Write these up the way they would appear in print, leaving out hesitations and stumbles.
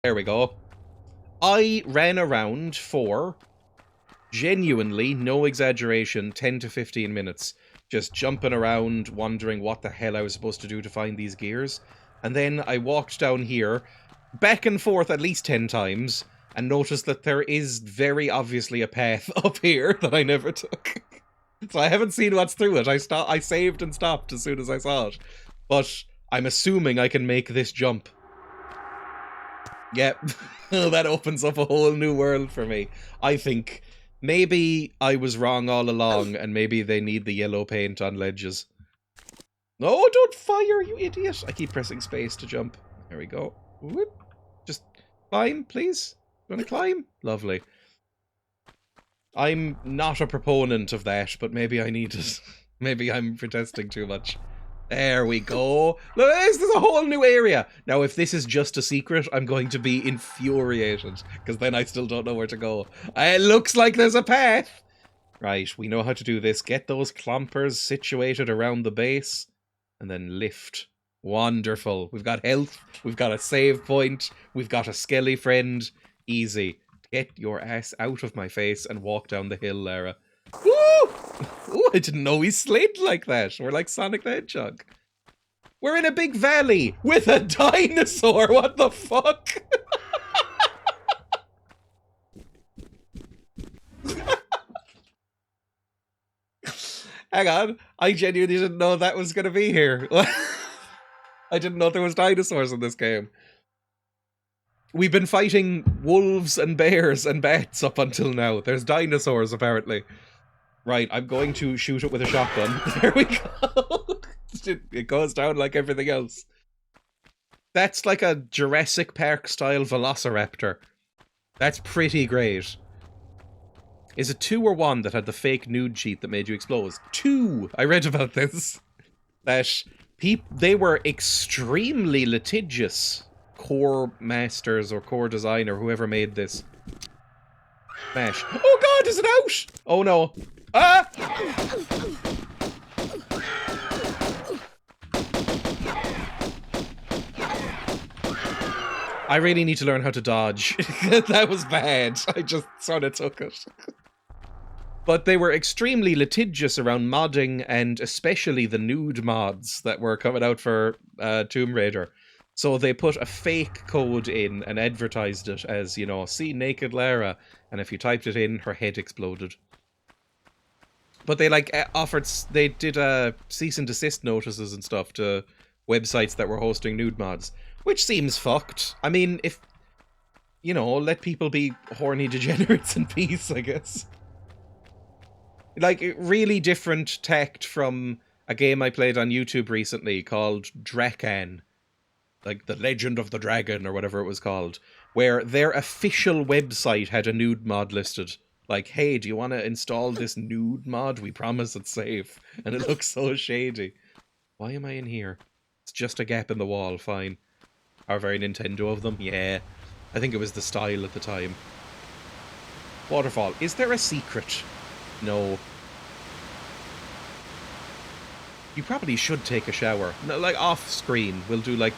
There we go. I ran around for, genuinely, no exaggeration, 10 to 15 minutes. Just jumping around, wondering what the hell I was supposed to do to find these gears. And then I walked down here, back and forth at least 10 times, and noticed that there is very obviously a path up here that I never took. So I haven't seen what's through it. I saved and stopped as soon as I saw it. But I'm assuming I can make this jump. Yep. That opens up a whole new world for me. I think maybe I was wrong all along, and maybe they need the yellow paint on ledges. No, don't fire, you idiot! I keep pressing space to jump. There we go. Whoop. Just climb, please. You want to climb? Lovely. I'm not a proponent of that, but maybe I need it. Maybe I'm protesting too much. There we go. Look, there's a whole new area. Now, if this is just a secret, I'm going to be infuriated, because then I still don't know where to go. It looks like there's a path. Right, we know how to do this. Get those clompers situated around the base, and then lift. Wonderful. We've got health. We've got a save point. We've got a skelly friend. Easy. Get your ass out of my face and walk down the hill, Lara. Woo! Ooh, I didn't know we slid like that. We're like Sonic the Hedgehog. We're in a big valley with a dinosaur. What the fuck? Hang on. I genuinely didn't know that was going to be here. I didn't know there was dinosaurs in this game. We've been fighting wolves and bears and bats up until now. There's dinosaurs, apparently. Right, I'm going to shoot it with a shotgun. There we go. It goes down like everything else. That's like a Jurassic Park-style velociraptor. That's pretty great. Is it 2 or 1 that had the fake nude cheat that made you explode? 2! I read about this. That they were extremely litigious. Core masters or core designer, whoever made this. Smash. Oh god, is it out? Oh no. Ah! I really need to learn how to dodge. That was bad. I just sort of took it. But they were extremely litigious around modding, and especially the nude mods that were coming out for Tomb Raider. So they put a fake code in and advertised it as, you know, see naked Lara. And if you typed it in, her head exploded. But they, like, they did cease and desist notices and stuff to websites that were hosting nude mods. Which seems fucked. I mean, if, you know, let people be horny degenerates in peace, I guess. Like, really different tact from a game I played on YouTube recently called Drakan. Like, The Legend of the Dragon, or whatever it was called. Where their official website had a nude mod listed. Like, hey, do you want to install this nude mod? We promise it's safe. And it looks so shady. Why am I in here? It's just a gap in the wall, fine. Are very Nintendo of them? Yeah. I think it was the style at the time. Waterfall. Is there a secret? No. You probably should take a shower. No, like, off screen. We'll do, like,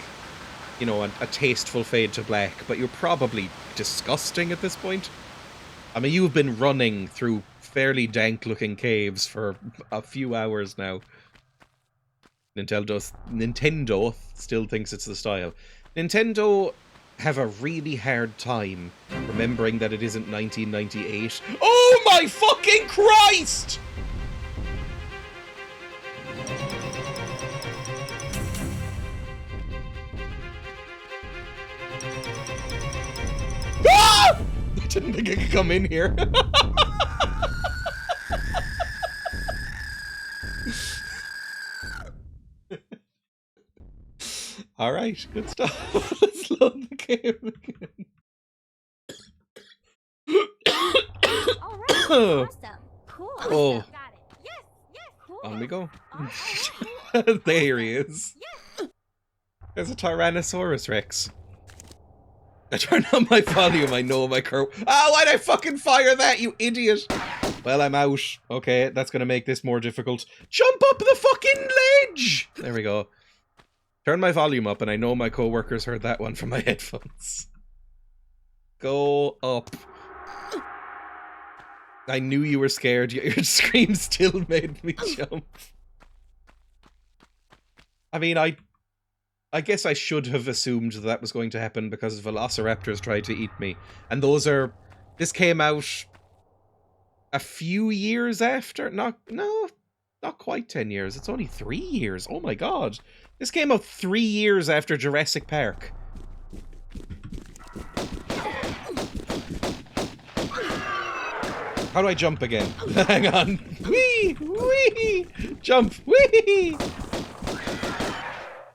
you know, a tasteful fade to black. But you're probably disgusting at this point. I mean, you've been running through fairly dank-looking caves for a few hours now. Nintendo still thinks it's the style. Nintendo have a really hard time remembering that it isn't 1998. Oh my fucking Christ! Ah! I didn't think I could come in here. Alright, good stuff. Let's load the game again. Alright, awesome. Cool. Oh. Got it. Yes, yes, cool. On we go. Right. There he is. Yes. There's a Tyrannosaurus Rex. I turned on my volume, I know my curve. Ah, why'd I fucking fire that, you idiot? Well, I'm out. Okay, that's gonna make this more difficult. Jump up the fucking ledge! There we go. Turn my volume up, and I know my co-workers heard that one from my headphones. Go up. I knew you were scared, yet your scream still made me jump. I mean, I guess I should have assumed that was going to happen because velociraptors tried to eat me. And this came out a few years after. Not quite 10 years. It's only 3 years. Oh my god. This came out 3 years after Jurassic Park. How do I jump again? Hang on. Whee! Whee! Jump! Whee!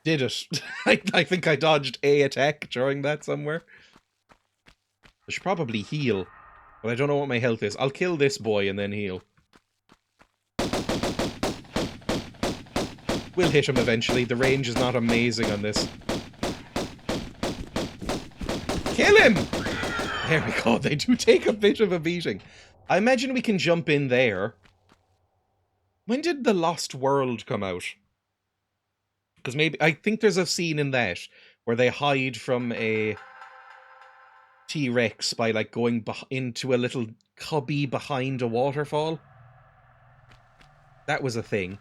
Did it. I think I dodged a attack during that somewhere. I should probably heal. But I don't know what my health is. I'll kill this boy and then heal. We'll hit him eventually. The range is not amazing on this. Kill him! There we go. They do take a bit of a beating. I imagine we can jump in there. When did The Lost World come out? Because maybe... I think there's a scene in that where they hide from a T-Rex by, like, going into a little cubby behind a waterfall. That was a thing.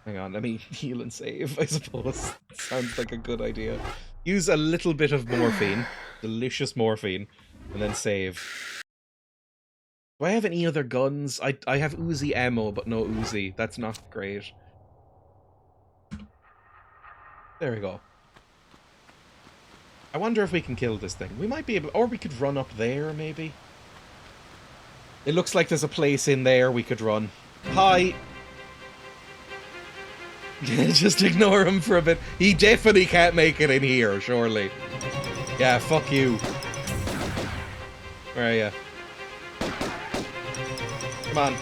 Hang on, let me heal and save, I suppose. Sounds like a good idea. Use a little bit of morphine. Delicious morphine. And then save. Do I have any other guns? I have Uzi ammo, but no Uzi. That's not great. There we go. I wonder if we can kill this thing. We might be able... Or we could run up there, maybe? It looks like there's a place in there we could run. Hi! Just ignore him for a bit. He definitely can't make it in here, surely. Yeah, fuck you. Where are you? Come on.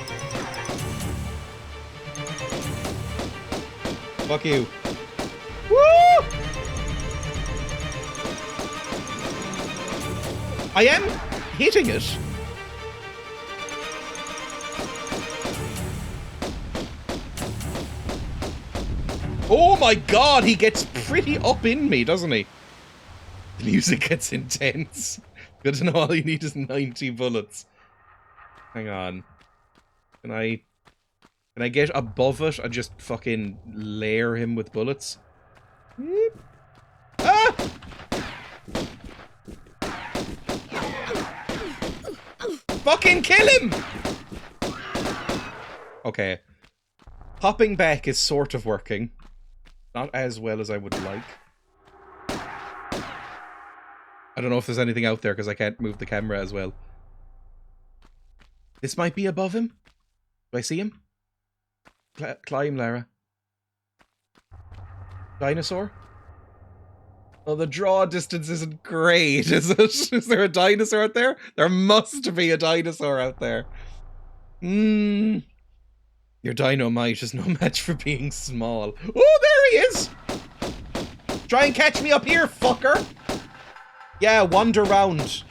Fuck you. Woo! I am hitting it. Oh my god, he gets pretty up in me, doesn't he? The music gets intense. Good to know all you need is 90 bullets. Hang on. Can I get above it and just fucking layer him with bullets? Ah! Fucking kill him! Okay. Hopping back is sort of working. Not as well as I would like. I don't know if there's anything out there because I can't move the camera as well. This might be above him. Do I see him? Climb, Lara. Dinosaur? Oh, the draw distance isn't great, is it? Is there a dinosaur out there? There must be a dinosaur out there. Your dynamite is no match for being small. Oh, there he is! Try and catch me up here, fucker! Yeah, wander round.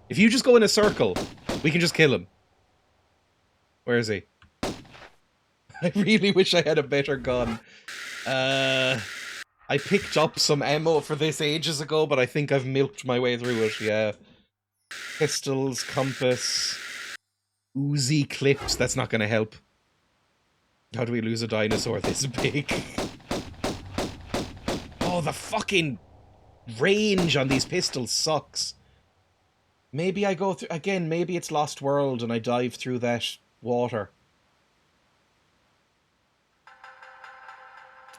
If you just go in a circle, we can just kill him. Where is he? I really wish I had a better gun. I picked up some ammo for this ages ago, but I think I've milked my way through it, yeah. Pistols, compass, Uzi clips, that's not gonna help. How do we lose a dinosaur this big? Oh, the fucking range on these pistols sucks. Maybe I go through... Again, maybe it's Lost World and I dive through that water.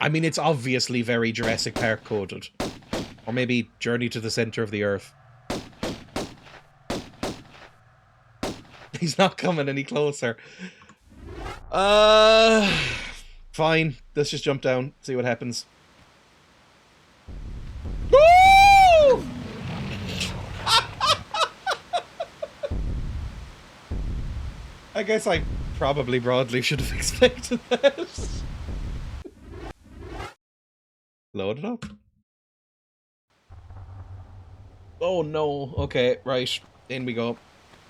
I mean, it's obviously very Jurassic Park coded. Or maybe Journey to the Center of the Earth. He's not coming any closer. Fine. Let's just jump down, see what happens. Woo! I guess I probably broadly should have expected that. Load it up. Oh no. Okay, right. In we go.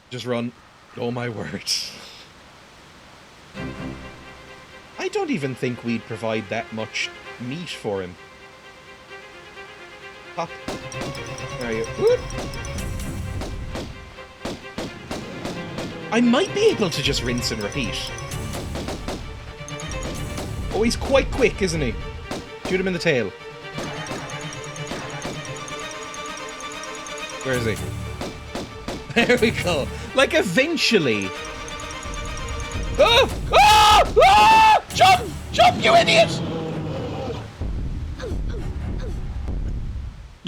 Just run. Oh my word. I don't even think we'd provide that much meat for him. Pop. There you go. Whoop. I might be able to just rinse and repeat. Oh, he's quite quick, isn't he? Shoot him in the tail. Where is he? There we go. Like, eventually. Oh! Oh! Oh! Jump! Jump, you idiot!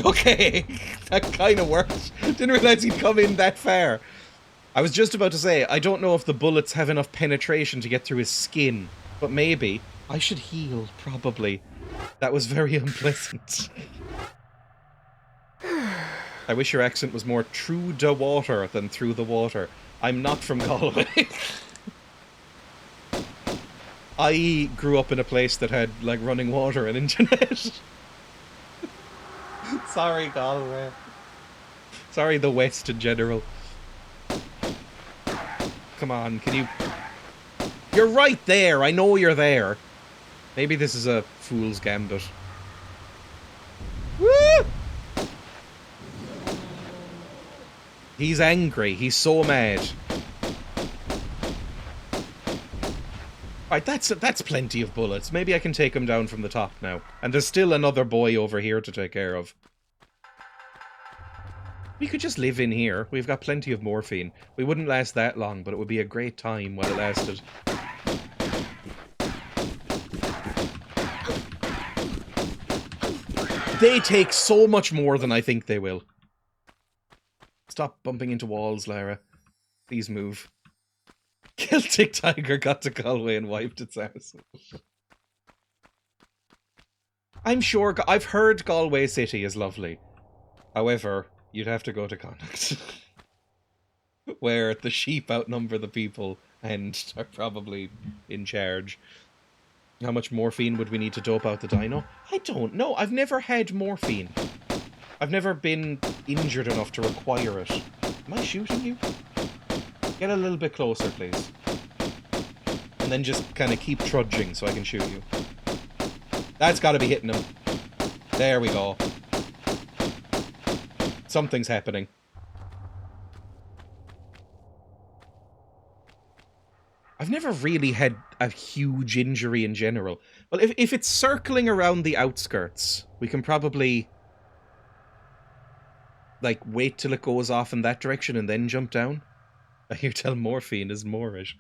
Okay, that kind of worked. Didn't realize he'd come in that far. I was just about to say, I don't know if the bullets have enough penetration to get through his skin, but maybe. I should heal, probably. That was very unpleasant. I wish your accent was more through the water than through the water. I'm not from Galway. I grew up in a place that had, like, running water and internet. Sorry, Galway. Sorry, the West in general. Come on, can you... You're right there, I know you're there. Maybe this is a fool's gambit. Woo! He's angry, he's so mad. Right, that's plenty of bullets. Maybe I can take him down from the top now. And there's still another boy over here to take care of. We could just live in here. We've got plenty of morphine. We wouldn't last that long, but it would be a great time while it lasted. They take so much more than I think they will. Stop bumping into walls, Lara. Please move. Celtic Tiger got to Galway and wiped its ass. I'm sure... I've heard Galway City is lovely. However, you'd have to go to Connacht. Where the sheep outnumber the people and are probably in charge. How much morphine would we need to dope out the dino? I don't know. I've never had morphine. I've never been injured enough to require it. Am I shooting you? Get a little bit closer, please. And then just kind of keep trudging so I can shoot you. That's got to be hitting him. There we go. Something's happening. I've never really had a huge injury in general. Well, if it's circling around the outskirts, we can probably... like, wait till it goes off in that direction and then jump down. I hear tell morphine is Moorish.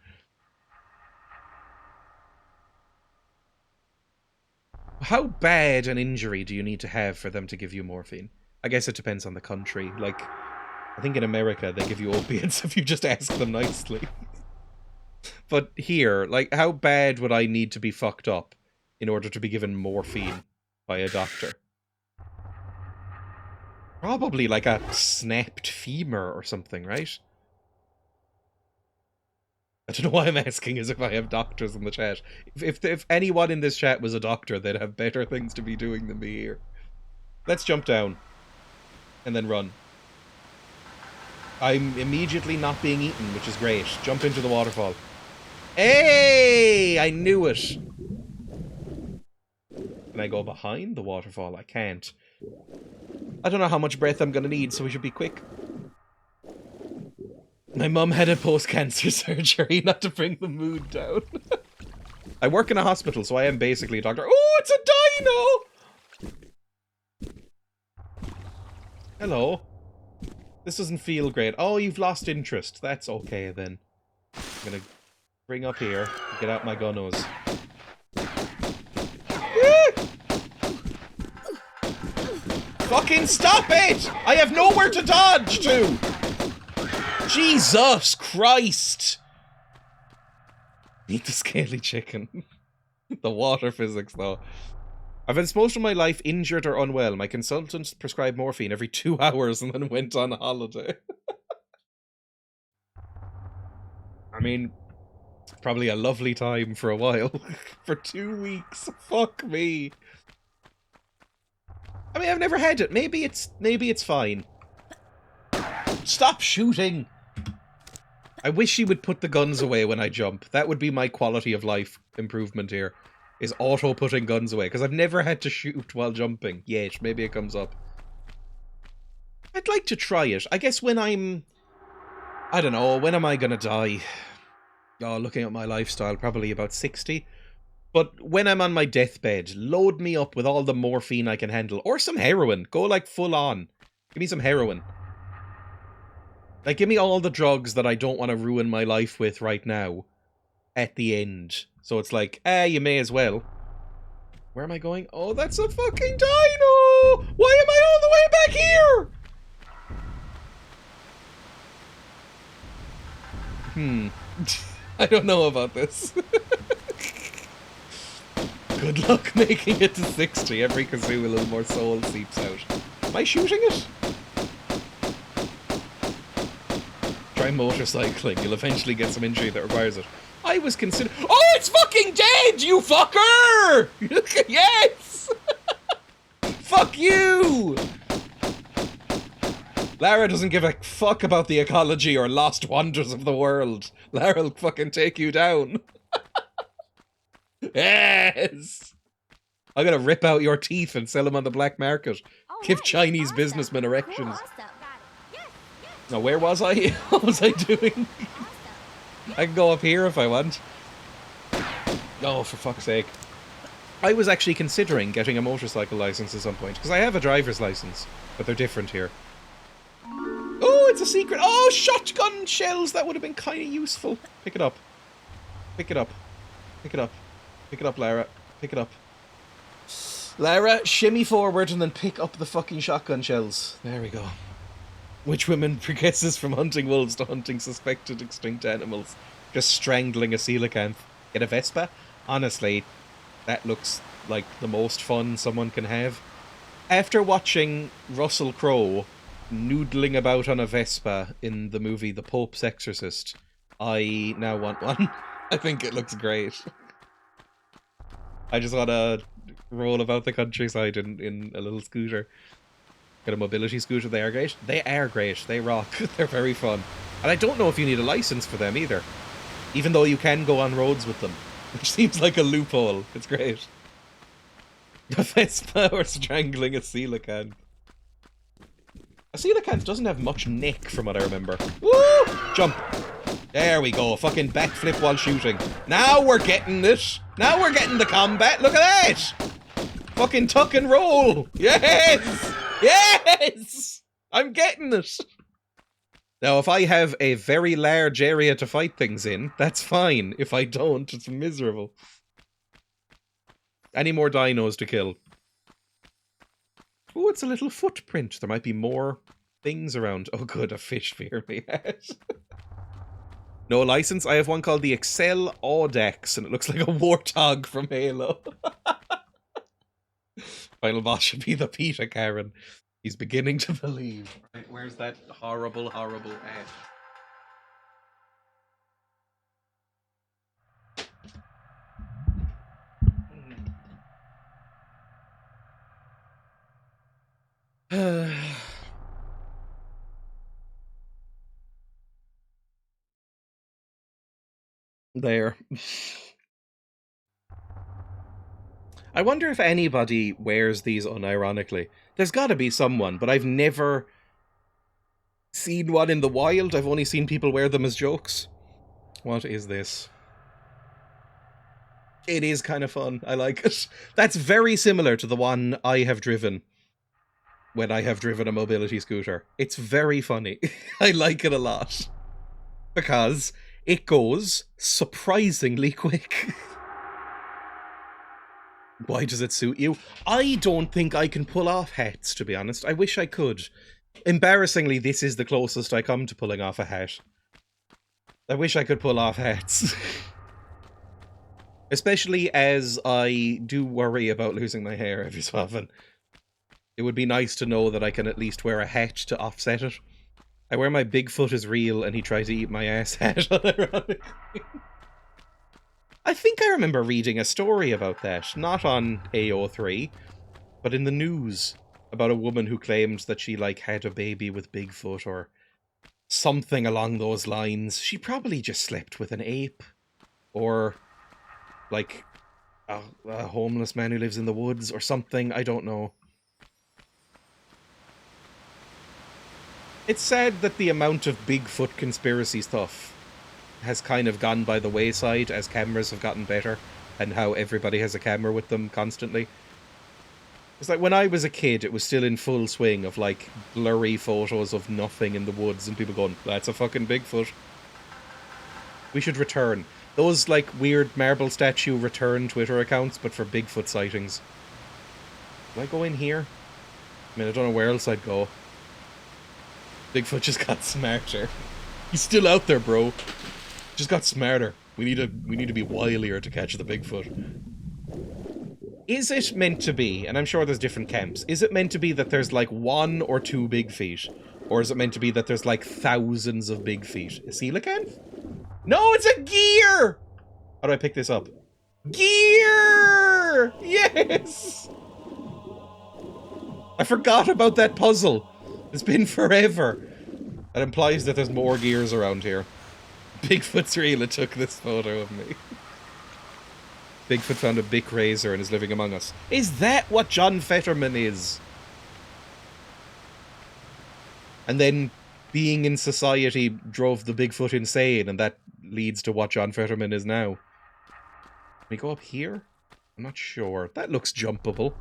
How bad an injury do you need to have for them to give you morphine? I guess it depends on the country. Like, I think in America they give you opiates if you just ask them nicely. But here, like, how bad would I need to be fucked up in order to be given morphine by a doctor? Probably like a snapped femur or something, right? I don't know why I'm asking as if I have doctors in the chat. If anyone in this chat was a doctor, they'd have better things to be doing than me here. Let's jump down. And then run. I'm immediately not being eaten, which is great. Jump into the waterfall. Hey! I knew it! Can I go behind the waterfall? I can't. I don't know how much breath I'm gonna need, so we should be quick. My mum had a post-cancer surgery, not to bring the mood down. I work in a hospital, so I am basically a doctor. Oh, it's a dino! Hello. This doesn't feel great. Oh, you've lost interest. That's okay, then. I'm gonna bring up here, get out my gunnos. Fucking stop it! I have nowhere to dodge to! Jesus Christ! Eat the scaly chicken. The water physics, though. I've been most of my life injured or unwell. My consultant prescribed morphine every 2 hours and then went on holiday. I mean, probably a lovely time for a while. For 2 weeks. Fuck me. I mean, I've never had it. Maybe it's fine. Stop shooting! I wish he would put the guns away when I jump. That would be my quality of life improvement here. Is auto-putting guns away. Because I've never had to shoot while jumping. Yet, maybe it comes up. I'd like to try it. I guess when I'm I don't know, when am I gonna die? Oh, looking at my lifestyle, probably about 60. But when I'm on my deathbed, load me up with all the morphine I can handle. Or some heroin. Go like full on. Give me some heroin. Like, give me all the drugs that I don't want to ruin my life with right now. At the end. So it's like, you may as well. Where am I going? Oh, that's a fucking dino! Why am I all the way back here? I don't know about this. Good luck making it to 60. Every kazoo, a little more soul seeps out. Am I shooting it? Try motorcycling. You'll eventually get some injury that requires it. I was considering. Oh, it's fucking dead, you fucker! Yes! Fuck you! Lara doesn't give a fuck about the ecology or lost wonders of the world. Lara'll fucking take you down. Yes! I'm gonna rip out your teeth and sell them on the black market. Give Chinese businessmen erections. Now, where was I? What was I doing? I can go up here if I want. Oh, for fuck's sake. I was actually considering getting a motorcycle license at some point, because I have a driver's license, but they're different here. Oh, it's a secret. Oh, shotgun shells. That would have been kind of useful. Pick it up. Pick it up. Pick it up. Pick it up, Lara. Pick it up. Lara, shimmy forward and then pick up the fucking shotgun shells. There we go. Which woman progresses from hunting wolves to hunting suspected extinct animals? Just strangling a coelacanth. Get a Vespa? Honestly, that looks like the most fun someone can have. After watching Russell Crowe noodling about on a Vespa in the movie The Pope's Exorcist, I now want one. I think it looks great. I just want to roll about the countryside in a little scooter. Got a mobility scooter. They are great. They are great. They rock. They're very fun. And I don't know if you need a license for them either. Even though you can go on roads with them. Which seems like a loophole. It's great. A Vespa or strangling a coelacanth. A coelacanth doesn't have much neck from what I remember. Woo! Jump. There we go. Fucking backflip while shooting. Now we're getting it. Now we're getting the combat. Look at that. Fucking tuck and roll. Yes. Yes. I'm getting it. Now, if I have a very large area to fight things in, that's fine. If I don't, it's miserable. Any more dinos to kill? Oh, it's a little footprint. There might be more things around. Oh, good, a fish fear me. No license. I have one called the Excel Audax, and it looks like a warthog from Halo. Final boss should be the Peter Karen. He's beginning to believe. Right, where's that horrible, horrible ash? There. I wonder if anybody wears these unironically. There's gotta be someone, but I've never seen one in the wild. I've only seen people wear them as jokes. What is this? It is kind of fun. I like it. That's very similar to the one I have driven when I have driven a mobility scooter. It's very funny. I like it a lot. Because it goes surprisingly quick. Why does it suit you? I don't think I can pull off hats, to be honest. I wish I could. Embarrassingly, this is the closest I come to pulling off a hat. I wish I could pull off hats. Especially as I do worry about losing my hair every so often. It would be nice to know that I can at least wear a hat to offset it. I wear my Bigfoot is real and he tried to eat my ass hat, unironically. I think I remember reading a story about that, not on AO3, but in the news, about a woman who claimed that she, like, had a baby with Bigfoot or something along those lines. She probably just slept with an ape, or, like, a homeless man who lives in the woods or something, I don't know. It's sad that the amount of Bigfoot conspiracy stuff has kind of gone by the wayside as cameras have gotten better and how everybody has a camera with them constantly. It's like when I was a kid, it was still in full swing of like blurry photos of nothing in the woods and people going, that's a fucking Bigfoot. We should return. Those like weird marble statue return Twitter accounts, but for Bigfoot sightings. Do I go in here? I mean, I don't know where else I'd go. Bigfoot just got smarter. He's still out there, bro. Just got smarter. We need to be wilier to catch the Bigfoot. Is it meant to be, and I'm sure there's different camps, is it meant to be that there's like 1 or 2 big feet? Or is it meant to be that there's like thousands of big feet? A coelacanth? No, it's a gear! How do I pick this up? Gear! Yes! I forgot about that puzzle. It's been forever. That implies that there's more gears around here. Bigfoot's Dreya took this photo of me. Bigfoot found a Bic razor and is living among us. Is that what John Fetterman is? And then being in society drove the Bigfoot insane, and that leads to what John Fetterman is now. Can we go up here? I'm not sure. That looks jumpable.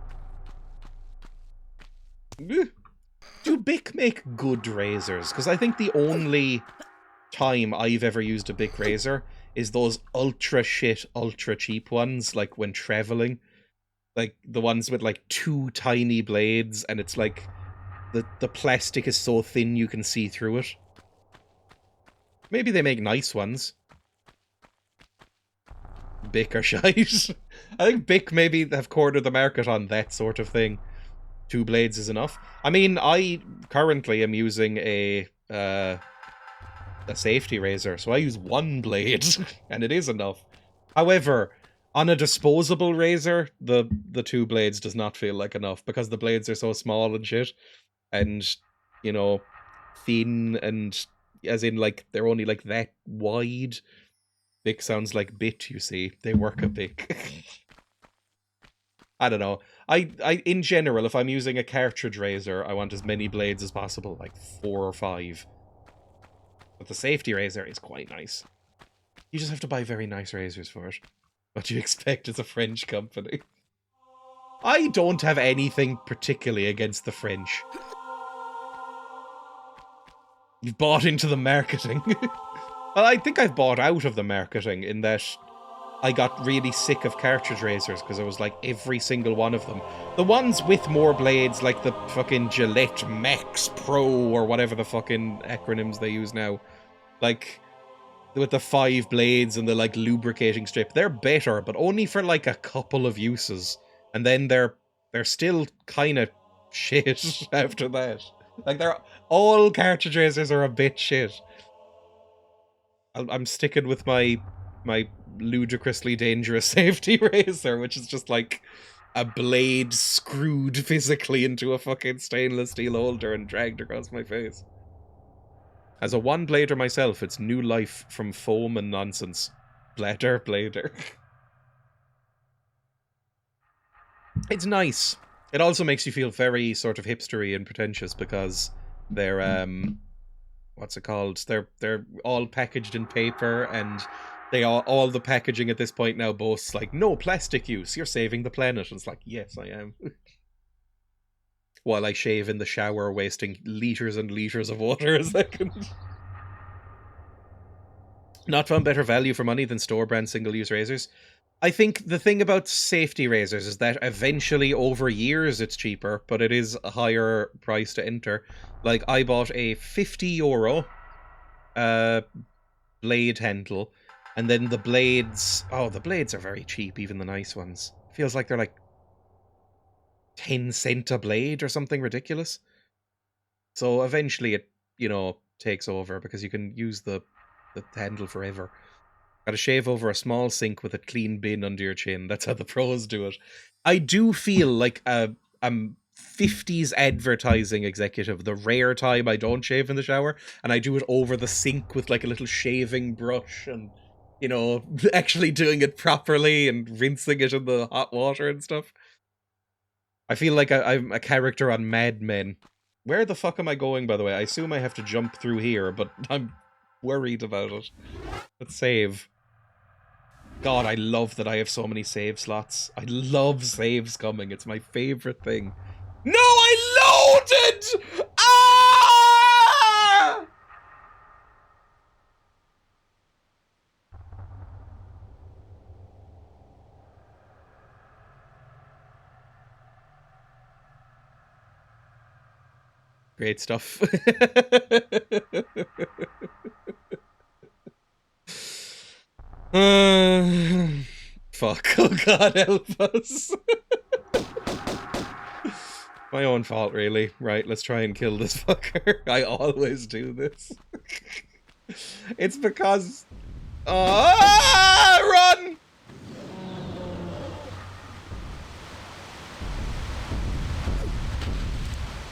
Do Bic make good razors? Because I think the only time I've ever used a Bic razor is those ultra shit, ultra cheap ones, like when traveling. Like the ones with like 2 tiny blades, and it's like the plastic is so thin you can see through it. Maybe they make nice ones. Bic are shite. I think Bic maybe have cornered the market on that sort of thing. 2 blades is enough. I mean, I currently am using a safety razor, so I use 1 blade, and it is enough. However, on a disposable razor, the 2 blades does not feel like enough, because the blades are so small and shit, and, you know, thin, and as in, like, they're only, like, that wide. Bic sounds like bit, you see. They work a Bic. I don't know. I in general, if I'm using a cartridge razor, I want as many blades as possible, like 4 or 5. But the safety razor is quite nice. You just have to buy very nice razors for it. What do you expect? It's a French company. I don't have anything particularly against the French. You've bought into the marketing. Well, I think I've bought out of the marketing in that I got really sick of cartridge razors because I was like every single one of them. The ones with more blades, like the fucking Gillette Max Pro or whatever the fucking acronyms they use now. Like, with the 5 blades and the like lubricating strip, they're better, but only for like a couple of uses. And then they're still kind of shit after that. Like, all cartridge razors are a bit shit. I'm sticking with my ludicrously dangerous safety razor, which is just like a blade screwed physically into a fucking stainless steel holder and dragged across my face. As a 1-blader myself, it's new life from foam and nonsense. Blader. It's nice. It also makes you feel very sort of hipstery and pretentious because they're what's it called? They're all packaged in paper, and they all the packaging at this point now boasts like no plastic use. You're saving the planet. And it's like, yes, I am. While I shave in the shower, wasting liters and liters of water a second. Not found better value for money than store-brand single-use razors. I think the thing about safety razors is that eventually, over years, it's cheaper, but it is a higher price to enter. Like, I bought a €50 blade handle, and then the blades... Oh, the blades are very cheap, even the nice ones. Feels like they're like 10 cent a blade or something ridiculous. So eventually it, you know, takes over because you can use the handle forever. Gotta shave over a small sink with a clean bin under your chin. That's how the pros do it. I do feel like a 50s advertising executive the rare time I don't shave in the shower, and I do it over the sink with like a little shaving brush and, you know, actually doing it properly and rinsing it in the hot water and stuff. I feel like I'm a character on Mad Men. Where the fuck am I going, by the way? I assume I have to jump through here, but I'm worried about it. Let's save. God, I love that I have so many save slots. I love saves coming. It's my favorite thing. No, I loaded! Ah! Great stuff. Fuck. Oh God, help us. My own fault, really. Right, let's try and kill this fucker. I always do this. It's because... run!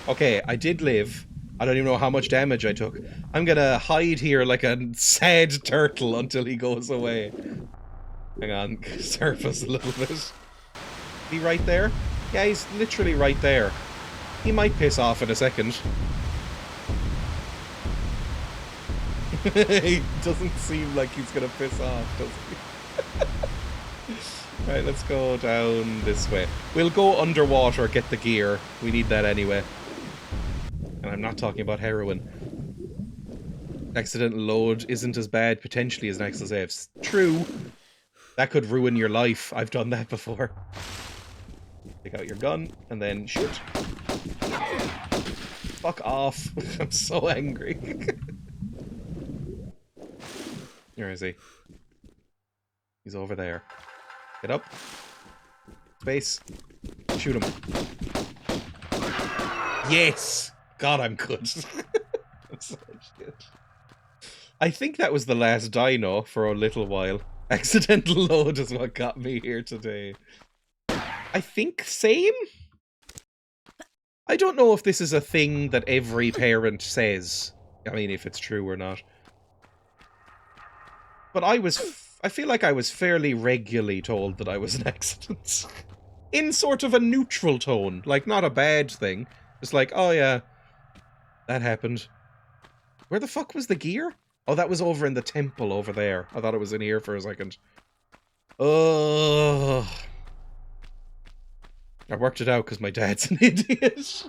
Okay, I did live. I don't even know how much damage I took. I'm gonna hide here like a sad turtle until he goes away. Hang on, surface a little bit. He right there? Yeah, he's literally right there. He might piss off in a second. He doesn't seem like he's gonna piss off, does he? Right, let's go down this way. We'll go underwater, get the gear. We need that anyway. And I'm not talking about heroin. Accidental load isn't as bad, potentially, as an Axel saves. True. That could ruin your life. I've done that before. Take out your gun, and then shoot. Fuck off. I'm so angry. Where is he? He's over there. Get up. Space. Shoot him. Yes! God, I'm good. I'm so shit. I think that was the last dino for a little while. Accidental load is what got me here today. I think same? I don't know if this is a thing that every parent says. I mean, if it's true or not. But I feel like I was fairly regularly told that I was an accident. In sort of a neutral tone. Like, not a bad thing. Just like, oh yeah, that happened. Where the fuck was the gear? Oh, that was over in the temple over there. I thought it was in here for a second. Ugh. I worked it out because my dad's an idiot.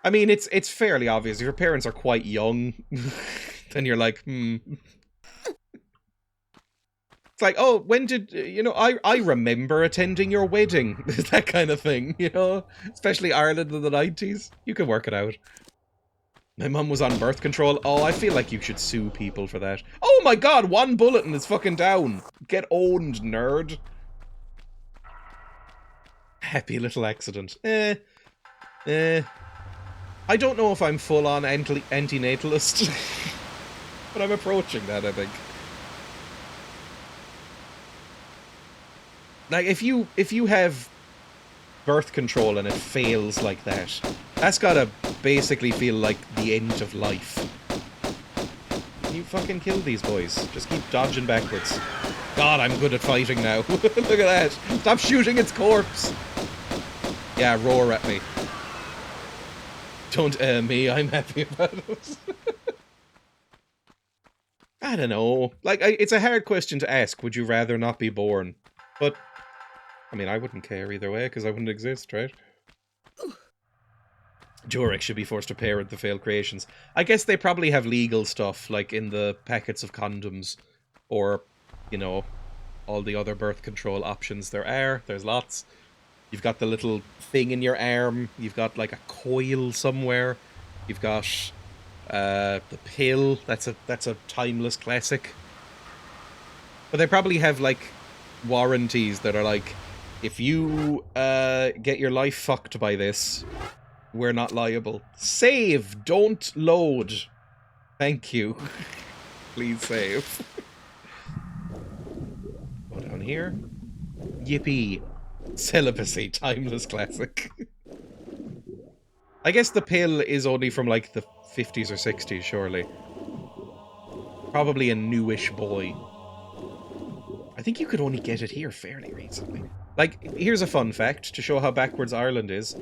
I mean, it's fairly obvious. If your parents are quite young, then you're like, It's like, oh, when did, you know, I remember attending your wedding. That kind of thing, you know? Especially Ireland in the 90s. You can work it out. My mum was on birth control. Oh, I feel like you should sue people for that. Oh my god, one bullet and it's fucking down. Get owned, nerd. Happy little accident. I don't know if I'm full-on anti-natalist. But I'm approaching that, I think. Like, if you have birth control and it fails like that, that's gotta basically feel like the end of life. You fucking kill these boys. Just keep dodging backwards. God, I'm good at fighting now. Look at that. Stop shooting its corpse. Yeah, roar at me. Don't me, I'm happy about it. I don't know. Like, it's a hard question to ask. Would you rather not be born? But, I mean, I wouldn't care either way, because I wouldn't exist, right? Jurek should be forced to parent the failed creations. I guess they probably have legal stuff, like in the packets of condoms, or, you know, all the other birth control options there are. There's lots. You've got the little thing in your arm. You've got, like, a coil somewhere. You've got the pill. That's a timeless classic. But they probably have, like, warranties that are like, if you get your life fucked by this, we're not liable. Save, don't load. Thank you. Please save. Go down here. Yippee. Celibacy, timeless classic. I guess the pill is only from like the 50s or 60s, surely. Probably a newish boy. I think you could only get it here fairly recently. Like, here's a fun fact to show how backwards Ireland is.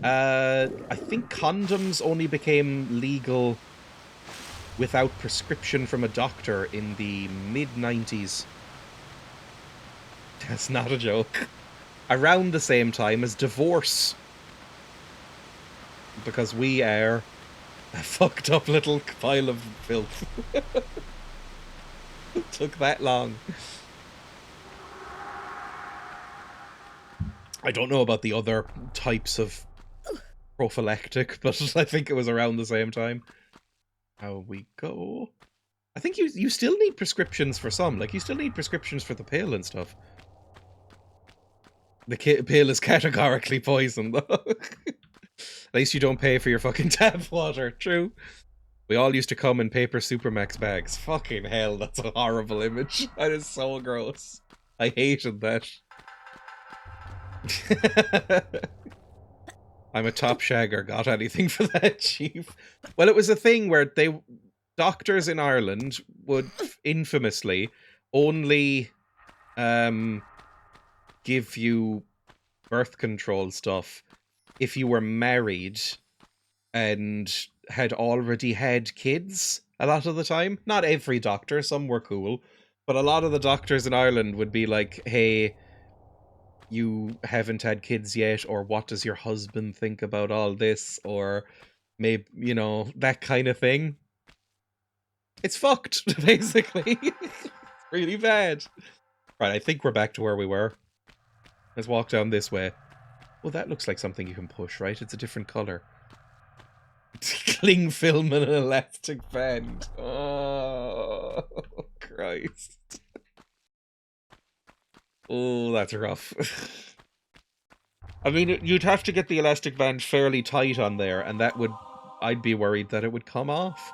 I think condoms only became legal without prescription from a doctor in the mid-90s. That's not a joke. Around the same time as divorce. Because we are a fucked up little pile of filth. It took that long. I don't know about the other types of prophylactic, but I think it was around the same time. How we go? I think you still need prescriptions for some. Like, you still need prescriptions for the pill and stuff. The pill is categorically poison, though. At least you don't pay for your fucking tap water. True. We all used to come in paper Supermax bags. Fucking hell, that's a horrible image. That is so gross. I hated that. I'm a top shagger. Got anything for that, Chief? Well, it was a thing where doctors in Ireland would infamously only give you birth control stuff if you were married and had already had kids a lot of the time. Not every doctor, some were cool, but a lot of the doctors in Ireland would be like, hey, you haven't had kids yet, or what does your husband think about all this, or maybe, you know, that kind of thing. It's fucked, basically. It's really bad. Right, I think we're back to where we were. Let's walk down this way. Well, that looks like something you can push, right? It's a different colour. Cling film and an elastic band. Oh, Christ. Oh, that's rough. I mean, you'd have to get the elastic band fairly tight on there, and that would... I'd be worried that it would come off.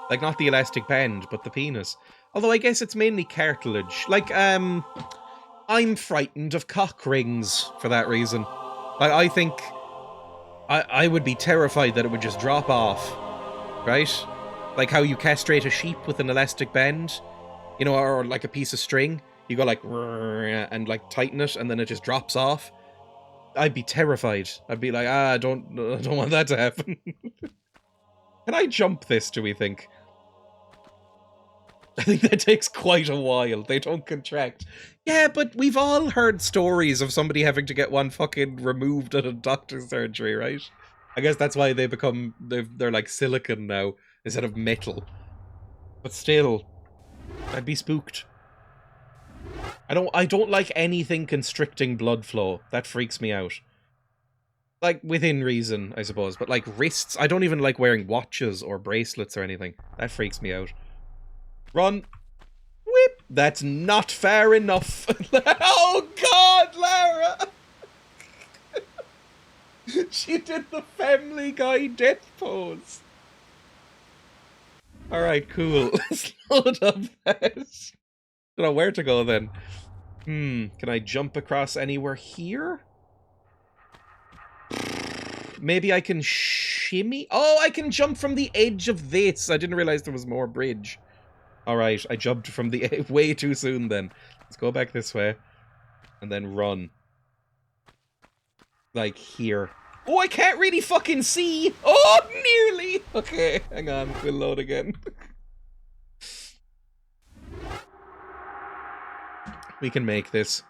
Like, not the elastic band, but the penis. Although I guess it's mainly cartilage. Like, I'm frightened of cock rings for that reason. I think I would be terrified that it would just drop off, right? Like how you castrate a sheep with an elastic band, you know, or like a piece of string. You go like, and like tighten it, and then it just drops off. I'd be terrified. I'd be like, I don't want that to happen. Can I jump this, do we think? I think that takes quite a while. They don't contract. Yeah, but we've all heard stories of somebody having to get one fucking removed at a doctor's surgery, right? I guess that's why they're like silicone now instead of metal. But still, I'd be spooked. I don't like anything constricting blood flow. That freaks me out. Like, within reason, I suppose. But like wrists, I don't even like wearing watches or bracelets or anything. That freaks me out. Run. Whip. That's not fair enough. Oh God, Lara! She did the Family Guy death pose. Alright, cool. Let's load up that. Don't know where to go then. Can I jump across anywhere here? Maybe I can shimmy? Oh, I can jump from the edge of this. I didn't realize there was more bridge. Alright, I jumped from the way too soon then. Let's go back this way. And then run. Like here. Oh, I can't really fucking see! Oh, nearly! Okay, hang on. We'll load again. We can make this.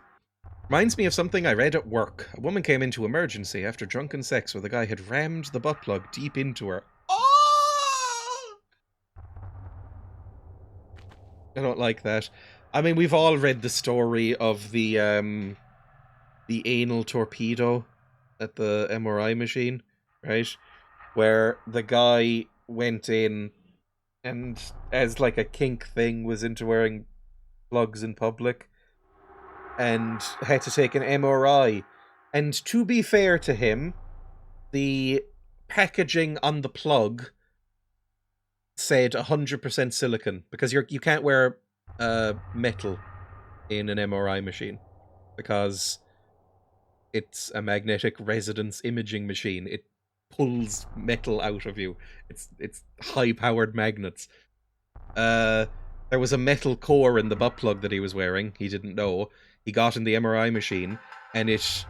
Reminds me of something I read at work. A woman came into emergency after drunken sex where the guy had rammed the butt plug deep into her. Oh! I don't like that. I mean, we've all read the story of the anal torpedo at the MRI machine, right? Where the guy went in and, as like a kink thing, was into wearing plugs in public and had to take an MRI. And to be fair to him, the packaging on the plug said 100% silicon, because you can't wear metal in an MRI machine because it's a magnetic resonance imaging machine. It pulls metal out of you. It's high-powered magnets. There was a metal core in the butt plug that he was wearing. He didn't know. He got in the MRI machine, and it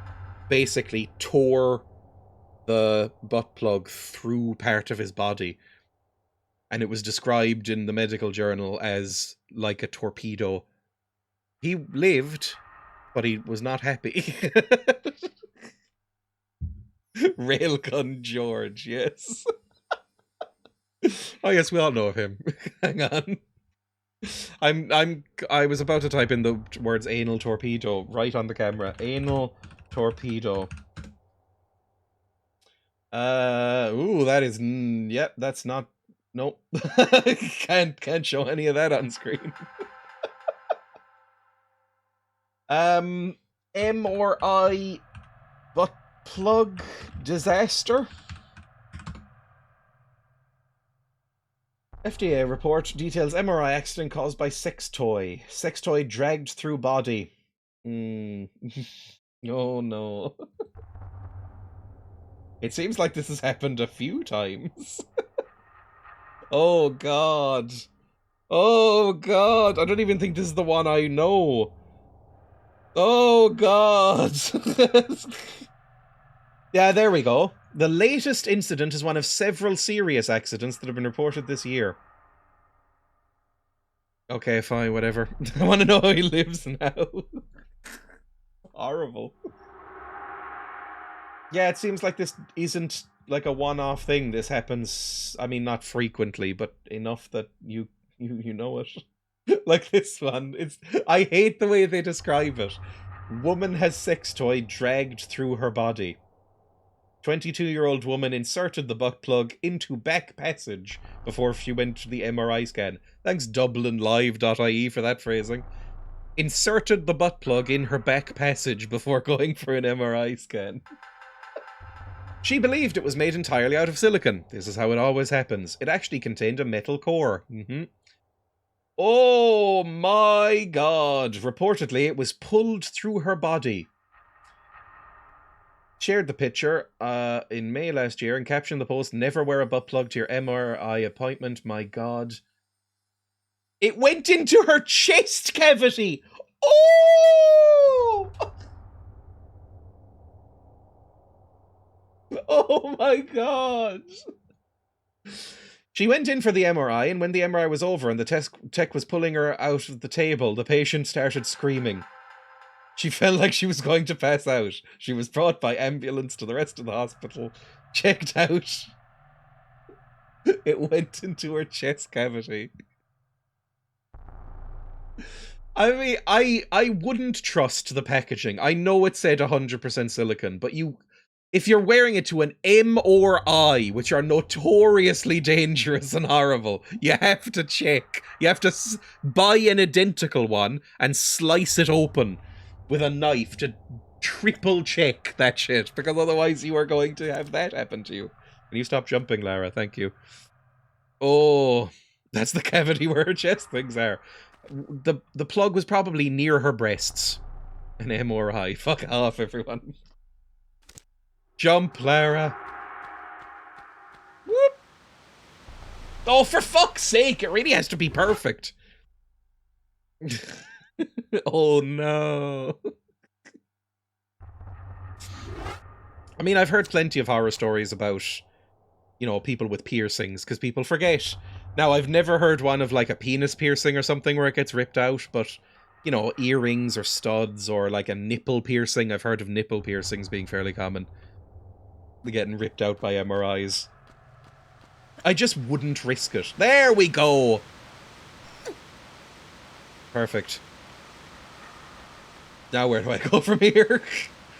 basically tore the butt plug through part of his body. And it was described in the medical journal as like a torpedo. He lived, but he was not happy. Railgun George, yes. Oh yes, we all know of him. Hang on. I was about to type in the words anal torpedo right on the camera. Anal torpedo. Ooh, that is yep, that's not nope. Can't show any of that on screen. MRI butt plug disaster. FDA report details MRI accident caused by sex toy. Sex toy dragged through body. Oh no. It seems like this has happened a few times. Oh god. Oh god. I don't even think this is the one I know. Oh god. Yeah, there we go. The latest incident is one of several serious accidents that have been reported this year. Okay, fine, whatever. I want to know how he lives now. Horrible. Yeah, it seems like this isn't like a one-off thing. This happens, I mean, not frequently, but enough that you know it. Like this one. I hate the way they describe it. Woman has sex toy dragged through her body. 22-year-old woman inserted the butt plug into back passage before she went to the MRI scan. Thanks DublinLive.ie for that phrasing. Inserted the butt plug in her back passage before going for an MRI scan. She believed it was made entirely out of silicone. This is how it always happens. It actually contained a metal core. Oh my god. Reportedly, it was pulled through her body. Shared the picture in May last year and captioned the post, "Never wear a butt plug to your MRI appointment, my god." It went into her chest cavity! Oh! Oh my god! She went in for the MRI, and when the MRI was over and the tech was pulling her out of the table, the patient started screaming. She felt like she was going to pass out. She was brought by ambulance to the rest of the hospital, checked out. It went into her chest cavity. I mean, I wouldn't trust the packaging. I know it said 100% silicone, but if you're wearing it to an M or I, which are notoriously dangerous and horrible, you have to check. You have to buy an identical one and slice it open with a knife to triple check that shit, because otherwise you are going to have that happen to you. Can you stop jumping, Lara? Thank you. Oh, that's the cavity where her chest things are. The plug was probably near her breasts. An MRI. Fuck off, everyone. Jump, Lara. Whoop. Oh, for fuck's sake, it really has to be perfect. Oh no. I mean, I've heard plenty of horror stories about, you know, people with piercings, because people forget. Now, I've never heard one of, like, a penis piercing or something where it gets ripped out, but, you know, earrings or studs or, like, a nipple piercing. I've heard of nipple piercings being fairly common. Getting ripped out by MRIs. I just wouldn't risk it. There we go! Perfect. Now where do I go from here?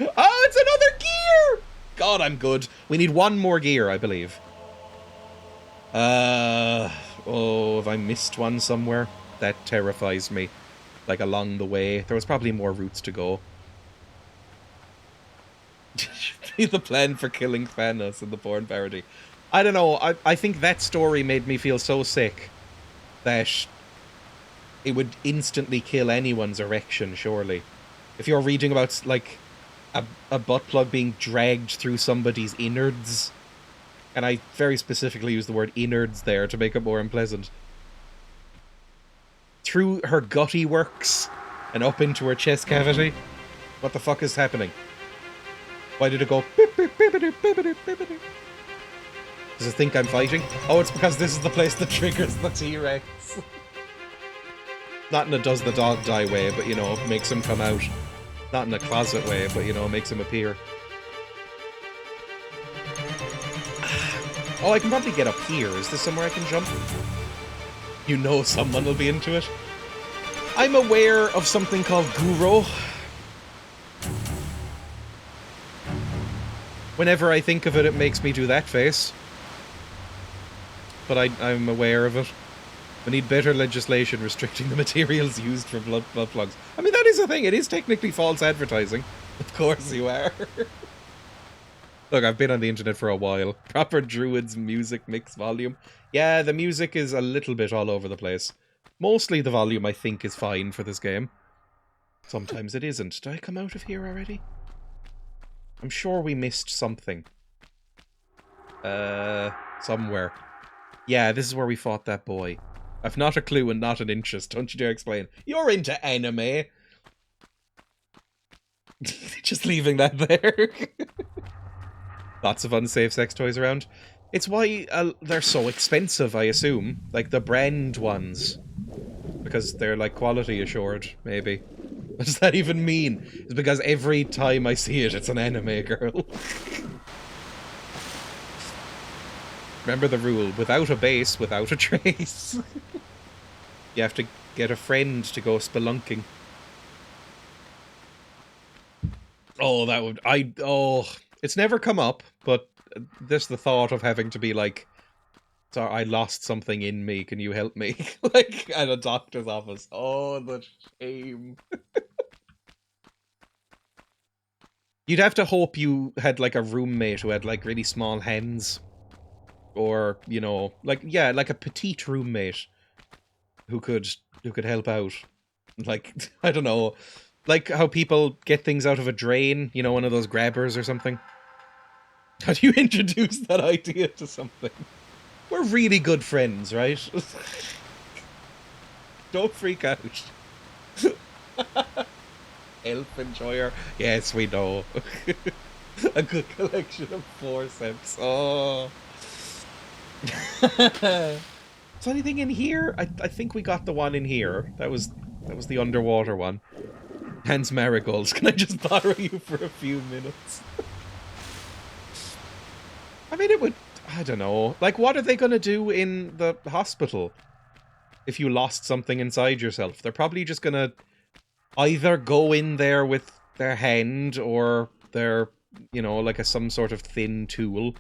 Oh, it's another gear! God, I'm good. We need one more gear, I believe. Oh, have I missed one somewhere? That terrifies me. Like, along the way. There was probably more routes to go. Be the plan for killing Thanos in the porn parody. I don't know, I think that story made me feel so sick that it would instantly kill anyone's erection, surely. If you're reading about, like, a butt plug being dragged through somebody's innards, and I very specifically use the word innards there to make it more unpleasant, through her gutty works and up into her chest cavity. What the fuck is happening? Why did it go beep, beep, beep-a-doop, beep-a-doop, beep-a-doop? Does it think I'm fighting? Oh, it's because this is the place that triggers the T-Rex. Not in a does the dog die way, but, you know, makes him come out. Not in a closet way, but, you know, makes him appear. Oh, I can probably get up here. Is this somewhere I can jump? You know someone will be into it. I'm aware of something called Guro. Whenever I think of it, it makes me do that face. But I'm aware of it. We need better legislation restricting the materials used for blood plugs. I mean, that is a thing. It is technically false advertising. Of course you are. Look, I've been on the internet for a while. Proper Druid's music mix volume. Yeah, the music is a little bit all over the place. Mostly the volume, I think, is fine for this game. Sometimes it isn't. Did I come out of here already? I'm sure we missed something. Somewhere. Yeah, this is where we fought that boy. I've not a clue and not an interest. Don't you dare explain. You're into anime. Just leaving that there. Lots of unsafe sex toys around. It's why they're so expensive, I assume. Like the brand ones. Because they're like quality assured, maybe. What does that even mean? It's because every time I see it, it's an anime girl. Remember the rule, without a base, without a trace. You have to get a friend to go spelunking. Oh, that would... it's never come up, but just the thought of having to be like, sorry, I lost something in me, can you help me? Like, at a doctor's office. Oh, the shame. You'd have to hope you had, like, a roommate who had, like, really small hands. Or, you know, like, yeah, like a petite roommate who could help out. Like, I don't know. Like how people get things out of a drain, you know, one of those grabbers or something. How do you introduce that idea to something? We're really good friends, right? Don't freak out. Elf enjoyer. Yes, we know. A good collection of forceps. Oh. Is anything in here? I think we got the one in here. That was the underwater one. Hans Marigolds. Can I just borrow you for a few minutes? I mean, it would... I don't know. Like, what are they going to do in the hospital if you lost something inside yourself? They're probably just going to either go in there with their hand or their, you know, like some sort of thin tool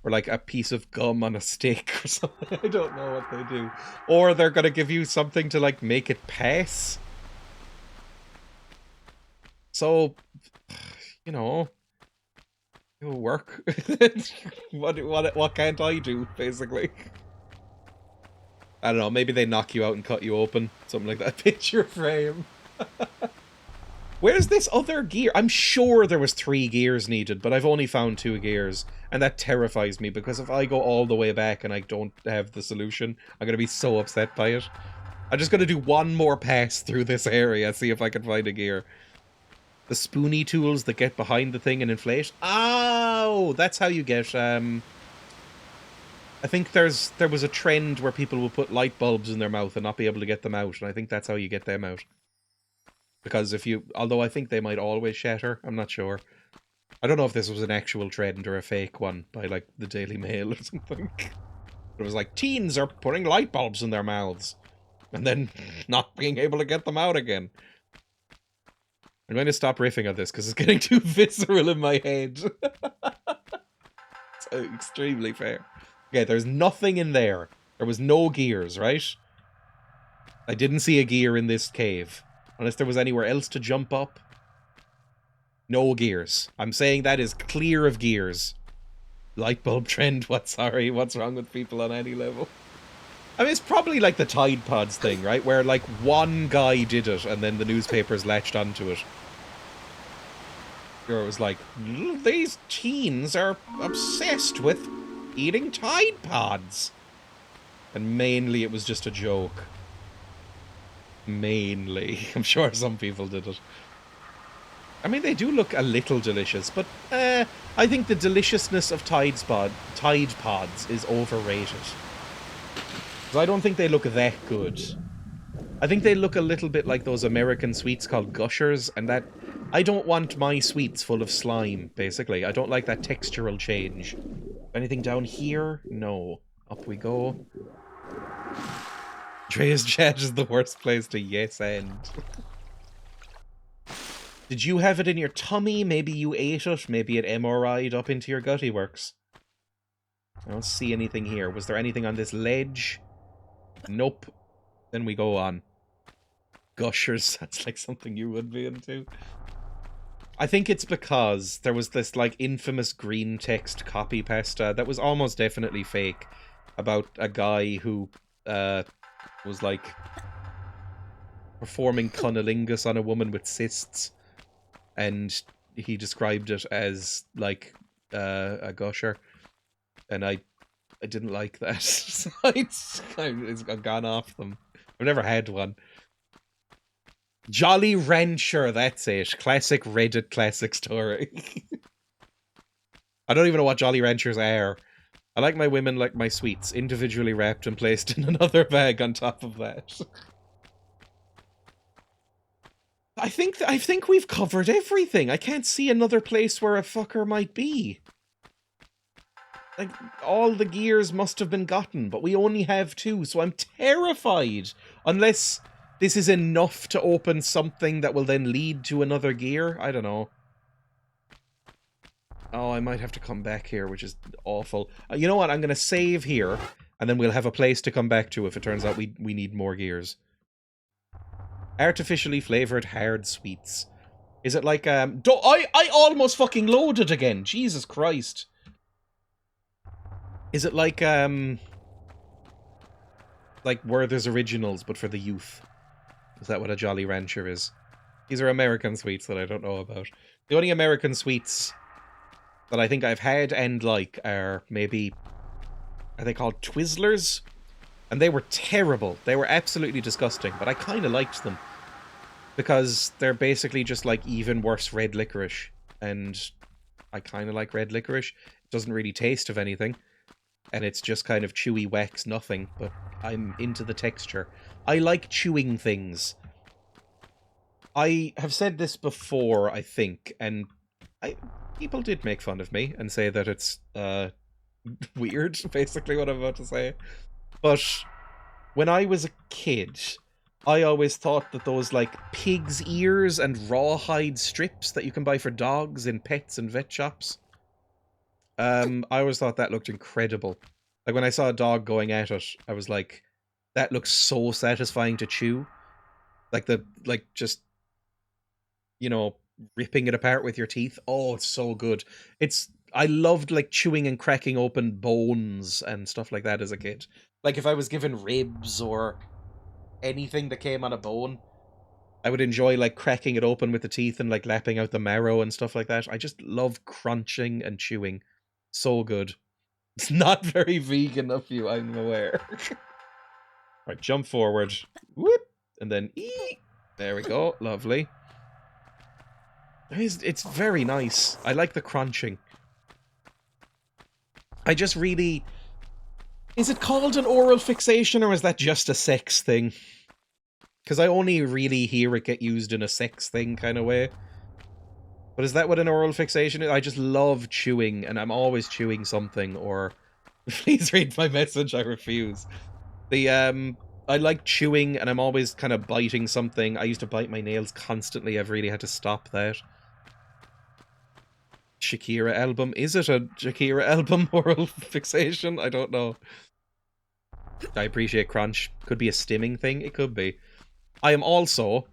or like a piece of gum on a stick or something. I don't know what they do. Or they're going to give you something to, like, make it pass. So, you know... It'll work. What can't I do, basically? I don't know, maybe they knock you out and cut you open. Something like that. Picture frame. Where's this other gear? I'm sure there was 3 gears needed, but I've only found 2 gears. And that terrifies me, because if I go all the way back and I don't have the solution, I'm going to be so upset by it. I'm just going to do one more pass through this area, see if I can find a gear. The spoony tools that get behind the thing and inflate. Oh, that's how you get, I think there was a trend where people will put light bulbs in their mouth and not be able to get them out, and I think that's how you get them out. Because if you, although I think they might always shatter, I'm not sure. I don't know if this was an actual trend or a fake one by, like, the Daily Mail or something. It was like, teens are putting light bulbs in their mouths, and then not being able to get them out again. I'm going to stop riffing on this because it's getting too visceral in my head. It's extremely fair. Okay, there's nothing in there. There was no gears, right? I didn't see a gear in this cave. Unless there was anywhere else to jump up. No gears. I'm saying that is clear of gears. Light bulb trend, what's wrong with people on any level? I mean, it's probably like the Tide Pods thing, right? Where, like, one guy did it, and then the newspapers latched onto it. Where it was like, these teens are obsessed with eating Tide Pods. And mainly it was just a joke. Mainly. I'm sure some people did it. I mean, they do look a little delicious, but I think the deliciousness of Tide Pods is overrated. 'Cause I don't think they look that good. I think they look a little bit like those American sweets called Gushers, and that... I don't want my sweets full of slime, basically. I don't like that textural change. Anything down here? No. Up we go. Dreya's chat is the worst place to yes end. Did you have it in your tummy? Maybe you ate it? Maybe it MRI'd up into your gutty works? I don't see anything here. Was there anything on this ledge? Nope. Then we go on. Gushers, that's like something you would be into. I think it's because there was this like infamous green text copy pasta that was almost definitely fake about a guy who was like performing cunnilingus on a woman with cysts, and he described it as like a gusher, and I didn't like that. So I've gone off them. I've never had one. Jolly Rancher, that's it. Classic Reddit classic story. I don't even know what Jolly Ranchers are. I like my women like my sweets, individually wrapped and placed in another bag on top of that. I think we've covered everything. I can't see another place where a fucker might be. Like, all the gears must have been gotten, but we only have 2, so I'm terrified. Unless this is enough to open something that will then lead to another gear. I don't know. Oh, I might have to come back here, which is awful. You know what? I'm going to save here, and then we'll have a place to come back to if it turns out we need more gears. Artificially flavoured hard sweets. Is it like, I almost fucking loaded again. Jesus Christ. Is it like Werther's Originals, but for the youth? Is that what a Jolly Rancher is? These are American sweets that I don't know about. The only American sweets that I think I've had and like are maybe... Are they called Twizzlers? And they were terrible. They were absolutely disgusting, but I kind of liked them. Because they're basically just like even worse red licorice. And I kind of like red licorice. It doesn't really taste of anything. And it's just kind of chewy wax nothing, but I'm into the texture. I like chewing things. I have said this before, I think, and people did make fun of me and say that it's weird, basically what I'm about to say. But when I was a kid, I always thought that those like pig's ears and rawhide strips that you can buy for dogs in pets and vet shops, I always thought that looked incredible. Like when I saw a dog going at it, I was like, that looks so satisfying to chew. Just, you know, ripping it apart with your teeth. Oh, it's so good. I loved like chewing and cracking open bones and stuff like that as a kid. Like if I was given ribs or anything that came on a bone, I would enjoy like cracking it open with the teeth and like lapping out the marrow and stuff like that. I just love crunching and chewing. So good. It's not very vegan of you, I'm aware. Right, jump forward. Whoop! And then eat. There we go. Lovely. It's very nice. I like the crunching. I just really... Is it called an oral fixation, or is that just a sex thing? Because I only really hear it get used in a sex thing kind of way. But is that what an oral fixation is? I just love chewing, and I'm always chewing something, or... Please read my message, I refuse. I like chewing, and I'm always kind of biting something. I used to bite my nails constantly. I've really had to stop that. Shakira album. Is it a Shakira album oral fixation? I don't know. I appreciate crunch. Could be a stimming thing. It could be. I am also,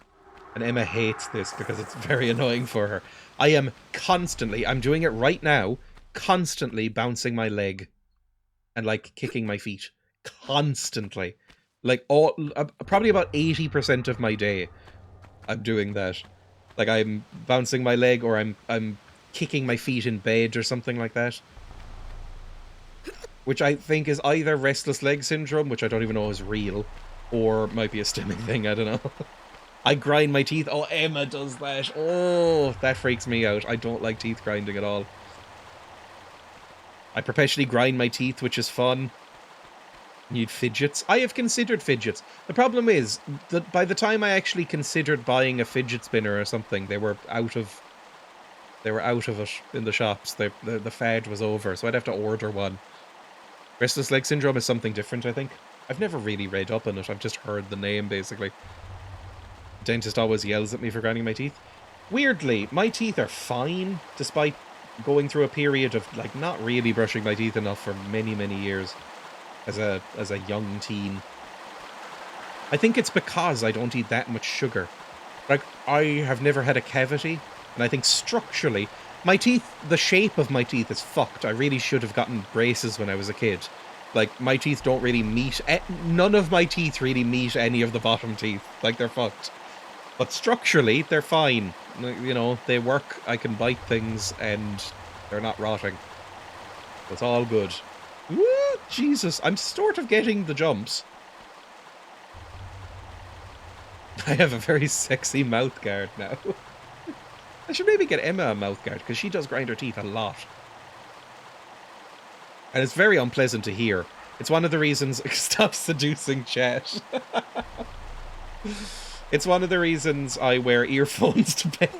and Emma hates this because it's very annoying for her, I am constantly, I'm doing it right now, constantly bouncing my leg and like kicking my feet. Constantly. Like probably about 80% of my day I'm doing that. Like I'm bouncing my leg, or I'm kicking my feet in bed or something like that. Which I think is either restless leg syndrome, which I don't even know is real, or might be a stimming thing, I don't know. I grind my teeth. Oh, Emma does that. Oh, that freaks me out. I don't like teeth grinding at all. I perpetually grind my teeth, which is fun. Need fidgets. I have considered fidgets. The problem is that by the time I actually considered buying a fidget spinner or something, they were out of it in the shops. The fad was over, so I'd have to order one. Restless leg syndrome is something different, I think. I've never really read up on it. I've just heard the name, basically. Dentist always yells at me for grinding my teeth. Weirdly, my teeth are fine, despite going through a period of, like, not really brushing my teeth enough for many, many years as a young teen. I think it's because I don't eat that much sugar. Like, I have never had a cavity, and I think structurally, my teeth, the shape of my teeth is fucked. I really should have gotten braces when I was a kid. Like, my teeth don't really meet, none of my teeth really meet any of the bottom teeth. Like, they're fucked. But structurally, they're fine. You know, they work, I can bite things, and they're not rotting. It's all good. Woo! Jesus, I'm sort of getting the jumps. I have a very sexy mouth guard now. I should maybe get Emma a mouth guard, because she does grind her teeth a lot. And it's very unpleasant to hear. It's one of the reasons... Stop seducing chat. It's one of the reasons I wear earphones to bed.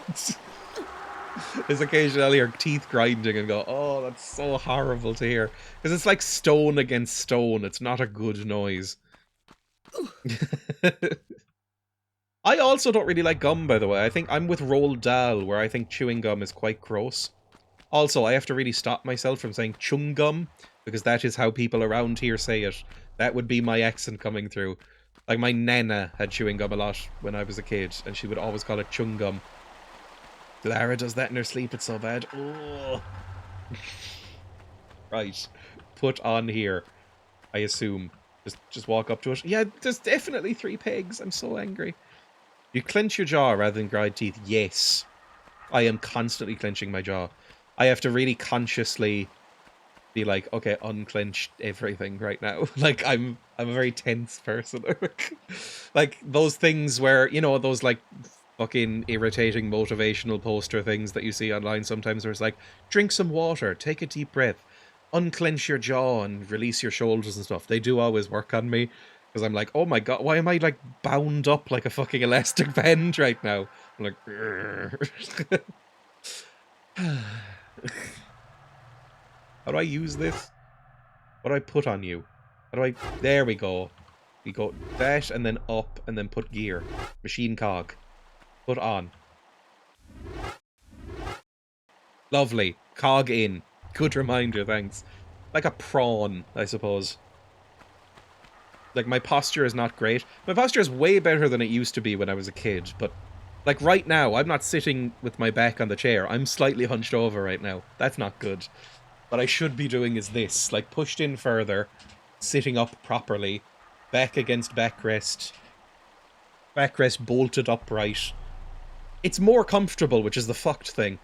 Is occasionally I'll hear teeth grinding and go, oh, that's so horrible to hear. Because it's like stone against stone. It's not a good noise. I also don't really like gum, by the way. I think I'm with Roald Dahl, where I think chewing gum is quite gross. Also, I have to really stop myself from saying chung gum, because that is how people around here say it. That would be my accent coming through. Like, my nana had chewing gum a lot when I was a kid, and she would always call it chung gum. Lara does that in her sleep, it's so bad. Oh. Right. Put on here, I assume. Just walk up to it. Yeah, there's definitely 3 pegs. I'm so angry. You clench your jaw rather than grind teeth. Yes. I am constantly clenching my jaw. I have to really consciously be like, okay, unclench everything right now. Like, I'm a very tense person. Like, those things where, you know, those, like, fucking irritating motivational poster things that you see online sometimes where it's like, drink some water, take a deep breath, unclench your jaw and release your shoulders and stuff. They do always work on me. Because I'm like, oh my god, why am I, like, bound up like a fucking elastic band right now? I'm like, how do I use this? What do I put on you? How do I... There we go. We go dash and then up and then put gear. Machine cog. Put on. Lovely. Cog in. Good reminder, thanks. Like a prawn, I suppose. Like, my posture is not great. My posture is way better than it used to be when I was a kid, but... Like, right now, I'm not sitting with my back on the chair. I'm slightly hunched over right now. That's not good. What I should be doing is this. Like, pushed in further, sitting up properly, back against backrest, backrest bolted upright. It's more comfortable, which is the fucked thing.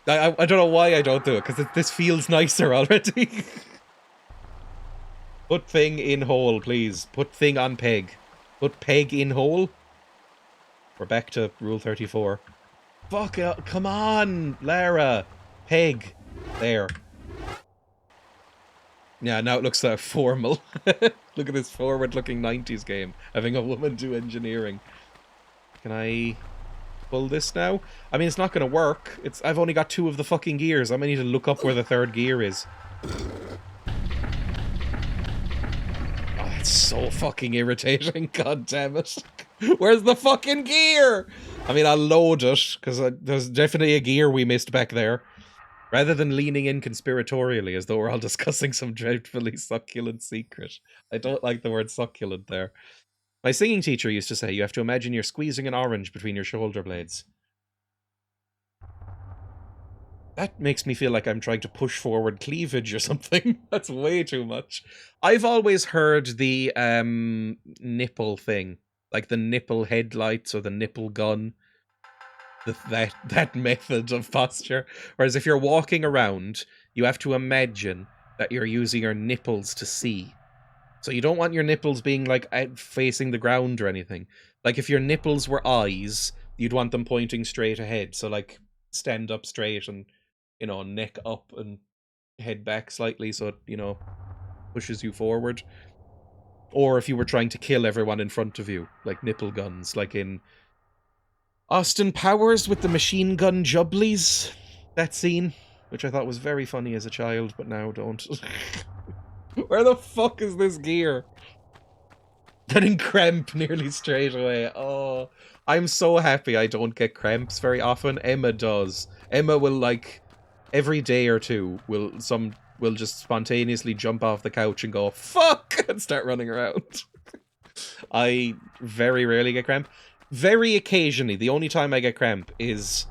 I don't know why I don't do it, because this feels nicer already. Put thing in hole, please. Put thing on peg. Put peg in hole. We're back to rule 34. Fuck it, come on, Lara. Peg. There. Yeah, now it looks formal. Look at this forward-looking 90s game. Having a woman do engineering. Can I pull this now? I mean, it's not going to work. I've only got 2 of the fucking gears. I might need to look up where the 3rd gear is. It's so fucking irritating, god damn it. Where's the fucking gear? I mean, I'll load it, because there's definitely a gear we missed back there. Rather than leaning in conspiratorially, as though we're all discussing some dreadfully succulent secret. I don't like the word succulent there. My singing teacher used to say, you have to imagine you're squeezing an orange between your shoulder blades. That makes me feel like I'm trying to push forward cleavage or something. That's way too much. I've always heard the nipple thing. Like the nipple headlights or the nipple gun. That method of posture. Whereas if you're walking around, you have to imagine that you're using your nipples to see. So you don't want your nipples being like out facing the ground or anything. Like if your nipples were eyes, you'd want them pointing straight ahead. So like stand up straight and, you know, neck up and head back slightly so it, you know, pushes you forward. Or if you were trying to kill everyone in front of you, like nipple guns, like in Austin Powers with the machine gun jubblies. That scene, which I thought was very funny as a child, but now don't. Where the fuck is this gear? Getting cramp nearly straight away. Oh, I'm so happy I don't get cramps very often. Emma does. Emma will, like, every day or two, will just spontaneously jump off the couch and go, fuck, and start running around. I very rarely get cramp. Very occasionally, the only time I get cramp is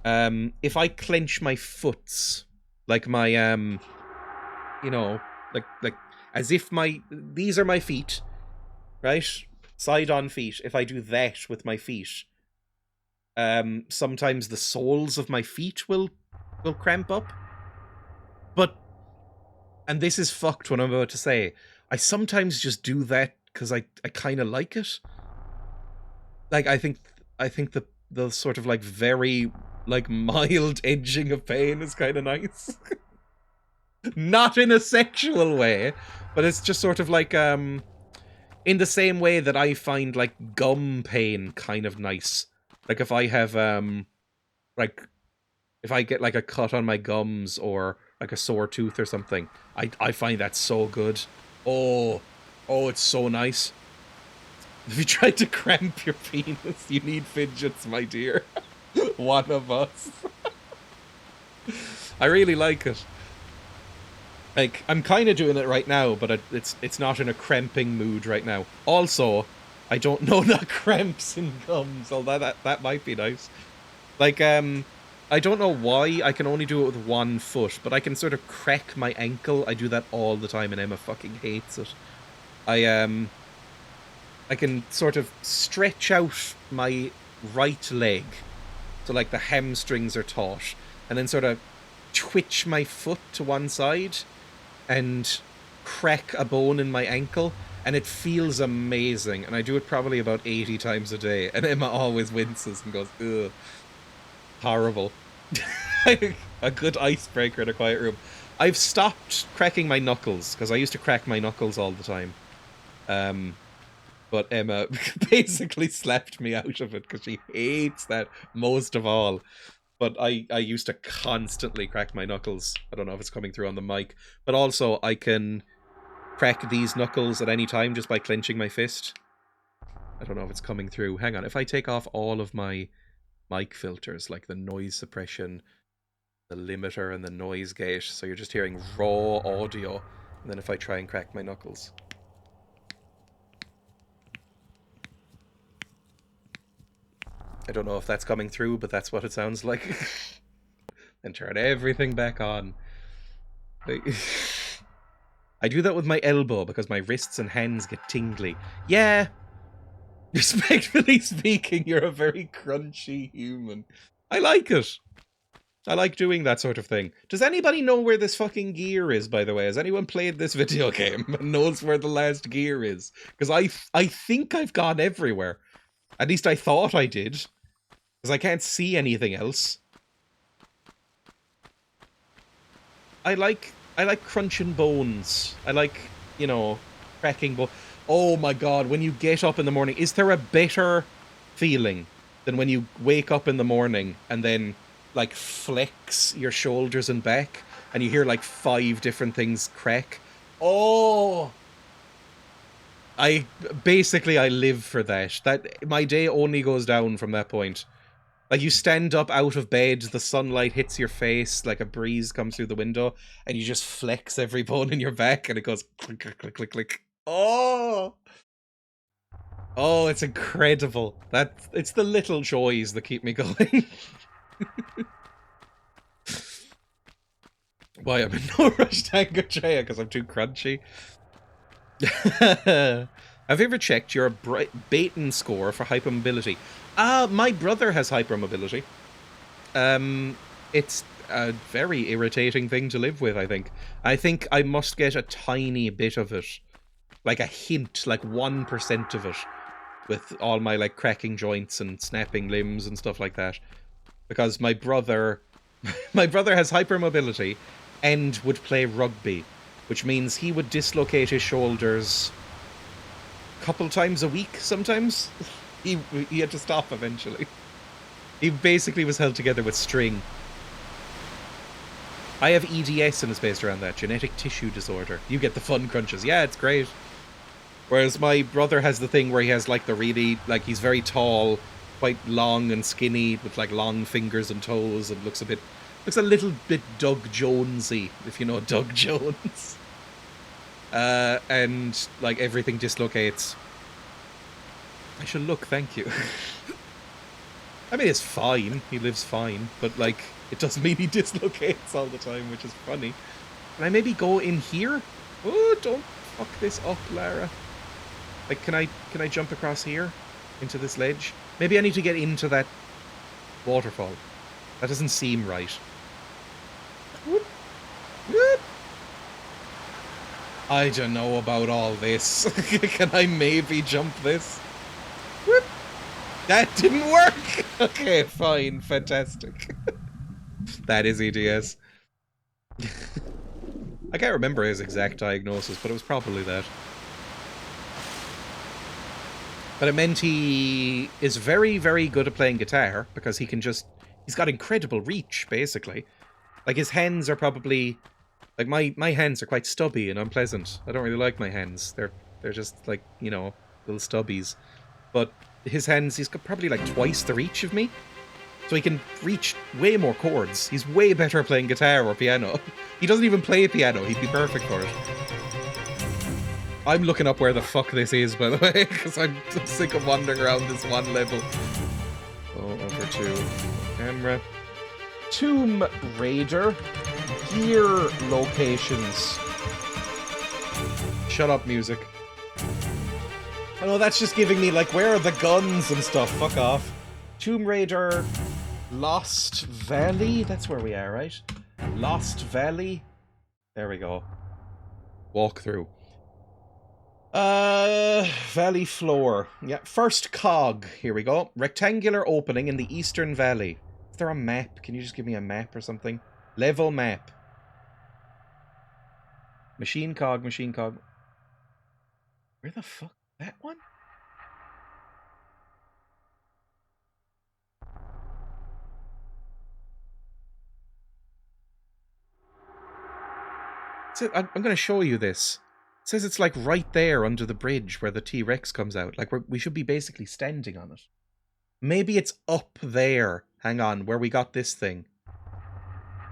if I clench my foots. Like my, you know, like as if these are my feet, right? Side-on feet. If I do that with my feet, sometimes the soles of my feet will cramp up. But, and this is fucked what I'm about to say, I sometimes just do that because I kind of like it. Like, I think the sort of, like, very, like, mild edging of pain is kind of nice. Not in a sexual way, but it's just sort of like, in the same way that I find, like, gum pain kind of nice. Like, if I have, like, if I get, like, a cut on my gums or, like, a sore tooth or something, I find that so good. Oh, it's so nice. If you tried to cramp your penis, you need fidgets, my dear. One of us. I really like it. Like, I'm kind of doing it right now, but it's not in a cramping mood right now. Also, I don't know the cramps in gums, although that might be nice. Like, I don't know why I can only do it with one foot, but I can sort of crack my ankle. I do that all the time, and Emma fucking hates it. I can sort of stretch out my right leg, so like the hamstrings are taut, and then sort of twitch my foot to one side and crack a bone in my ankle, and it feels amazing. And I do it probably about 80 times a day, and Emma always winces and goes, ugh, horrible. A good icebreaker in a quiet room. I've stopped cracking my knuckles, because I used to crack my knuckles all the time. But Emma basically slapped me out of it because she hates that most of all. But I used to constantly crack my knuckles. I don't know if it's coming through on the mic. But also, I can crack these knuckles at any time just by clenching my fist. I don't know if it's coming through. Hang on, if I take off all of my mic filters, like the noise suppression, the limiter, and the noise gate, so you're just hearing raw audio. And then if I try and crack my knuckles... I don't know if that's coming through, but that's what it sounds like. And turn everything back on. I do that with my elbow because my wrists and hands get tingly. Yeah. Respectfully speaking, you're a very crunchy human. I like it. I like doing that sort of thing. Does anybody know where this fucking gear is, by the way? Has anyone played this video game and knows where the last gear is? Because I think I've gone everywhere. At least I thought I did. Because I can't see anything else. I like crunching bones. I like, you know, cracking bones. Oh my god, when you get up in the morning, is there a better feeling than when you wake up in the morning and then, like, flex your shoulders and back and you hear, like, 5 different things crack? Oh! I live for that. My day only goes down from that point. Like, you stand up out of bed, the sunlight hits your face, like a breeze comes through the window, and you just flex every bone in your back, and it goes click, click, click, click, click. Oh! Oh, it's incredible. It's the little joys that keep me going. Why, I'm in no rush to anger Dreya, because I'm too crunchy. Have you ever checked your Baton score for hypermobility? My brother has hypermobility. It's a very irritating thing to live with, I think. I think I must get a tiny bit of it like a hint, like 1% of it, with all my like cracking joints and snapping limbs and stuff like that. Because my brother has hypermobility and would play rugby, which means he would dislocate his shoulders a couple times a week sometimes. He had to stop eventually. He basically was held together with string. I have EDS and it's based around that, genetic tissue disorder. You get the fun crunches. Yeah, it's great. Whereas my brother has the thing where he has like the really, like he's very tall, quite long and skinny with like long fingers and toes and looks a little bit Doug Jonesy, if you know Doug Jones. And like everything dislocates. I should look, thank you. I mean, it's fine. He lives fine, but like it doesn't mean he dislocates all the time, which is funny. Can I maybe go in here? Oh, don't fuck this up, Lara. Like, can I jump across here into this ledge? Maybe I need to get into that waterfall. That doesn't seem right. Whoop. Whoop. I don't know about all this. Can I maybe jump this? Whoop. That didn't work! Okay, fine, fantastic. That is EDS. I can't remember his exact diagnosis, but it was probably that. But it meant he is very, very good at playing guitar, because he can just... He's got incredible reach, basically. Like, his hands are probably... Like, my hands are quite stubby and unpleasant. I don't really like my hands. They're just, like, you know, little stubbies. But his hands, he's got probably, like, twice the reach of me. So he can reach way more chords. He's way better at playing guitar or piano. He doesn't even play piano. He'd be perfect for it. I'm looking up where the fuck this is, by the way, because I'm sick of wandering around this one level. Go over to camera. Tomb Raider. Gear locations. Shut up, music. Oh no, that's just giving me, like, where are the guns and stuff? Fuck off. Tomb Raider... Lost Valley? That's where we are, right? Lost Valley? There we go. Walk through. Valley floor. Yeah, first cog. Here we go. Rectangular opening in the Eastern Valley. Is there a map? Can you just give me a map or something? Level map. Machine cog, machine cog. Where the fuck? That one? I'm going to show you this. It says it's like right there under the bridge where the T-Rex comes out. Like we should be basically standing on it. Maybe it's up there. Hang on, where we got this thing.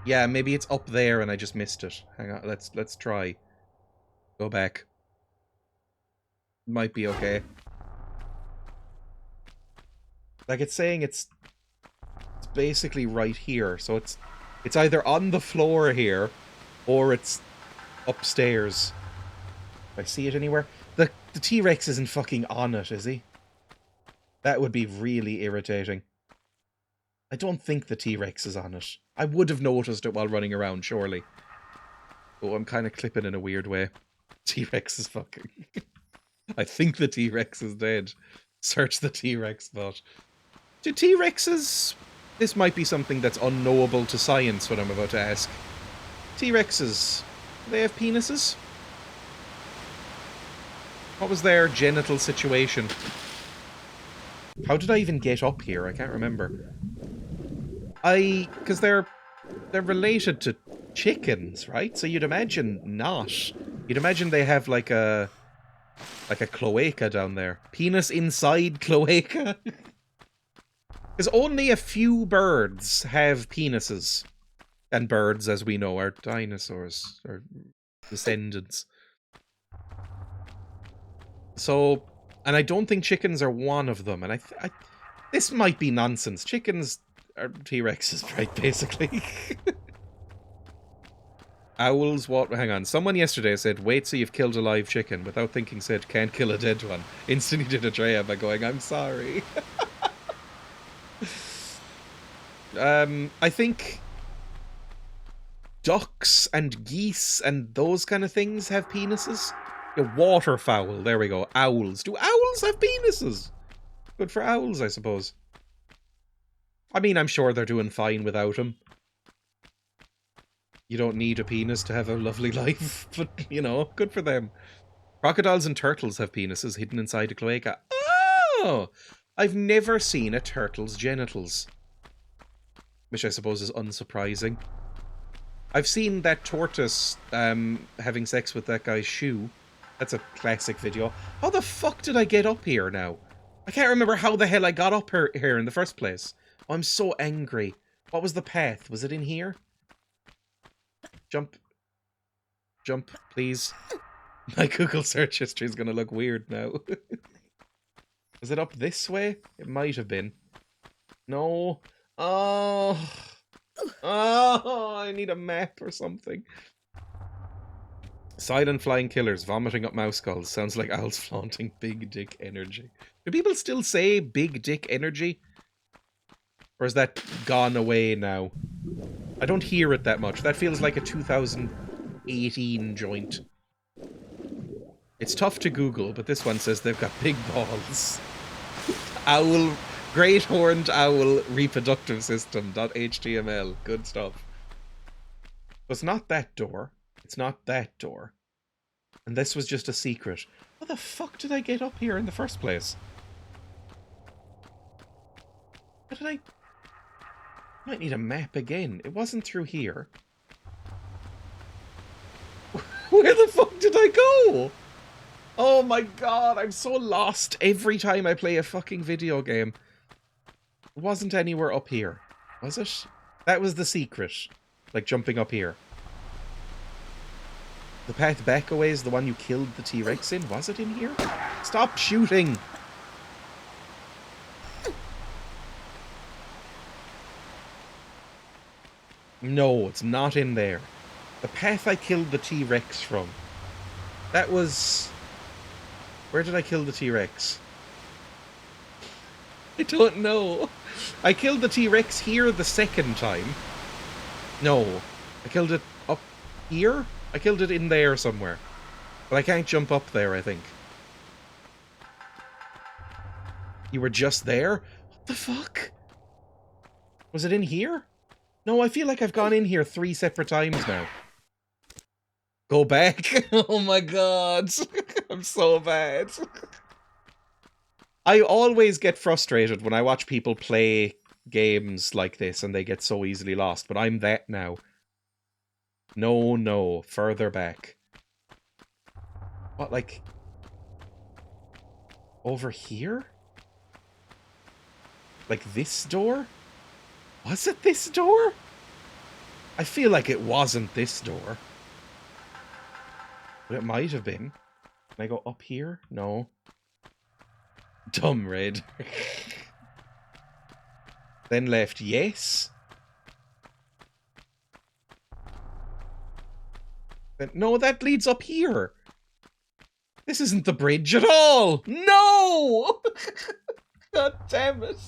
Yeah, maybe it's up there and I just missed it. Hang on, let's try. Go back. Might be okay. Like it's saying it's basically right here. So it's either on the floor here or it's upstairs. Do I see it anywhere? The T-Rex isn't fucking on it, is he? That would be really irritating. I don't think the T-Rex is on it. I would have noticed it while running around, surely. Oh, I'm kind of clipping in a weird way. T-Rex is fucking... I think the T-Rex is dead. Search the T-Rex spot. Do T-Rexes... This might be something that's unknowable to science, what I'm about to ask. T-Rexes... Do they have penises? What was their genital situation? How did I even get up here? I can't remember. Because they're related to chickens, right? So you'd imagine not. You'd imagine they have like a cloaca down there. Penis inside cloaca? Because only a few birds have penises. And birds, as we know, are dinosaurs, or descendants. So, and I don't think chickens are one of them. And this might be nonsense. Chickens are T-Rexes, right, basically. Owls, what? Hang on. Someone yesterday said, wait till you've killed a live chicken. Without thinking said, can't kill a dead one. Instantly did a Dreya by going, I'm sorry. I think... ducks and geese and those kind of things have penises. A waterfowl. There we go. Owls. Do owls have penises? Good for owls, I suppose. I mean, I'm sure they're doing fine without them. You don't need a penis to have a lovely life, but, you know, good for them. Crocodiles and turtles have penises hidden inside a cloaca. Oh! I've never seen a turtle's genitals. Which I suppose is unsurprising. I've seen that tortoise having sex with that guy's shoe. That's a classic video. How the fuck did I get up here now? I can't remember how the hell I got up here in the first place. Oh, I'm so angry. What was the path? Was it in here? Jump. Jump, please. My Google search history is going to look weird now. Was it up this way? It might have been. No. Oh. Oh, I need a map or something. Silent flying killers vomiting up mouse skulls. Sounds like owls flaunting big dick energy. Do people still say big dick energy? Or is that gone away now? I don't hear it that much. That feels like a 2018 joint. It's tough to Google, but this one says they've got big balls. Owl, great horned owl reproductive system.html. Good stuff. But it's not that door. It's not that door. And this was just a secret. How the fuck did I get up here in the first place? How did I might need a map again. It wasn't through here. Where the fuck did I go? Oh my god, I'm so lost every time I play a fucking video game. It wasn't anywhere up here, was it? That was the secret. Like jumping up here. The path back away is the one you killed the T-Rex in? Was it in here? Stop shooting! No, it's not in there. The path I killed the T-Rex from. That was... Where did I kill the T-Rex? I don't know. I killed the T-Rex here the second time. No. I killed it up here? I killed it in there somewhere. But I can't jump up there, I think. You were just there? What the fuck? Was it in here? No, I feel like I've gone in here 3 separate times now. Go back? Oh my god. I'm so bad. I always get frustrated when I watch people play games like this and they get so easily lost, but I'm that now. No, no, further back. What, like... over here? Like this door? Was it this door? I feel like it wasn't this door. But it might have been. Can I go up here? No. Dumb red. Then left, yes. Then, no, that leads up here. This isn't the bridge at all. No! God damn it.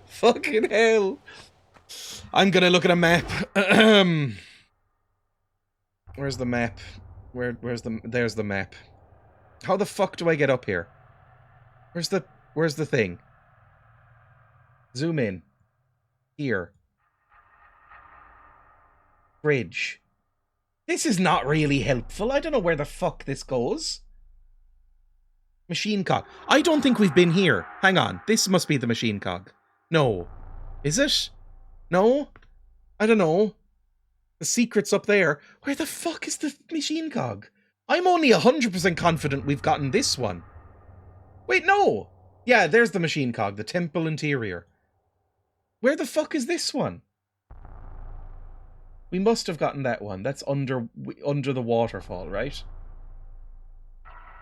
Fucking hell. I'm gonna look at a map. Where's the map? There's the map. How the fuck do I get up here? Where's the thing? Zoom in. Here. Bridge. This is not really helpful. I don't know where the fuck this goes. Machine cog. I don't think we've been here. Hang on. This must be the machine cog. No. Is it? No? I don't know. The secret's up there. Where the fuck is the machine cog? I'm only 100% confident we've gotten this one. Wait, no! Yeah, there's the machine cog, the temple interior. Where the fuck is this one? We must have gotten that one. That's under the waterfall, right?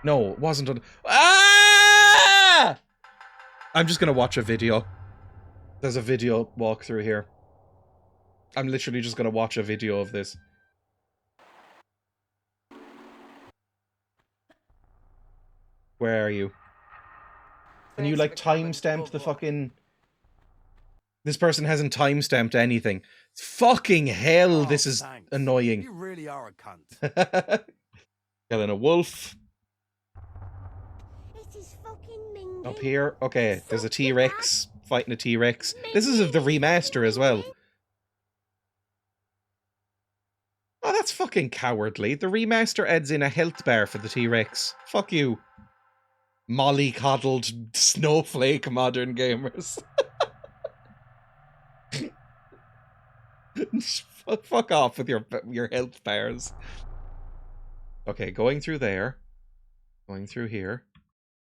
No, it wasn't under... Ah! I'm just gonna watch a video. There's a video walkthrough here. I'm literally just gonna watch a video of this. Where are you? Can you, like, timestamp the fucking... This person hasn't timestamped anything. Fucking hell, this is annoying. You really are a cunt. Killing a wolf. It is fucking Ming. Up here. Okay, there's a T-Rex. Fighting a T-Rex. This is of the remaster as well. Oh, that's fucking cowardly. The remaster adds in a health bar for the T-Rex. Fuck you. Molly-coddled snowflake modern gamers. Fuck off with your health bars. Okay, going through there. Going through here.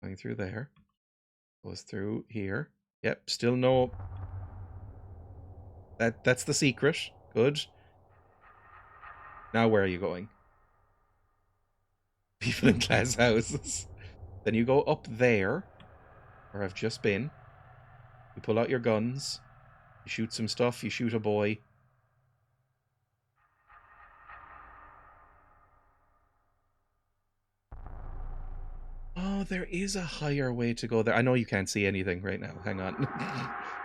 Going through there. Goes through here. Yep, still no... That's the secret. Good. Now where are you going? People in glass houses. Then you go up there, where I've just been. You pull out your guns. You shoot some stuff. You shoot a boy. Oh, there is a higher way to go there. I know you can't see anything right now. Hang on.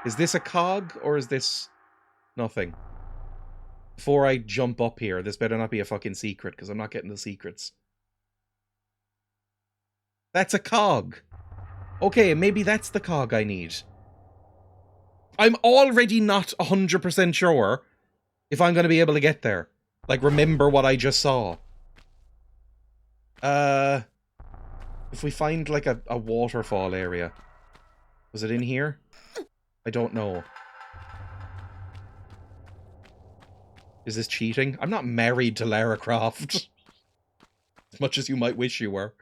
Is this a cog, or is this nothing? Before I jump up here, this better not be a fucking secret, because I'm not getting the secrets. That's a cog. Okay, maybe that's the cog I need. I'm already not 100% sure if I'm going to be able to get there. Like, remember what I just saw. If we find, like, a waterfall area. Was it in here? I don't know. Is this cheating? I'm not married to Lara Croft. As much as you might wish you were.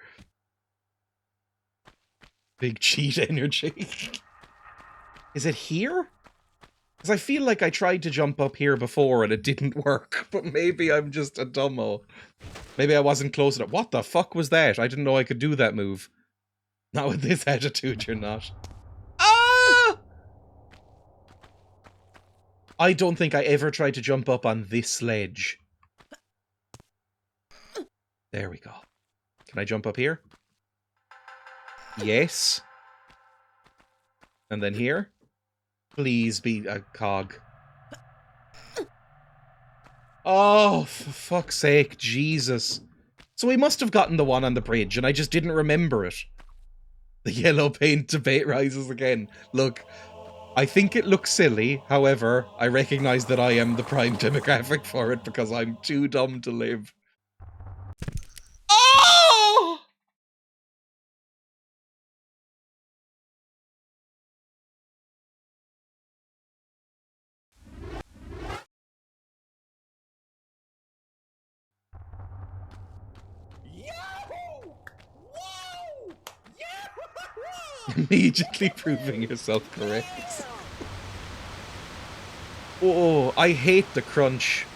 Big cheat energy. Is it here? Because I feel like I tried to jump up here before and it didn't work. But maybe I'm just a dumbo. Maybe I wasn't close enough. What the fuck was that? I didn't know I could do that move. Not with this attitude, you're not. Ah! I don't think I ever tried to jump up on this ledge. There we go. Can I jump up here? Yes. And then here? Please be a cog. Oh, for fuck's sake, Jesus. So we must have gotten the one on the bridge, and I just didn't remember it. The yellow paint debate rises again. Look, I think it looks silly, however, I recognise that I am the prime demographic for it because I'm too dumb to live. Oh! Immediately proving yourself correct. Oh, I hate the crunch.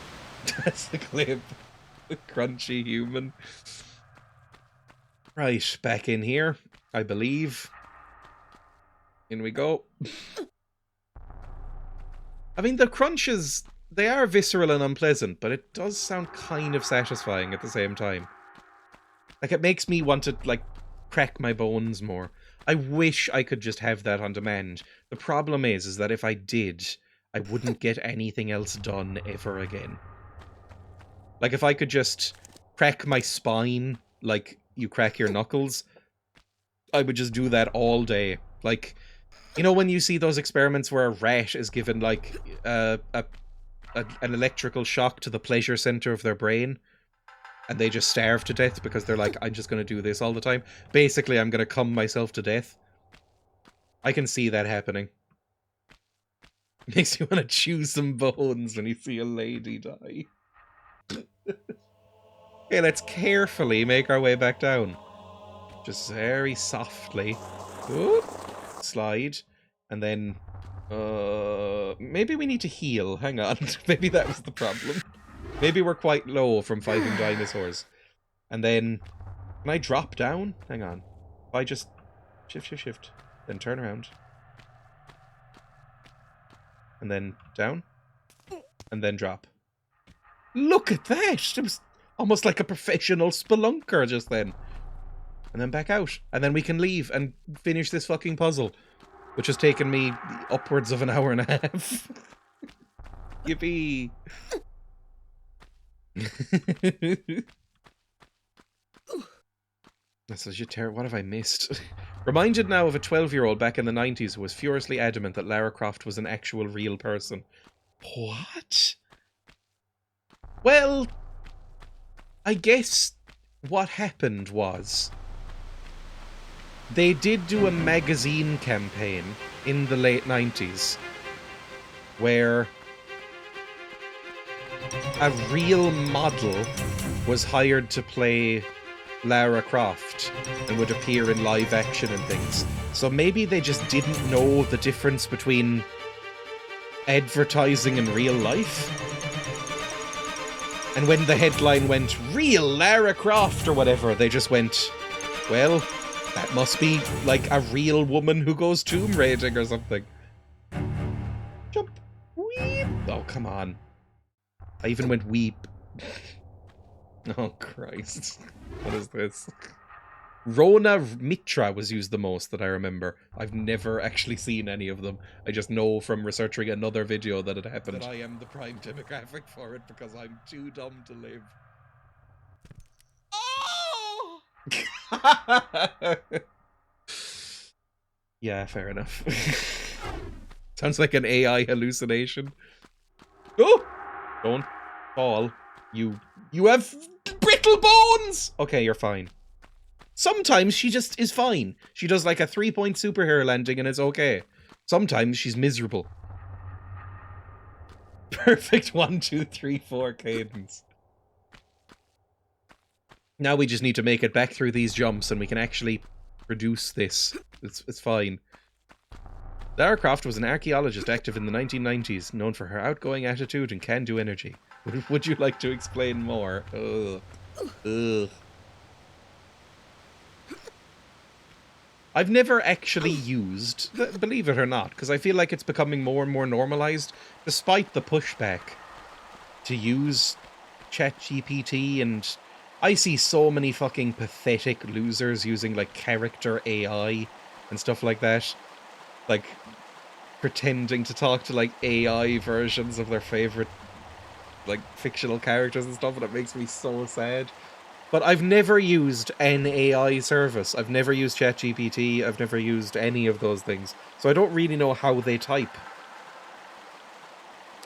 That's the clip. The crunchy human. Right, back in here, I believe. In we go. I mean, the crunches, they are visceral and unpleasant, but it does sound kind of satisfying at the same time. Like, it makes me want to, like, crack my bones more. I wish I could just have that on demand. The problem is that if I did, I wouldn't get anything else done ever again. Like, if I could just crack my spine like you crack your knuckles, I would just do that all day. Like, you know when you see those experiments where a rat is given, like, an electrical shock to the pleasure center of their brain? And they just starve to death because they're like, I'm just going to do this all the time. Basically, I'm going to cum myself to death. I can see that happening. Makes you want to chew some bones when you see a lady die. Okay, let's carefully make our way back down. Just very softly. Ooh, slide. And then... maybe we need to heal. Hang on. Maybe that was the problem. Maybe we're quite low from fighting dinosaurs. And then... Can I drop down? Hang on. If I just... Shift. Then turn around. And then down. And then drop. Look at that! It was almost like a professional spelunker just then. And then back out. And then we can leave and finish this fucking puzzle. Which has taken me upwards of an hour and a half. Yippee! That's legit terrible. What have I missed? Reminded now of a 12-year-old back in the 90s who was furiously adamant that Lara Croft was an actual real person. What? Well, I guess what happened was they did do a magazine campaign in the late 90s where a real model was hired to play Lara Croft and would appear in live action and things. So maybe they just didn't know the difference between advertising and real life. And when the headline went, "Real Lara Croft" or whatever, they just went, well, that must be like a real woman who goes tomb raiding or something. Jump. Weep. Oh, come on. I even went weep. Oh, Christ. What is this? Rona Mitra was used the most that I remember. I've never actually seen any of them. I just know from researching another video that it happened. That I am the prime demographic for it because I'm too dumb to live. Oh! Yeah, fair enough. Sounds like an AI hallucination. Oh! Don't fall. You have brittle bones! Okay, you're fine. Sometimes she just is fine. She does like a 3-point superhero landing and it's okay. Sometimes she's miserable. Perfect 1, 2, 3, 4 cadence. Now we just need to make it back through these jumps and we can actually produce this. It's fine. Lara Croft was an archaeologist active in the 1990s, known for her outgoing attitude and can-do energy. Would you like to explain more? Ugh. Ugh. I've never actually used, believe it or not, because I feel like it's becoming more and more normalized, despite the pushback, to use ChatGPT, and I see so many fucking pathetic losers using, like, character AI and stuff like that. Like, pretending to talk to, like, AI versions of their favorite, like, fictional characters and stuff, and it makes me so sad. But I've never used an AI service. I've never used ChatGPT. I've never used any of those things. So I don't really know how they type.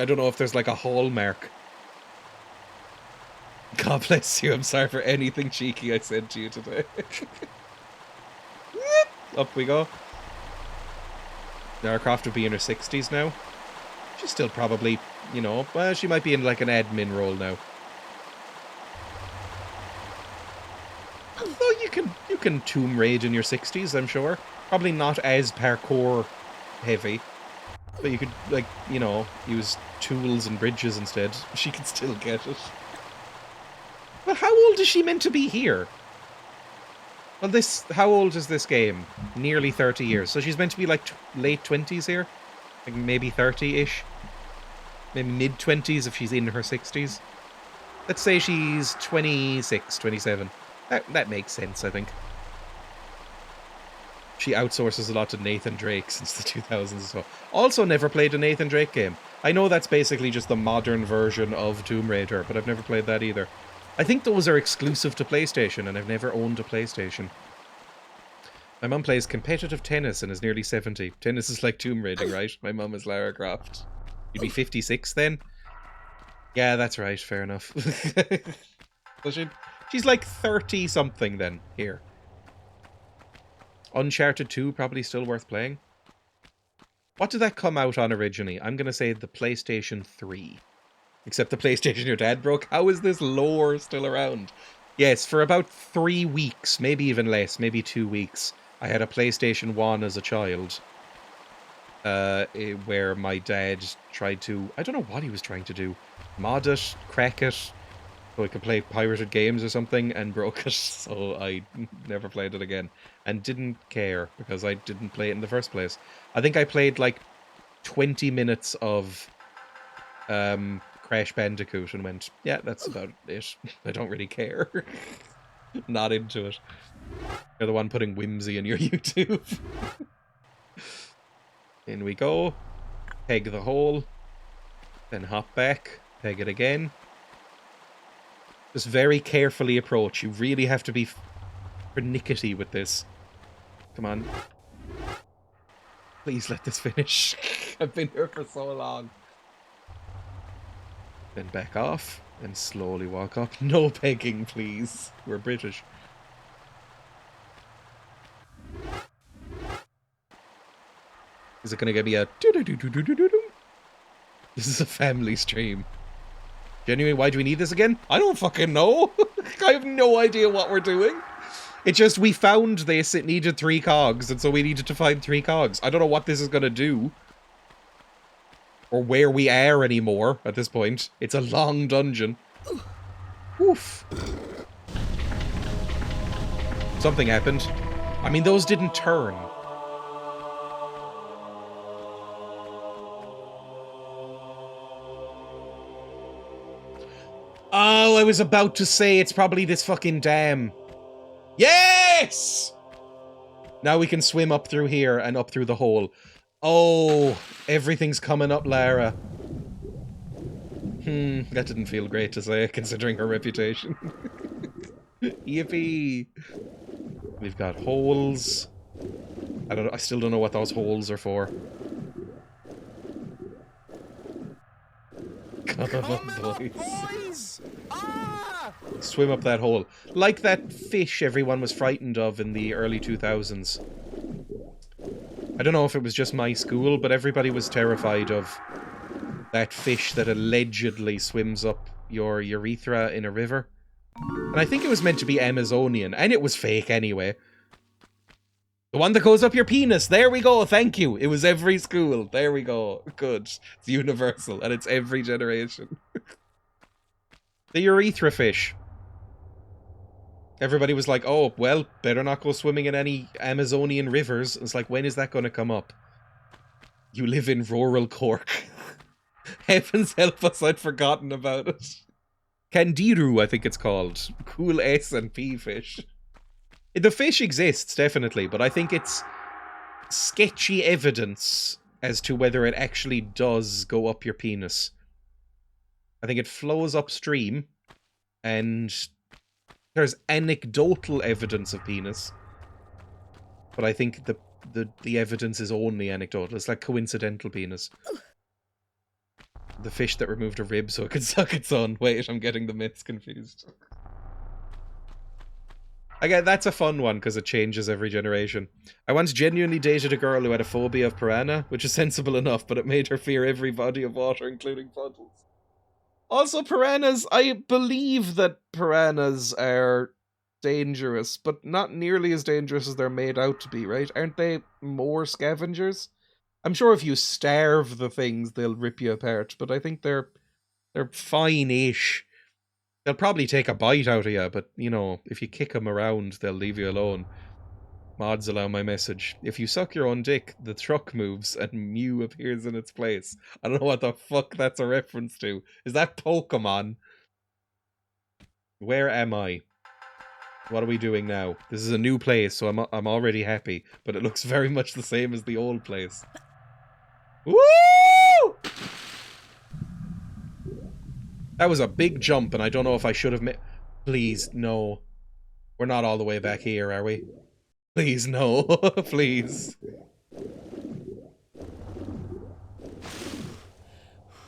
I don't know if there's like a hallmark. God bless you. I'm sorry for anything cheeky I said to you today. Up we go. Lara Croft would be in her 60s now. She's still probably, you know, well, she might be in like an admin role now. Although you can tomb raid in your 60s, I'm sure. Probably not as parkour heavy. But you could, like, you know, use tools and bridges instead. She could still get it. Well, how old is she meant to be here? Well, how old is this game? Nearly 30 years. So she's meant to be, like, late 20s here? Like, maybe 30-ish? Maybe mid-20s if she's in her 60s? Let's say she's 26, 27. That makes sense, I think. She outsources a lot to Nathan Drake since the 2000s as well. Also never played a Nathan Drake game. I know that's basically just the modern version of Tomb Raider, but I've never played that either. I think those are exclusive to PlayStation, and I've never owned a PlayStation. My mum plays competitive tennis and is nearly 70. Tennis is like tomb raiding, right? My mum is Lara Croft. You'd be 56 then? Yeah, that's right. Fair enough. So she's like 30-something then, here. Uncharted 2, probably still worth playing. What did that come out on originally? I'm going to say the PlayStation 3. Except the PlayStation your dad broke. How is this lore still around? Yes, for about 3 weeks, maybe even less, maybe 2 weeks, I had a PlayStation 1 as a child. Where my dad tried to... I don't know what he was trying to do. Mod it, crack it, so I could play pirated games or something, and broke it, so I never played it again. And didn't care, because I didn't play it in the first place. I think I played, like, 20 minutes of Crash Bandicoot and went, yeah, that's about it. I don't really care. Not into it. You're the one putting whimsy in your YouTube. In we go. Peg the hole. Then hop back. Peg it again. Just very carefully approach. You really have to be pernickety with this. Come on. Please let this finish. I've been here for so long. Then back off and slowly walk up. No pegging, please. We're British. Is it going to give me a... This is a family stream. Genuinely, why do we need this again? I don't fucking know. I have no idea what we're doing. It's just we found this, it needed 3 cogs, and so we needed to find 3 cogs. I don't know what this is going to do. Or where we are anymore at this point. It's a long dungeon. Oof. Something happened. I mean, those didn't turn. Oh, I was about to say it's probably this fucking dam. Yes! Now we can swim up through here and up through the hole. Oh, everything's coming up, Lara. That didn't feel great to say, considering her reputation. Yippee! We've got holes. I still don't know what those holes are for. Come on, boys. Ah! Swim up that hole. Like that fish everyone was frightened of in the early 2000s. I don't know if it was just my school, but everybody was terrified of that fish that allegedly swims up your urethra in a river. And I think it was meant to be Amazonian, and it was fake anyway. The one that goes up your penis. There we go. Thank you. It was every school. There we go. Good. It's universal, and it's every generation. The urethra fish. Everybody was like, oh, well, better not go swimming in any Amazonian rivers. It's like, when is that going to come up? You live in rural Cork. Heavens help us, I'd forgotten about it. Candiru, I think it's called. Cool S and P fish. The fish exists, definitely, but I think it's sketchy evidence as to whether it actually does go up your penis. I think it flows upstream, and there's anecdotal evidence of penis. But I think the evidence is only anecdotal. It's like coincidental penis. The fish that removed a rib so it could suck its own. Wait, I'm getting the myths confused. Again, that's a fun one because it changes every generation. I once genuinely dated a girl who had a phobia of piranha, which is sensible enough, but it made her fear every body of water, including puddles. Also, piranhas, I believe that piranhas are dangerous, but not nearly as dangerous as they're made out to be, right? Aren't they more scavengers? I'm sure if you starve the things, they'll rip you apart, but I think they're fine-ish. They'll probably take a bite out of you, but, you know, if you kick them around, they'll leave you alone. Mods allow my message. If you suck your own dick, the truck moves and Mew appears in its place. I don't know what the fuck that's a reference to. Is that Pokemon? Where am I? What are we doing now? This is a new place, so I'm already happy, but it looks very much the same as the old place. Woo! That was a big jump, and I don't know if I should have made... Please, no. We're not all the way back here, are we? Please, no. Please.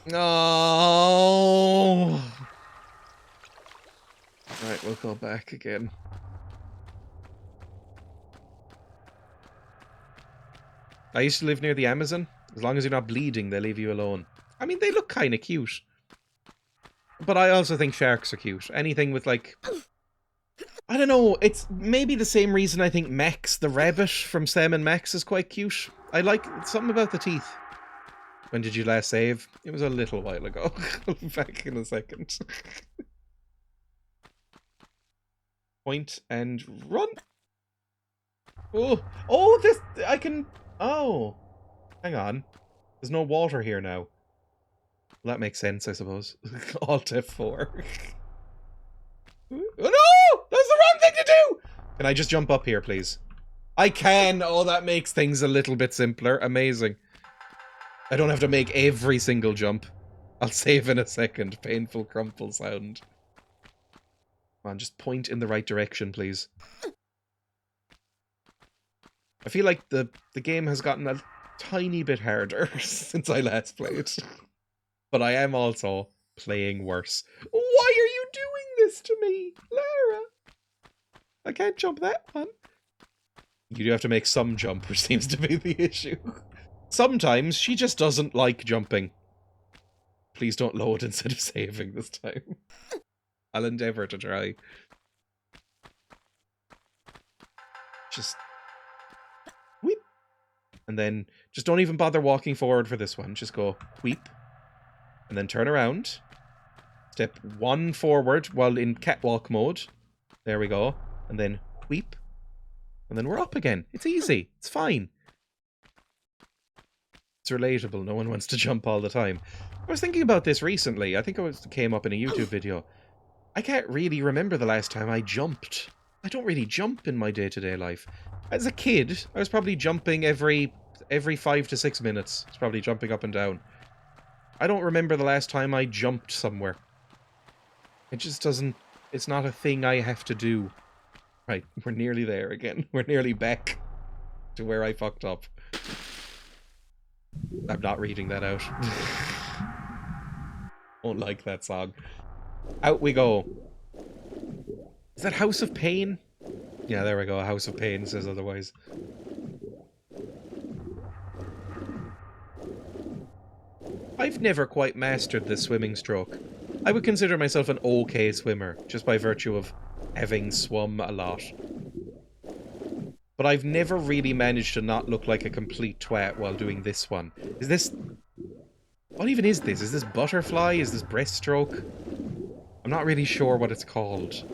No. Right, we'll go back again. I used to live near the Amazon. As long as you're not bleeding, they leave you alone. I mean, they look kind of cute. But I also think sharks are cute. Anything with, like... I don't know, it's maybe the same reason I think Max, the rabbit from Sam and Max, is quite cute. I like something about the teeth. When did you last save? It was a little while ago. I'll be back in a second. Point and run! Oh, oh, this... I can... Oh. Hang on. There's no water here now. Well, that makes sense, I suppose. Alt F4. Oh no! That's the wrong thing to do! Can I just jump up here, please? I can! Oh, that makes things a little bit simpler. Amazing. I don't have to make every single jump. I'll save in a second. Painful crumple sound. Come on, just point in the right direction, please. I feel like the game has gotten a tiny bit harder since I last played. But I am also playing worse. Why are you doing this to me, Lara? I can't jump that one. You do have to make some jump, which seems to be the issue. Sometimes she just doesn't like jumping. Please don't load instead of saving this time. I'll endeavour to try. Just... Weep. And then just don't even bother walking forward for this one. Just go weep. And then turn around. Step 1 forward while in catwalk mode. There we go. And then weep. And then we're up again. It's easy. It's fine. It's relatable. No one wants to jump all the time. I was thinking about this recently. I think it came up in a YouTube video. I can't really remember the last time I jumped. I don't really jump in my day-to-day life. As a kid, I was probably jumping every 5 to 6 minutes. I was probably jumping up and down. I don't remember the last time I jumped somewhere. It just doesn't... It's not a thing I have to do. Right, we're nearly there again. We're nearly back to where I fucked up. I'm not reading that out. Won't like that song. Out we go. Is that House of Pain? Yeah, there we go. House of Pain says otherwise. I've never quite mastered this swimming stroke. I would consider myself an okay swimmer, just by virtue of having swum a lot. But I've never really managed to not look like a complete twat while doing this one. Is this... What even is this? Is this butterfly? Is this breaststroke? I'm not really sure what it's called.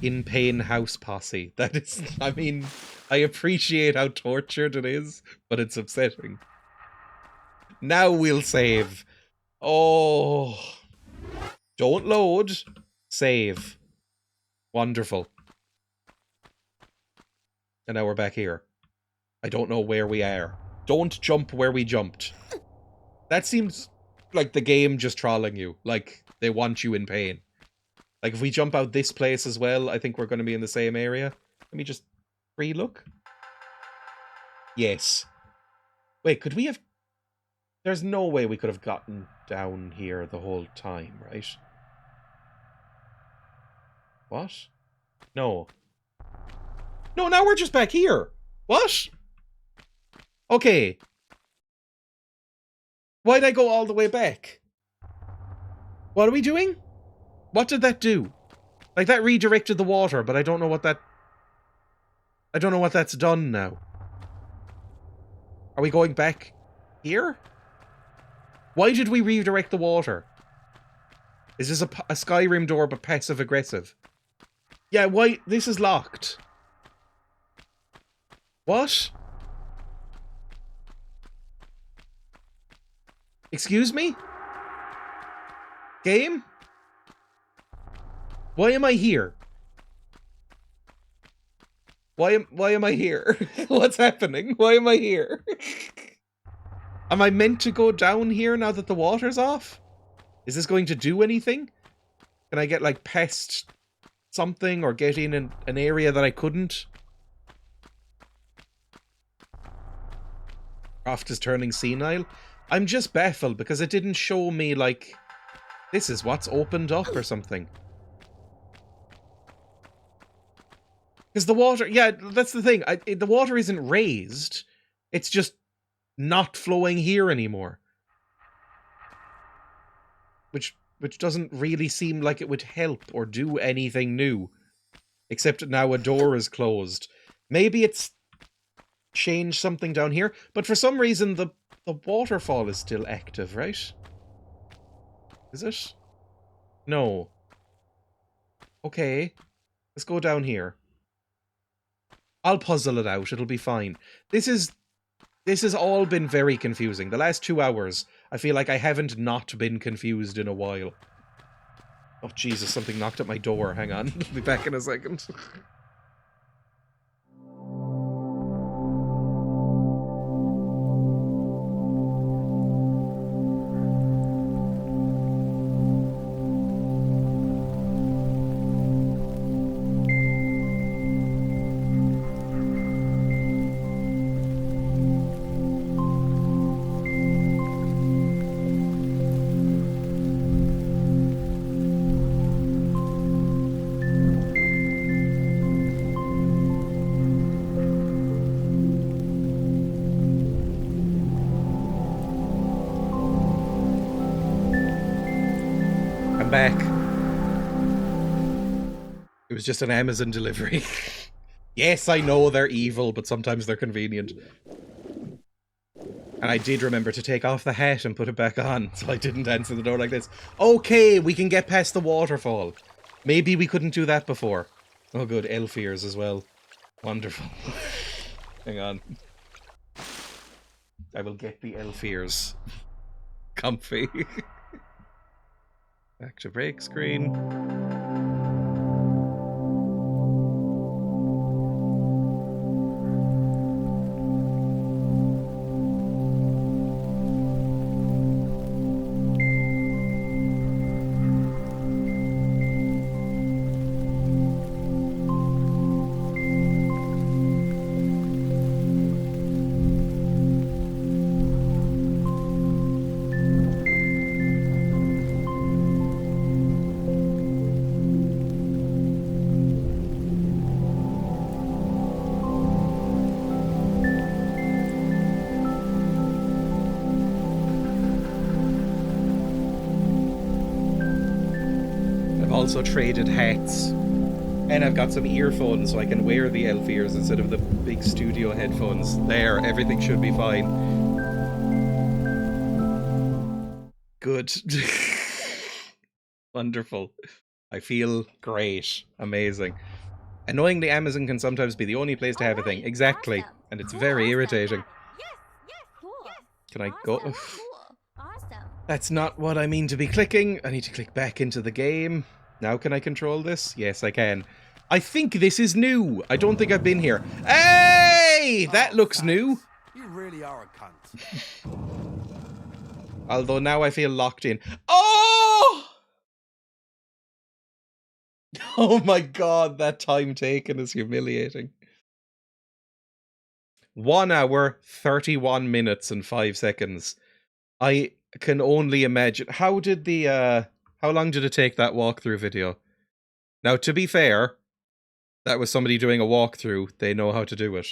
In Pain House Posse. That is... I mean, I appreciate how tortured it is, but it's upsetting. Now we'll save. Oh. Don't load. Save. Wonderful. And now we're back here. I don't know where we are. Don't jump where we jumped. That seems like the game just trolling you. Like, they want you in pain. Like, if we jump out this place as well, I think we're going to be in the same area. Let me just re-look. Yes. Wait, could we have... There's no way we could have gotten down here the whole time, right? What? No. No, now we're just back here. What? Okay. Why'd I go all the way back? What are we doing? What did that do? Like, that redirected the water, but I don't know what that... I don't know what that's done now. Are we going back here? Why did we redirect the water? Is this a Skyrim door but passive-aggressive? Yeah, why? This is locked. What? Excuse me? Game? Why am I here? Why am I here? What's happening? Why am I here? Am I meant to go down here now that the water's off? Is this going to do anything? Can I get, like, past something or get in an area that I couldn't? Croft is turning senile. I'm just baffled because it didn't show me, like, this is what's opened up or something. Because the water, yeah, that's the thing. The water isn't raised. It's just not flowing here anymore. Which doesn't really seem like it would help or do anything new. Except now a door is closed. Maybe it's changed something down here, but for some reason the waterfall is still active, right? Is it? No. Okay. Let's go down here. I'll puzzle it out. It'll be fine. This has all been very confusing. The last 2 hours, I feel like I haven't not been confused in a while. Oh, Jesus, something knocked at my door. Hang on. I'll be back in a second. back. It was just an Amazon delivery. Yes, I know they're evil, but sometimes they're convenient. And I did remember to take off the hat and put it back on, so I didn't answer the door like this. Okay, we can get past the waterfall. Maybe we couldn't do that before. Oh good, elf ears as well. Wonderful. Hang on. I will get the elf ears. Comfy. Back to break screen. Also traded hats, and I've got some earphones so I can wear the elf ears instead of the big studio headphones. There, everything should be fine. Good. Wonderful. I feel great. Amazing. Annoyingly, Amazon can sometimes be the only place to have a thing. Exactly. Awesome. And it's Cool. very Awesome. irritating. Yes, cool. Can I go? Awesome. Cool. Awesome. That's not what I mean to be clicking. I need to click back into the game. Now can I control this? Yes, I can. I think this is new. I don't think I've been here. Hey! That looks new. You really are a cunt. Although now I feel locked in. Oh! Oh my god, that time taken is humiliating. 1 hour, 31 minutes and 5 seconds. I can only imagine. How did the, how long did it take that walkthrough video? Now, to be fair, that was somebody doing a walkthrough. They know how to do it.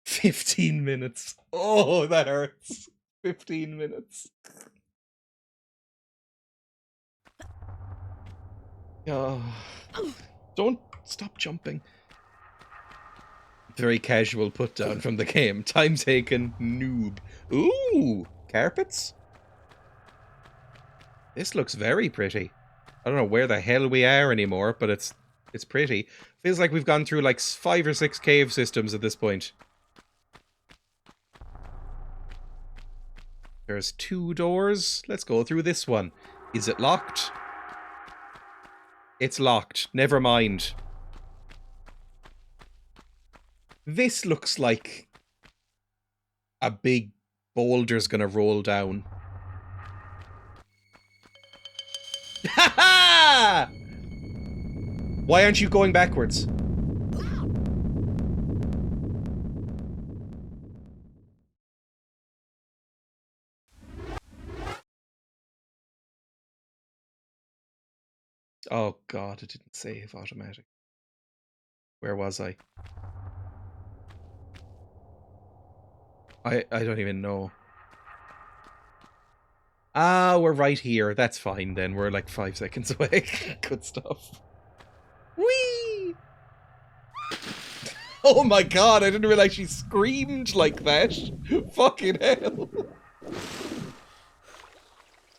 15 minutes. Oh, that hurts. 15 minutes. Oh, don't stop jumping. Very casual put down from the game. Time taken, noob. Ooh, carpets? This looks very pretty. I don't know where the hell we are anymore, but it's pretty. Feels like we've gone through like 5 or 6 cave systems at this point. There's 2 doors. Let's go through this one. Is it locked? It's locked. Never mind. This looks like a big boulder's gonna roll down. Ha ha! Why aren't you going backwards? Oh god, it didn't save automatic. Where was I? I don't even know. Ah, we're right here. That's fine then. We're like 5 seconds away. Good stuff. Whee! Oh my god, I didn't realize she screamed like that. Fucking hell.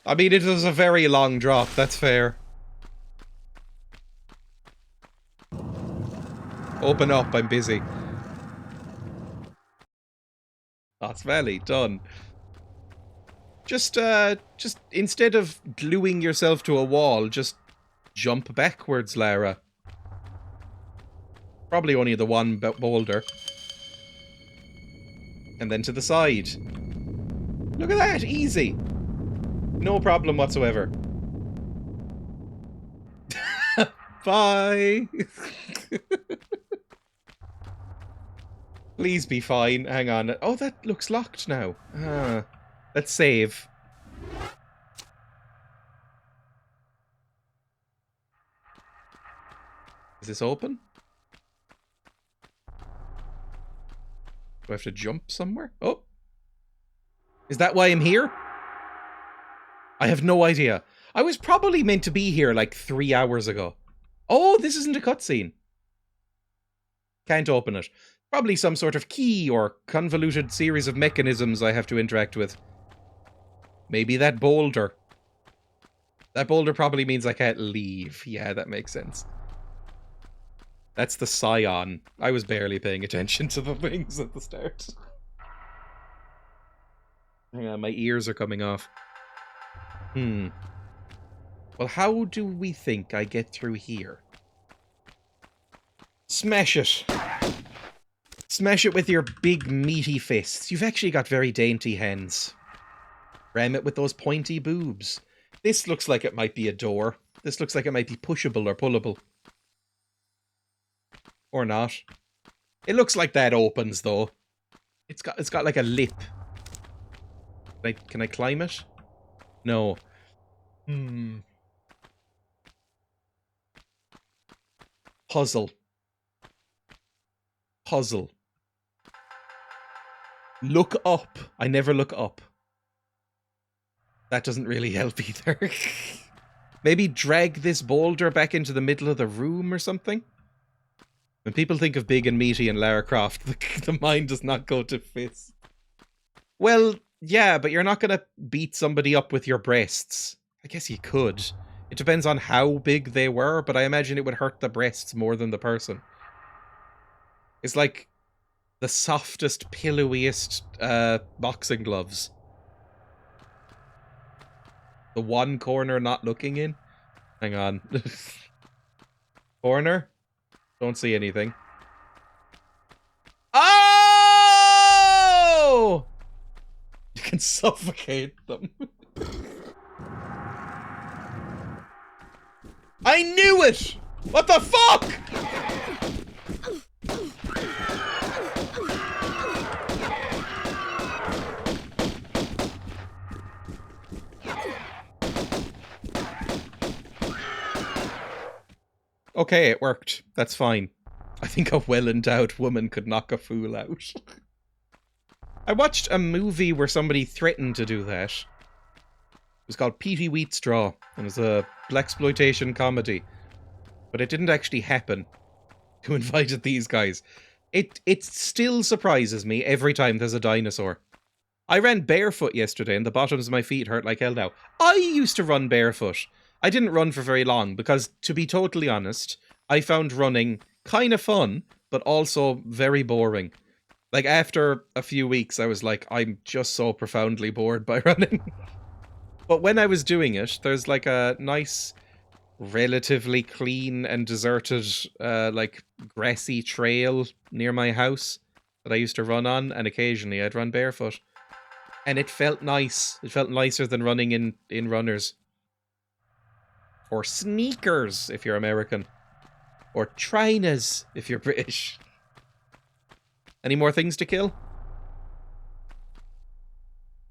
I mean, it was a very long drop. That's fair. Open up, I'm busy. Lost Valley, done. Just instead of gluing yourself to a wall, just jump backwards, Lara. Probably only the one boulder. And then to the side. Look at that, easy. No problem whatsoever. Bye. Please be fine. Hang on. Oh, that looks locked now. Ah. Let's save. Is this open? Do I have to jump somewhere? Oh. Is that why I'm here? I have no idea. I was probably meant to be here like 3 hours ago. Oh, this isn't a cutscene. Can't open it. Probably some sort of key or convoluted series of mechanisms I have to interact with. Maybe that boulder. That boulder probably means I can't leave. Yeah, that makes sense. That's the scion. I was barely paying attention to the things at the start. Hang on, my ears are coming off. Well, how do we think I get through here? Smash it. Smash it with your big meaty fists. You've actually got very dainty hands. Ram it with those pointy boobs. This looks like it might be a door. This looks like it might be pushable or pullable. Or not. It looks like that opens though. It's got like a lip. Can I climb it? No. Puzzle. Puzzle. Look up. I never look up. That doesn't really help either. Maybe drag this boulder back into the middle of the room or something? When people think of big and meaty and Lara Croft, the mind does not go to fists. Well, yeah, but you're not going to beat somebody up with your breasts. I guess you could. It depends on how big they were, but I imagine it would hurt the breasts more than the person. It's like the softest, pillowiest boxing gloves. The one corner not looking in? Hang on. Corner? Don't see anything. Oh! You can suffocate them. I knew it! What the fuck? Okay, it worked. That's fine. I think a well-endowed woman could knock a fool out. I watched a movie where somebody threatened to do that. It was called Petey Wheatstraw, and it was a blaxploitation comedy. But it didn't actually happen. Who invited these guys? It still surprises me every time there's a dinosaur. I ran barefoot yesterday and the bottoms of my feet hurt like hell now. I used to run barefoot. I didn't run for very long because, to be totally honest, I found running kind of fun, but also very boring. Like, after a few weeks, I was like, I'm just so profoundly bored by running. But when I was doing it, there's like a nice, relatively clean and deserted, like, grassy trail near my house that I used to run on, and occasionally I'd run barefoot. And it felt nice. It felt nicer than running in runners. Or sneakers, if you're American. Or trainers, if you're British. Any more things to kill?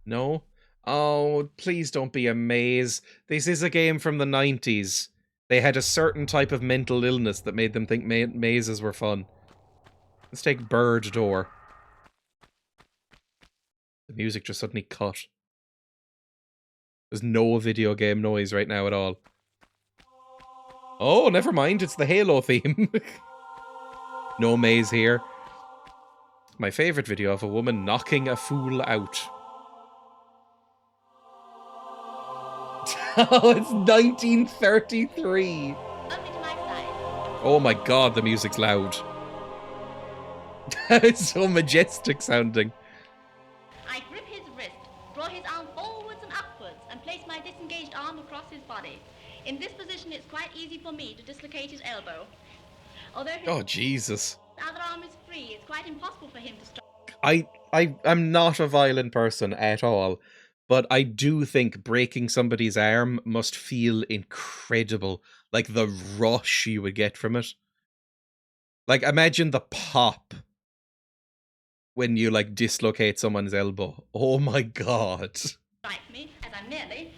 No? Oh, please don't be a maze. This is a game from the 90s. They had a certain type of mental illness that made them think mazes were fun. Let's take Bird Door. The music just suddenly cut. There's no video game noise right now at all. Oh, never mind. It's the Halo theme. No maze here. My favorite video of a woman knocking a fool out. Oh, it's 1933. Oh my god, the music's loud. It's so majestic sounding. I grip his wrist, draw his arm forwards and upwards, and place my disengaged arm across his body. In this position, it's quite easy for me to dislocate his elbow. Although his Jesus. other arm is free, it's quite impossible for him to strike. I'm not a violent person at all, but I do think breaking somebody's arm must feel incredible. Like the rush you would get from it. Like, imagine the pop when you, like, dislocate someone's elbow. Oh my god. Strike me, as I'm nearly.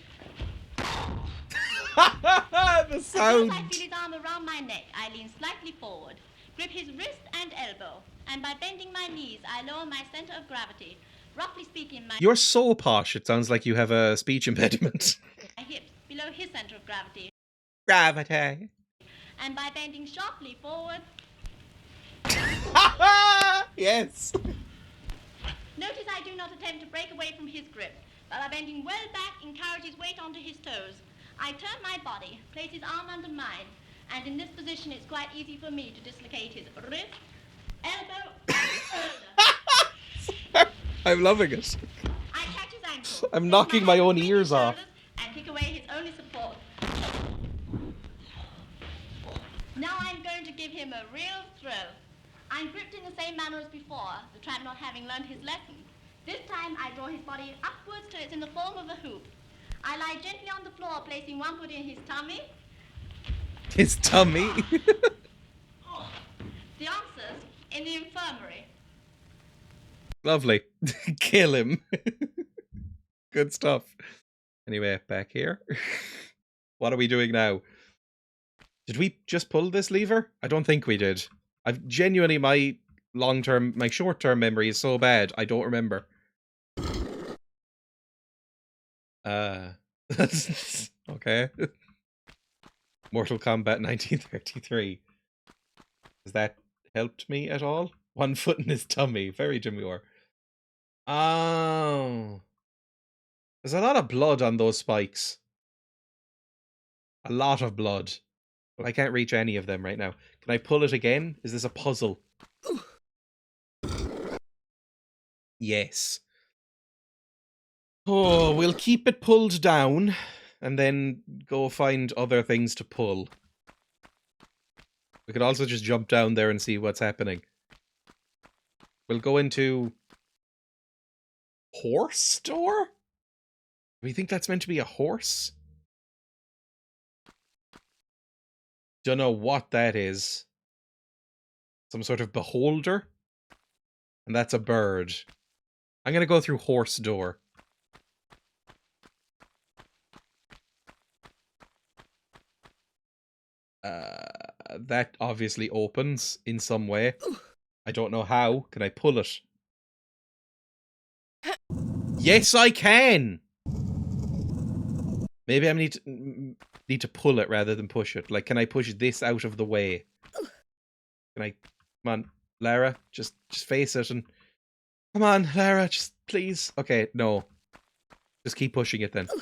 The sound. As I feel his arm around my neck, I lean slightly forward, grip his wrist and elbow, and by bending my knees, I lower my center of gravity. Roughly speaking, my You're so posh, it sounds like you have a speech impediment. hips below below his center of gravity. Gravity. And by bending sharply forward, Yes. notice I do not attempt to break away from his grip, but by bending well back, encourage his weight onto his toes. I turn my body, place his arm under mine, and in this position it's quite easy for me to dislocate his wrist, elbow, shoulder. I'm loving it. I catch his ankle. I'm knocking my own ears off. And kick away his only support. Now I'm going to give him a real thrill. I'm gripped in the same manner as before, the tramp not having learned his lesson. This time I draw his body upwards till it's in the form of a hoop. I lie gently on the floor, placing one foot in his tummy. His tummy? The answer's in the infirmary. Lovely. Kill him. Good stuff. Anyway, back here. What are we doing now? Did we just pull this lever? I don't think we did. I've genuinely, my short-term memory is so bad, I don't remember. Okay. Mortal Kombat 1933. Has that helped me at all? One foot in his tummy. Very demure. Oh. There's a lot of blood on those spikes. A lot of blood. But I can't reach any of them right now. Can I pull it again? Is this a puzzle? Yes. Oh, we'll keep it pulled down and then go find other things to pull. We could also just jump down there and see what's happening. We'll go into horse store? Do we think that's meant to be a horse? Don't know what that is. Some sort of beholder? And that's a bird. I'm gonna go through horse door. That obviously opens in some way. I don't know how. Can I pull it? Yes, I can! Maybe I need to pull it rather than push it. Like, can I push this out of the way? Can I... Come on, Lara, just face it and... Come on, Lara, just please. Okay, no. Just keep pushing it then. Can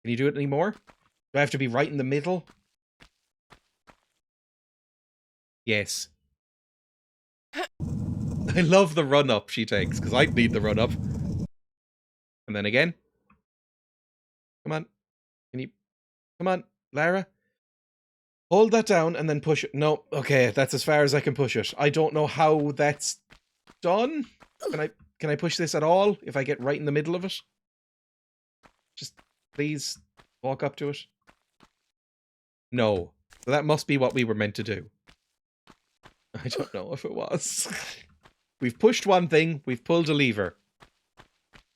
you do it anymore? Do I have to be right in the middle? Yes. I love the run-up she takes, because I'd need the run-up. And then again. Come on. Can you... Come on, Lara. Hold that down and then push it. No, okay, that's as far as I can push it. I don't know how that's done. Can I push this at all if I get right in the middle of it? Just please walk up to it. No. So that must be what we were meant to do. I don't know if it was. We've pushed one thing, we've pulled a lever.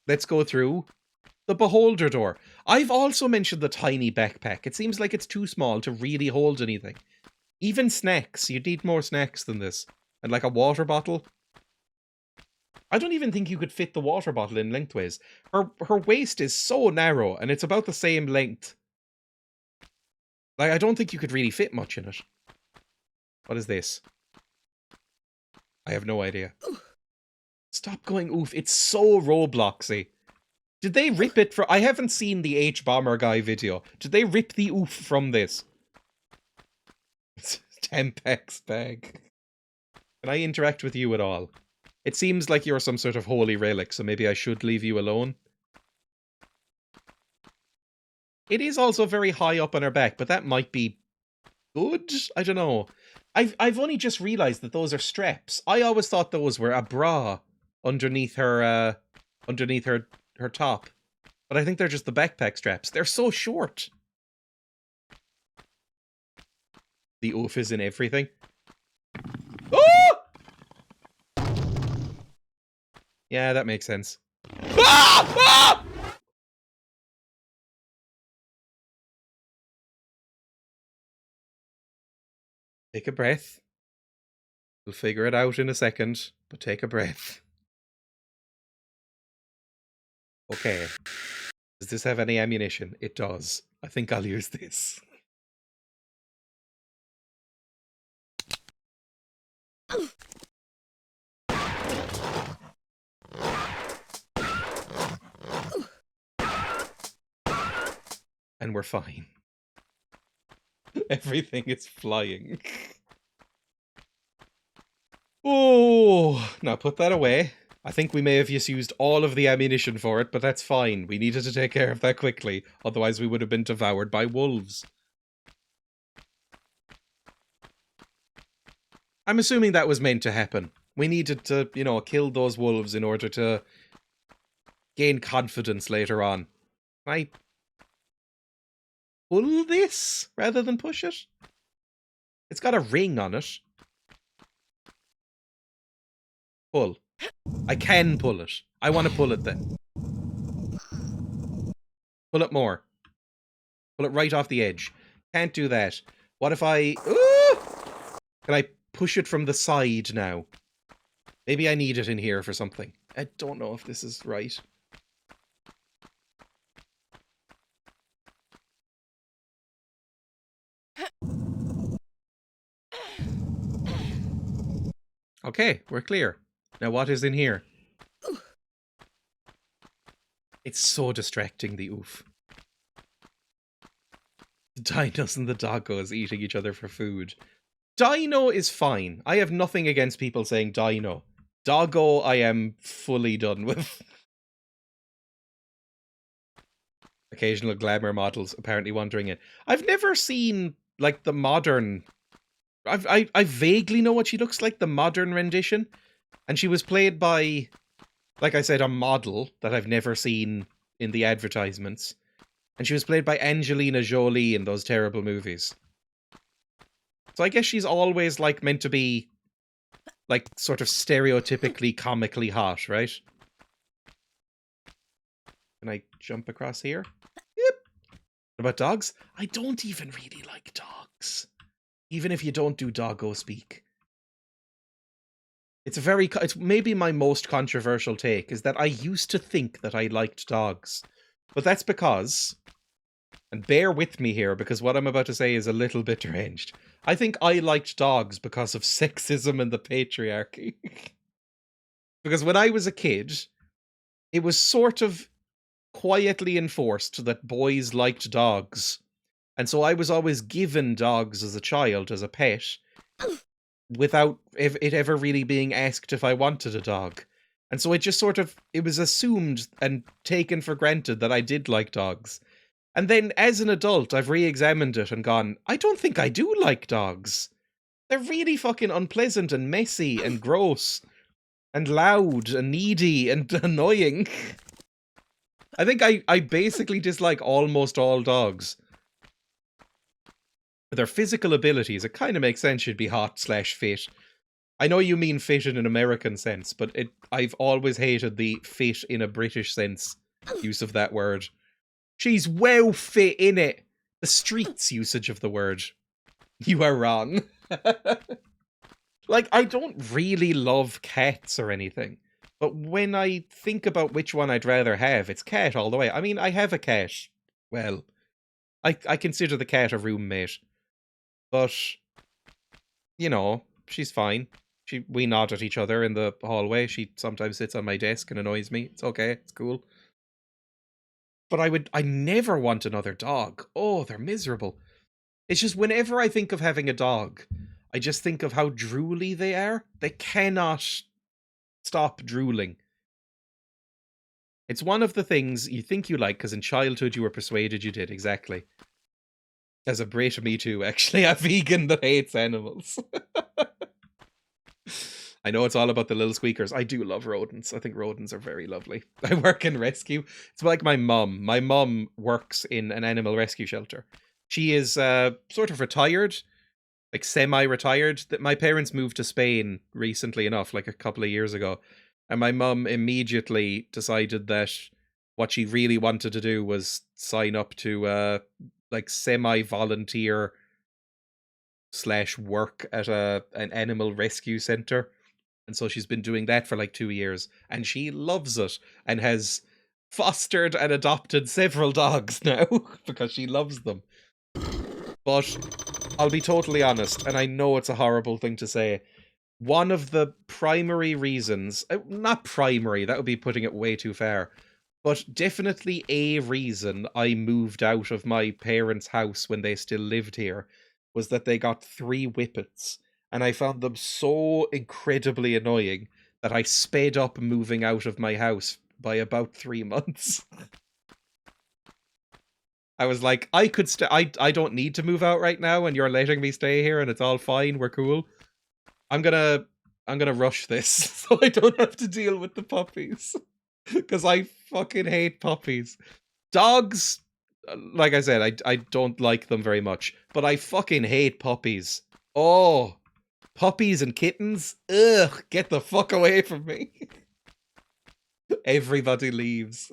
Let's go through the beholder door. I've also mentioned the tiny backpack. It seems like it's too small to really hold anything. Even snacks. You'd need more snacks than this. And like a water bottle. I don't even think you could fit the water bottle in lengthways. Her waist is so narrow, and it's about the same length. Like, I don't think you could really fit much in it. What is this? I have no idea. Stop going oof. It's so Robloxy. Did they rip it from... I haven't seen the H-Bomber guy video. Did they rip the oof from this? It's 10x bag. Can I interact with you at all? It seems like you're some sort of holy relic, so maybe I should leave you alone. It is also very high up on her back, but that might be good? I don't know. I've only just realised that those are straps. I always thought those were a bra underneath her top. But I think they're just the backpack straps. They're so short. The oof is in everything. Oh! Yeah, that makes sense. Ah! Ah! Take a breath. We'll figure it out in a second, but take a breath. Okay. Does this have any ammunition? It does. I think I'll use this. And we're fine. Everything is flying. Oh, now put that away. I think we may have just used all of the ammunition for it, but that's fine. We needed to take care of that quickly, otherwise we would have been devoured by wolves. I'm assuming that was meant to happen. We needed to, you know, kill those wolves in order to gain confidence later on. Can I pull this rather than push it? It's got a ring on it. Pull. I can pull it. I want to pull it then. Pull it more. Pull it right off the edge. Can't do that. What if I... Ooh! Can I push it from the side now? Maybe I need it in here for something. I don't know if this is right. Okay, we're clear. Now what is in here? It's so distracting, the oof. The dinos and the doggos eating each other for food. Dino is fine. I have nothing against people saying dino. Doggo, I am fully done with. Occasional glamour models apparently wandering in. I've never seen, like, the modern... I vaguely know what she looks like, the modern rendition. And she was played by, like I said, a model that I've never seen in the advertisements. And she was played by Angelina Jolie in those terrible movies. So I guess she's always, like, meant to be, like, sort of stereotypically comically hot, right? Can I jump across here? Yep. What about dogs? I don't even really like dogs. Even if you don't do doggo speak. It's maybe my most controversial take, is that I used to think that I liked dogs. But that's because, and bear with me here because what I'm about to say is a little bit deranged. I think I liked dogs because of sexism and the patriarchy. Because when I was a kid, it was sort of quietly enforced that boys liked dogs. And so I was always given dogs as a child, as a pet, without it ever really being asked if I wanted a dog. And so it just sort of, it was assumed and taken for granted that I did like dogs. And then as an adult, I've re-examined it and gone, I don't think I do like dogs. They're really fucking unpleasant and messy and gross and loud and needy and annoying. I think I basically dislike almost all dogs. Their physical abilities, it kind of makes sense you'd be hot/fit. I know you mean fit in an American sense, but I've always hated the fit in a British sense use of that word. She's well fit in it. The streets usage of the word. You are wrong. Like, I don't really love cats or anything, but when I think about which one I'd rather have, it's cat all the way. I mean, I have a cat. Well, I consider the cat a roommate. But, you know, she's fine. We nod at each other in the hallway. She sometimes sits on my desk and annoys me. It's okay. It's cool. But I never want another dog. Oh, they're miserable. It's just whenever I think of having a dog, I just think of how drooly they are. They cannot stop drooling. It's one of the things you think you like because in childhood you were persuaded you did, exactly. As a Brit, me too, actually, a vegan that hates animals. I know it's all about the little squeakers. I do love rodents. I think rodents are very lovely. I work in rescue. It's like my mum. My mum works in an animal rescue shelter. She is sort of retired, like semi-retired. My parents moved to Spain recently enough, like a couple of years ago. And my mum immediately decided that what she really wanted to do was sign up to like semi-volunteer / work at an animal rescue center. And so she's been doing that for like 2 years and she loves it and has fostered and adopted several dogs now because she loves them. But I'll be totally honest, and I know it's a horrible thing to say. One of the primary reasons, not primary, that would be putting it way too far, but definitely a reason I moved out of my parents' house when they still lived here was that they got 3 whippets, and I found them so incredibly annoying that I sped up moving out of my house by about 3 months. I was like, I could I don't need to move out right now, and you're letting me stay here, and it's all fine, we're cool. I'm gonna rush this so I don't have to deal with the puppies. Because I fucking hate puppies. Dogs, like I said, I don't like them very much. But I fucking hate puppies. Oh, puppies and kittens? Ugh, get the fuck away from me. Everybody leaves.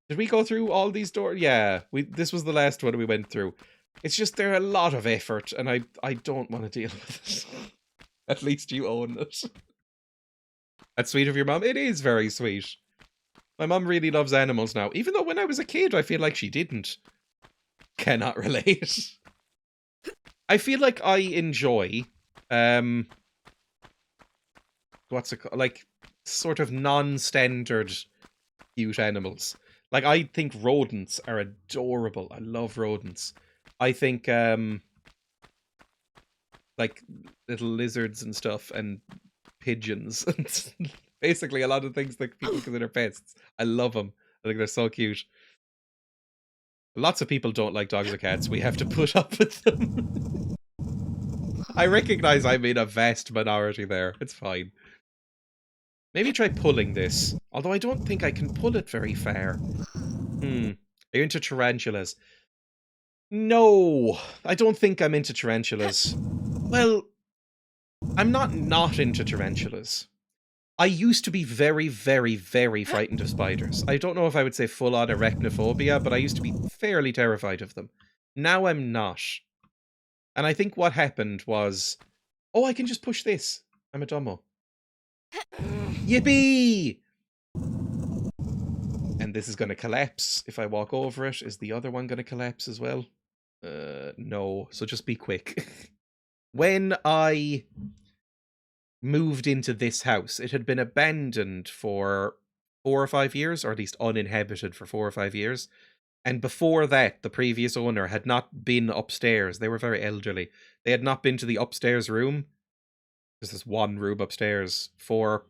Did we go through all these doors? Yeah, this was the last one we went through. It's just they're a lot of effort, and I don't want to deal with it. At least you own it. That's sweet of your mum. It is very sweet. My mum really loves animals now, even though when I was a kid, I feel like she didn't. Cannot relate. I feel like I enjoy, what's it called? Like, sort of non-standard cute animals. Like, I think rodents are adorable. I love rodents. I think, like, little lizards and stuff, and pigeons, and basically a lot of things that people consider pests. I love them. I think they're so cute. Lots of people don't like dogs or cats. We have to put up with them. I recognize I'm in a vast minority there. It's fine. Maybe try pulling this. Although I don't think I can pull it very far. Are you into tarantulas? No, I don't think I'm into tarantulas. Well, I'm not into tarantulas. I used to be very, very, very frightened of spiders. I don't know if I would say full-on arachnophobia, but I used to be fairly terrified of them. Now I'm not. And I think what happened was... Oh, I can just push this. I'm a dumbo. Yippee! And this is going to collapse if I walk over it. Is the other one going to collapse as well? No. So just be quick. When I moved into this house, it had been abandoned for 4 or 5 years, or at least uninhabited for 4 or 5 years. And before that, the previous owner had not been upstairs. They were very elderly. They had not been to the upstairs room. There's this one room upstairs for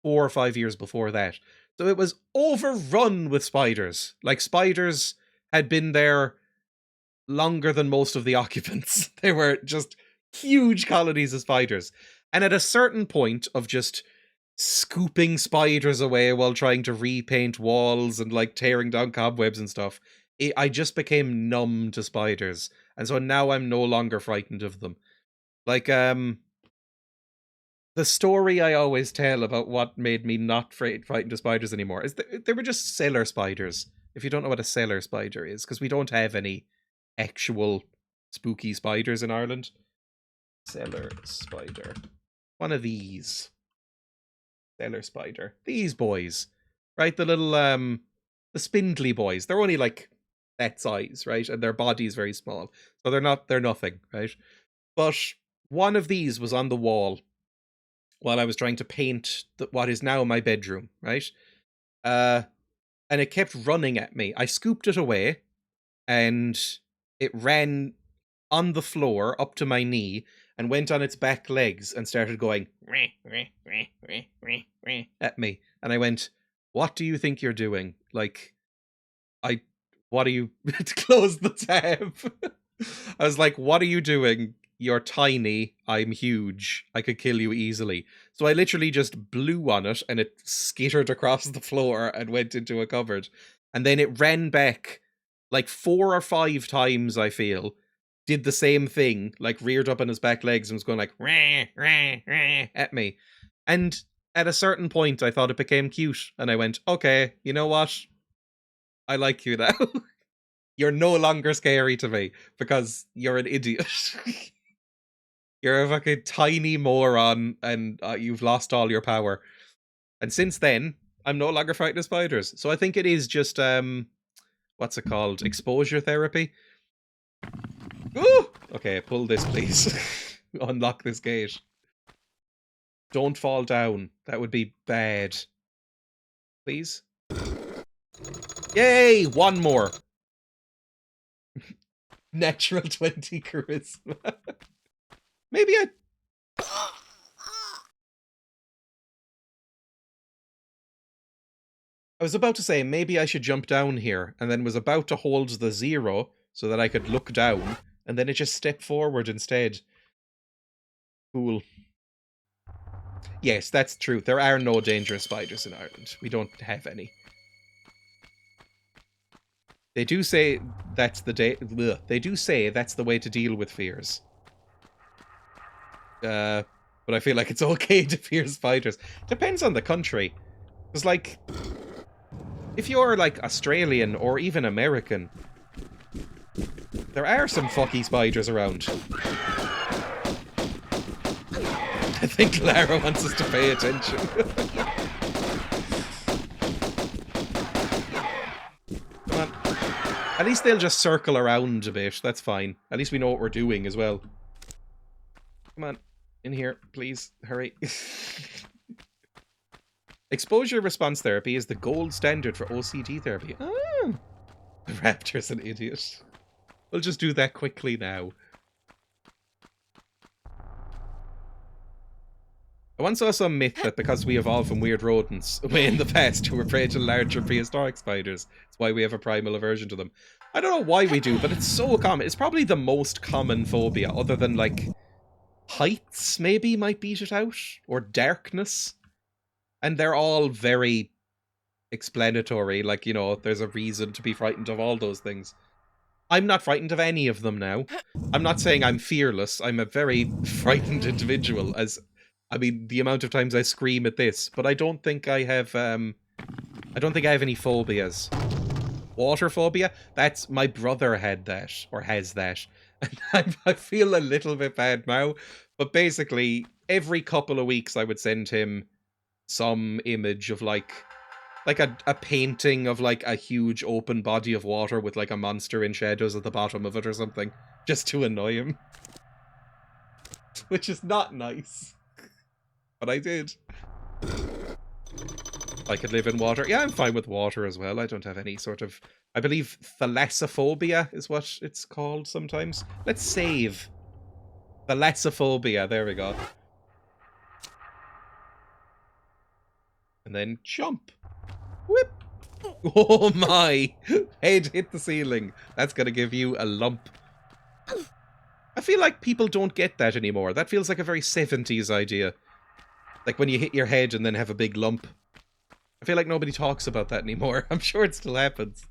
4 or 5 years before that. So it was overrun with spiders. Like, spiders had been there longer than most of the occupants. They were just huge colonies of spiders. And at a certain point of just scooping spiders away while trying to repaint walls and, like, tearing down cobwebs and stuff, I just became numb to spiders. And so now I'm no longer frightened of them. Like, the story I always tell about what made me not frightened of spiders anymore is that they were just cellar spiders. If you don't know what a cellar spider is, because we don't have any actual spooky spiders in Ireland. Cellar spider. One of these. Cellar spider. These boys. Right? The little, the spindly boys. They're only like that size, right? And their body is very small. So they're nothing, right? But one of these was on the wall while I was trying to paint what is now my bedroom, right? And it kept running at me. I scooped it away, and it ran on the floor up to my knee and went on its back legs and started going at me. And I went, what do you think you're doing? Like, what are you... Close the tab. I was like, what are you doing? You're tiny, I'm huge, I could kill you easily. So I literally just blew on it, and it skittered across the floor and went into a cupboard. And then it ran back like 4 or 5 times, I feel, did the same thing, like reared up on his back legs and was going like, rah, rah, rah, at me. And at a certain point, I thought it became cute, and I went, okay, you know what? I like you now. You're no longer scary to me, because you're an idiot. You're a fucking tiny moron, and you've lost all your power. And since then, I'm no longer frightened of spiders. So I think it is just, what's it called? Exposure therapy? Ooh! Okay, pull this, please. Unlock this gate. Don't fall down. That would be bad. Please? Yay! One more. Natural 20 charisma. Maybe I... I was about to say, maybe I should jump down here, and then was about to hold the 0 so that I could look down, and then it just stepped forward instead. Cool. Yes, that's true. There are no dangerous spiders in Ireland. We don't have any. They do say that's the they do say that's the way to deal with fears. But I feel like it's okay to fear spiders. Depends on the country. Because, like, if you're, like, Australian or even American, there are some fucky spiders around. I think Lara wants us to pay attention. Come on. At least they'll just circle around a bit. That's fine. At least we know what we're doing as well. Come on. In here, please. Hurry. Exposure response therapy is the gold standard for OCD therapy. Ah. The raptor's an idiot. We'll just do that quickly now. I once saw some myth that because we evolved from weird rodents way in the past who were prey to larger prehistoric spiders, it's why we have a primal aversion to them. I don't know why we do, but it's so common. It's probably the most common phobia, other than, like, heights maybe might beat it out, or darkness. And they're all very explanatory, like, you know, there's a reason to be frightened of all those things. I'm not frightened of any of them now. I'm not saying I'm fearless. I'm a very frightened individual, as... I mean, the amount of times I scream at this, but I don't think I have, I don't think I have any phobias. Water phobia? That's, my brother had that, or has that. And I feel a little bit bad now, but basically, every couple of weeks I would send him some image of, like a painting of, like, a huge open body of water with, like, a monster in shadows at the bottom of it or something, just to annoy him. Which is not nice. But I did. I could live in water. Yeah, I'm fine with water as well. I don't have any sort of... I believe thalassophobia is what it's called sometimes. Let's save. Thalassophobia. There we go. And then jump. Whip. Oh my. Head hit the ceiling. That's going to give you a lump. I feel like people don't get that anymore. That feels like a very 70s idea. Like when you hit your head and then have a big lump. I feel like nobody talks about that anymore. I'm sure it still happens.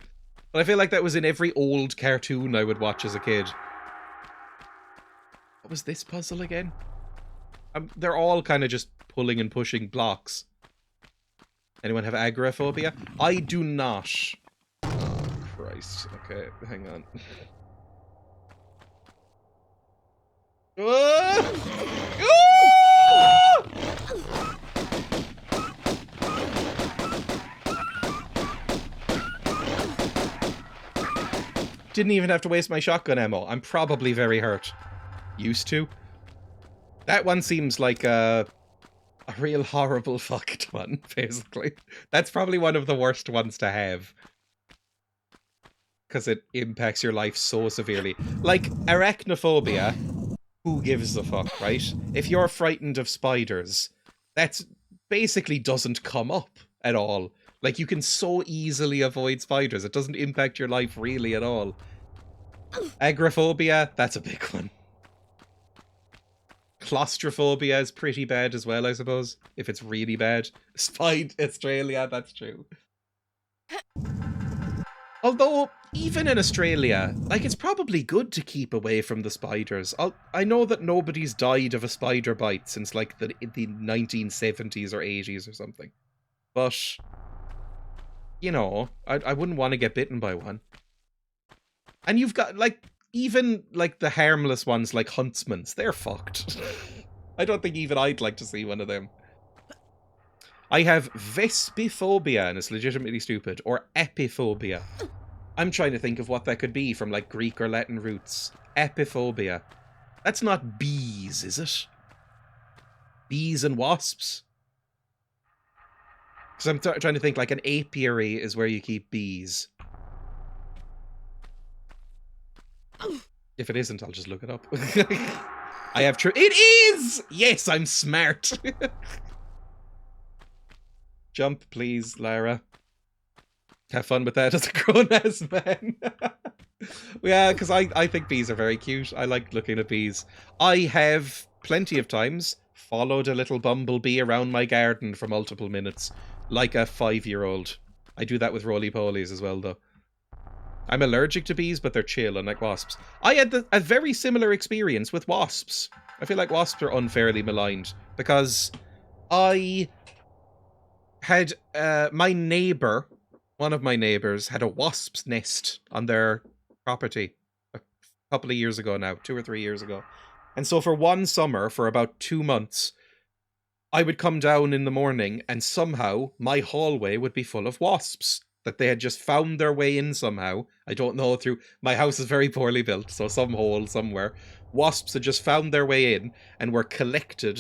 But I feel like that was in every old cartoon I would watch as a kid. What was this puzzle again? They're all kind of just pulling and pushing blocks. Anyone have agoraphobia? I do not. Oh, Christ. Okay, hang on. Didn't even have to waste my shotgun ammo. I'm probably very hurt. Used to. That one seems like a real horrible fucked one, basically. That's probably one of the worst ones to have. Because it impacts your life so severely. Like, arachnophobia, who gives a fuck, right? If you're frightened of spiders, that basically doesn't come up at all. Like, you can so easily avoid spiders. It doesn't impact your life really at all. Agoraphobia, that's a big one. Claustrophobia is pretty bad as well, I suppose. If it's really bad. Australia, that's true. Although, even in Australia, like, it's probably good to keep away from the spiders. I know that nobody's died of a spider bite since, like, the 1970s or 80s or something. But, you know, I wouldn't want to get bitten by one. And you've got, like, even, like, the harmless ones, like huntsmans, they're fucked. I don't think even I'd like to see one of them. I have vespiphobia, and it's legitimately stupid, or epiphobia. I'm trying to think of what that could be from, like, Greek or Latin roots. Epiphobia. That's not bees, is it? Bees and wasps? Because I'm trying to think, like, an apiary is where you keep bees. If it isn't, I'll just look it up. I have true. It is! Yes, I'm smart. Jump, please, Lara. Have fun with that as a grown-ass man. Yeah, because I think bees are very cute. I like looking at bees. I have plenty of times followed a little bumblebee around my garden for multiple minutes, like a 5-year-old. I do that with roly-polies as well, though. I'm allergic to bees, but they're chill, unlike wasps. I had a very similar experience with wasps. I feel like wasps are unfairly maligned, because I had my neighbour, one of my neighbours, had a wasp's nest on their property a couple of years ago now, 2 or 3 years ago. And so for one summer, for about 2 months, I would come down in the morning and somehow my hallway would be full of wasps that they had just found their way in somehow. I don't know, through... My house is very poorly built, so some hole somewhere. Wasps had just found their way in and were collected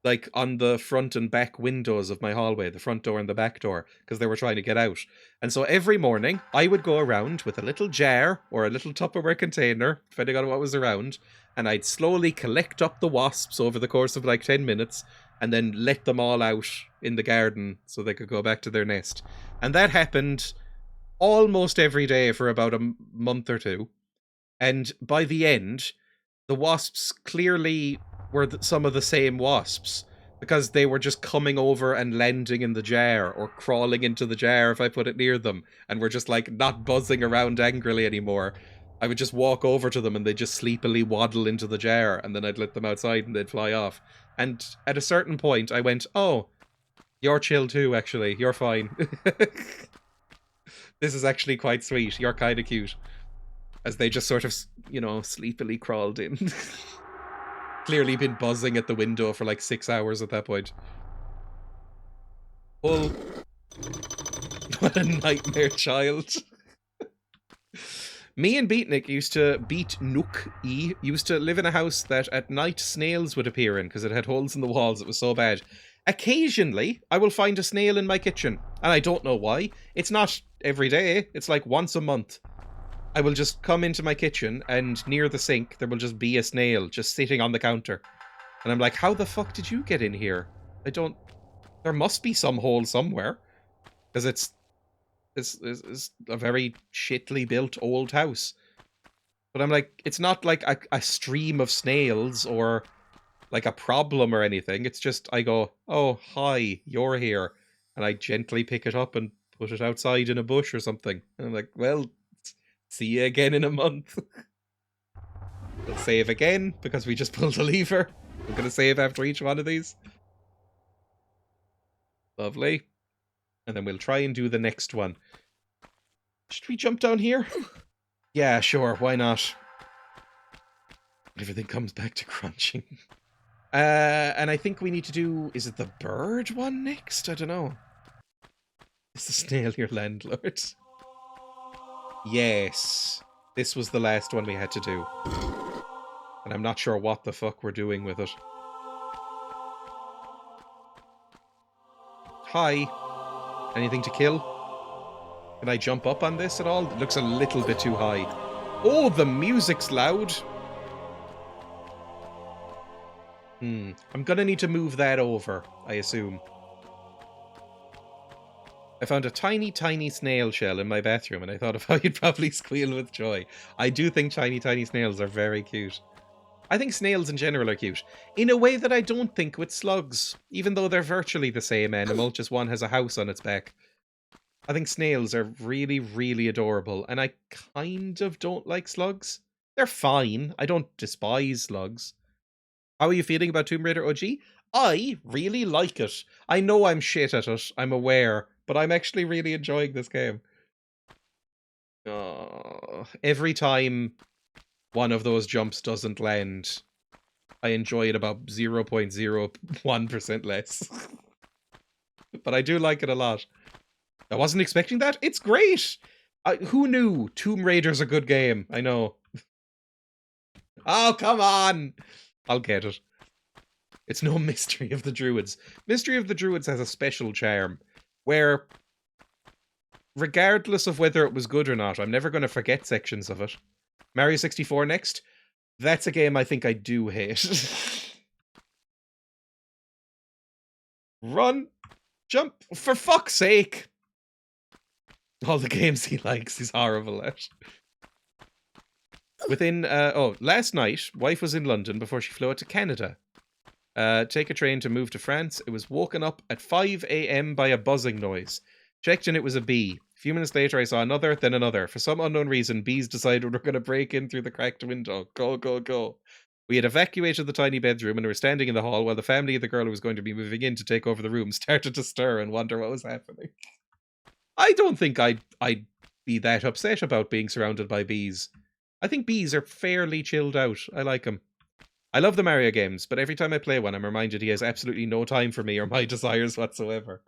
like on the front and back windows of my hallway, the front door and the back door, because they were trying to get out. And so every morning I would go around with a little jar or a little Tupperware container, depending on what was around, and I'd slowly collect up the wasps over the course of like 10 minutes and then let them all out in the garden so they could go back to their nest. And that happened almost every day for about a month or two. And by the end, the wasps clearly were some of the same wasps, because they were just coming over and landing in the jar or crawling into the jar if I put it near them, and were just like not buzzing around angrily anymore. I would just walk over to them and they'd just sleepily waddle into the jar, and then I'd let them outside and they'd fly off. And at a certain point I went, oh, you're chill too, actually. You're fine. This is actually quite sweet. You're kind of cute. As they just sort of, you know, sleepily crawled in. Clearly been buzzing at the window for like 6 hours at that point. Well, what a nightmare child. Me and Beatnik used to live in a house that at night snails would appear in because it had holes in the walls. It was so bad. Occasionally, I will find a snail in my kitchen, and I don't know why. It's not every day. It's like once a month. I will just come into my kitchen, and near the sink, there will just be a snail just sitting on the counter. And I'm like, how the fuck did you get in here? There must be some hole somewhere. Because it's a very shittily built old house. But I'm like, it's not like a stream of snails or like a problem or anything. It's just, I go, oh, hi, you're here. And I gently pick it up and put it outside in a bush or something. And I'm like, well... see you again in a month. We'll save again, because we just pulled the lever. We're going to save after each one of these. Lovely. And then we'll try and do the next one. Should we jump down here? Yeah, sure, why not? Everything comes back to crunching. And I think we need to do... is it the bird one next? I don't know. Is the snail your landlord? Yes, this was the last one we had to do. And I'm not sure what the fuck we're doing with it. Hi. Anything to kill? Can I jump up on this at all? It looks a little bit too high. Oh, the music's loud. I'm gonna need to move that over, I assume. I found a tiny, tiny snail shell in my bathroom, and I thought of how you'd probably squeal with joy. I do think tiny, tiny snails are very cute. I think snails in general are cute, in a way that I don't think with slugs, even though they're virtually the same animal, just one has a house on its back. I think snails are really, really adorable, and I kind of don't like slugs. They're fine. I don't despise slugs. How are you feeling about Tomb Raider OG? I really like it. I know I'm shit at it, I'm aware, but I'm actually really enjoying this game. Every time one of those jumps doesn't land, I enjoy it about 0.01% less. But I do like it a lot. I wasn't expecting that. It's great! Who knew Tomb Raider's a good game? I know. Oh, come on! I'll get it. It's no Mystery of the Druids. Mystery of the Druids has a special charm where, regardless of whether it was good or not, I'm never going to forget sections of it. Mario 64 next. That's a game I think I do hate. Run! Jump! For fuck's sake! All the games he likes, he's horrible at. Within, last night, wife was in London before she flew out to Canada. Take a train to move to France. It was woken up at 5 a.m. by a buzzing noise. Checked and it was a bee. A few minutes later, I saw another, then another. For some unknown reason, bees decided we're going to break in through the cracked window. Go, go, go. We had evacuated the tiny bedroom and were standing in the hall while the family of the girl who was going to be moving in to take over the room started to stir and wonder what was happening. I don't think I'd be that upset about being surrounded by bees. I think bees are fairly chilled out. I like them. I love the Mario games, but every time I play one, I'm reminded he has absolutely no time for me or my desires whatsoever.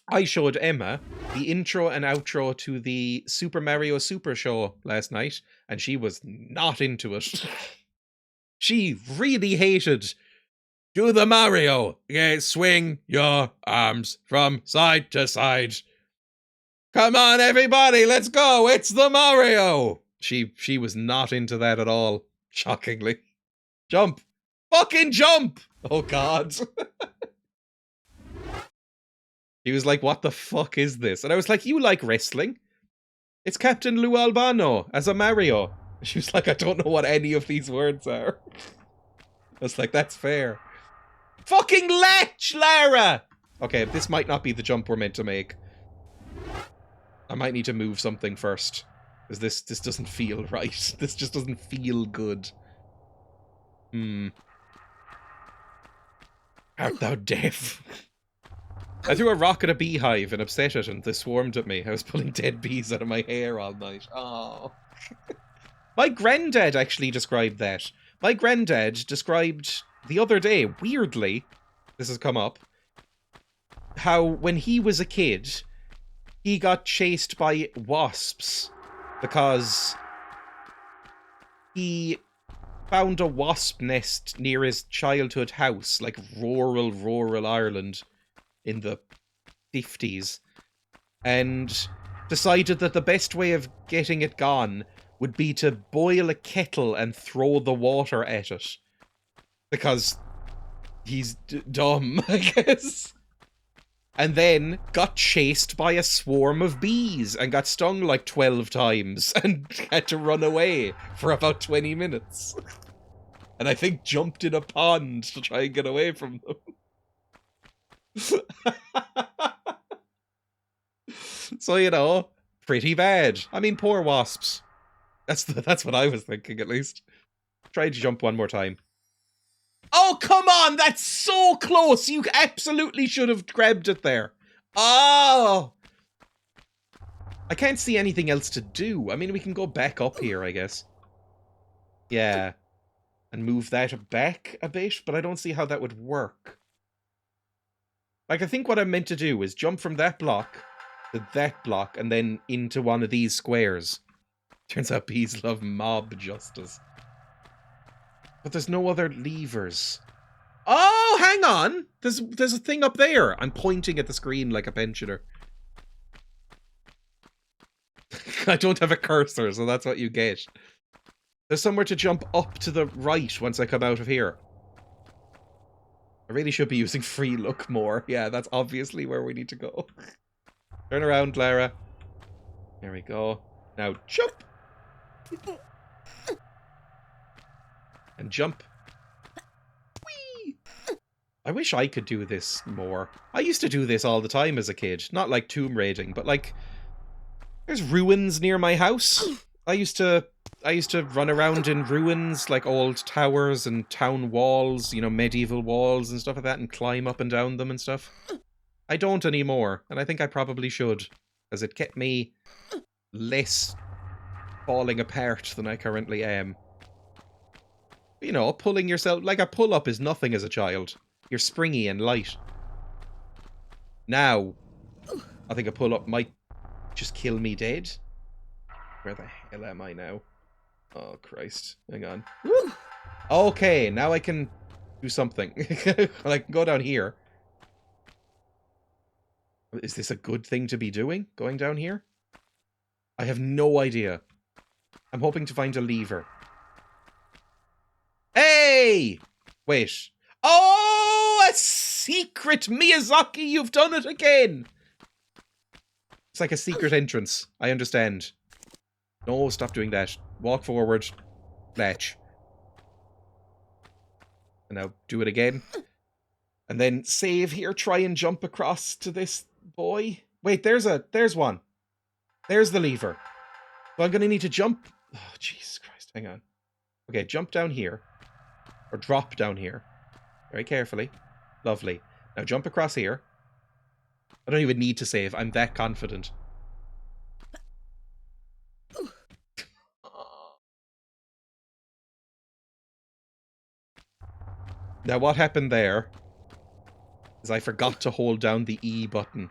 I showed Emma the intro and outro to the Super Mario Super Show last night, and she was not into it. She really hated, do the Mario, yeah, swing your arms from side to side. Come on, everybody, let's go, it's the Mario! She was not into that at all, shockingly. Jump! Fucking jump! Oh god. He was like, what the fuck is this? And I was like, you like wrestling? It's Captain Lou Albano as a Mario. She was like, I don't know what any of these words are. I was like, that's fair. Fucking lech, Lara! Okay, this might not be the jump we're meant to make. I might need to move something first. Because this doesn't feel right. This just doesn't feel good. Art thou deaf? I threw a rock at a beehive and upset it, and they swarmed at me. I was pulling dead bees out of my hair all night. Oh. My granddad actually described that. My granddad described the other day, weirdly, this has come up, how when he was a kid, he got chased by wasps because he found a wasp nest near his childhood house, like rural Ireland in the 50s, and decided that the best way of getting it gone would be to boil a kettle and throw the water at it. Because he's dumb, I guess. And then got chased by a swarm of bees and got stung like 12 times and had to run away for about 20 minutes. And I think jumped in a pond to try and get away from them. So, you know, pretty bad. I mean, poor wasps. That's what I was thinking, at least. Try to jump one more time. Oh, come on! That's so close! You absolutely should have grabbed it there. Oh! I can't see anything else to do. I mean, we can go back up here, I guess. Yeah. And move that back a bit, but I don't see how that would work. Like, I think what I'm meant to do is jump from that block to that block and then into one of these squares. Turns out bees love mob justice. But there's no other levers. Oh, hang on! There's a thing up there! I'm pointing at the screen like a pensioner. I don't have a cursor, so that's what you get. There's somewhere to jump up to the right once I come out of here. I really should be using free look more. Yeah, that's obviously where we need to go. Turn around, Lara. There we go. Now jump! And jump. Whee! I wish I could do this more. I used to do this all the time as a kid. Not like tomb raiding, but like... There's ruins near my house. I used to run around in ruins, like old towers and town walls, you know, medieval walls and stuff like that, and climb up and down them and stuff. I don't anymore, and I think I probably should, because it kept me less falling apart than I currently am. You know, pulling yourself... Like, a pull-up is nothing as a child. You're springy and light. Now, I think a pull-up might just kill me dead. Where the hell am I now? Oh, Christ. Hang on. Woo! Okay, now I can do something. I can go down here. Is this a good thing to be doing? Going down here? I have no idea. I'm hoping to find a lever. Hey! Wait. Oh, a secret! Miyazaki, you've done it again! It's like a secret entrance. I understand. No, stop doing that. Walk forward. Latch. And now do it again. And then save here. Try and jump across to this boy. Wait, there's one. There's the lever. So I'm going to need to jump. Oh, Jesus Christ. Hang on. Okay, jump down here. Or drop down here. Very carefully. Lovely. Now jump across here. I don't even need to save. I'm that confident. Now what happened there is I forgot to hold down the E button.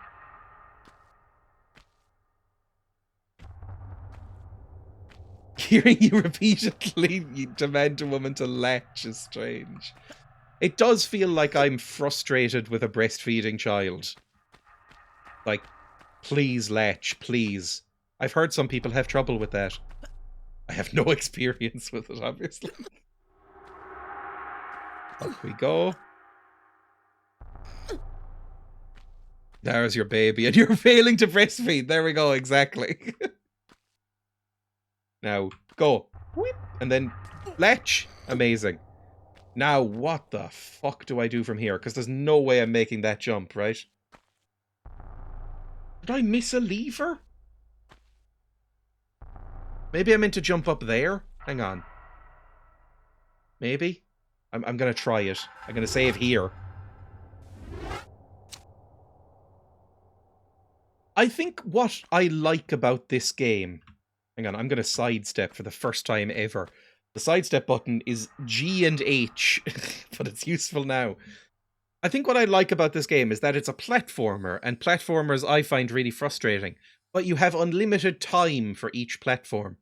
Hearing you repeatedly demand a woman to latch is strange. It does feel like I'm frustrated with a breastfeeding child. Like, please latch, please. I've heard some people have trouble with that. I have no experience with it, obviously. Up we go. There's your baby, and you're failing to breastfeed. There we go, exactly. Now, go. Whip, and then latch. Amazing. Now, what the fuck do I do from here? Because there's no way I'm making that jump, right? Did I miss a lever? Maybe I meant to jump up there? Hang on. Maybe? I'm going to try it. I'm going to save here. I think what I like about this game... Hang on, I'm going to sidestep for the first time ever. The sidestep button is G and H, but it's useful now. I think what I like about this game is that it's a platformer, and platformers I find really frustrating. But you have unlimited time for each platform.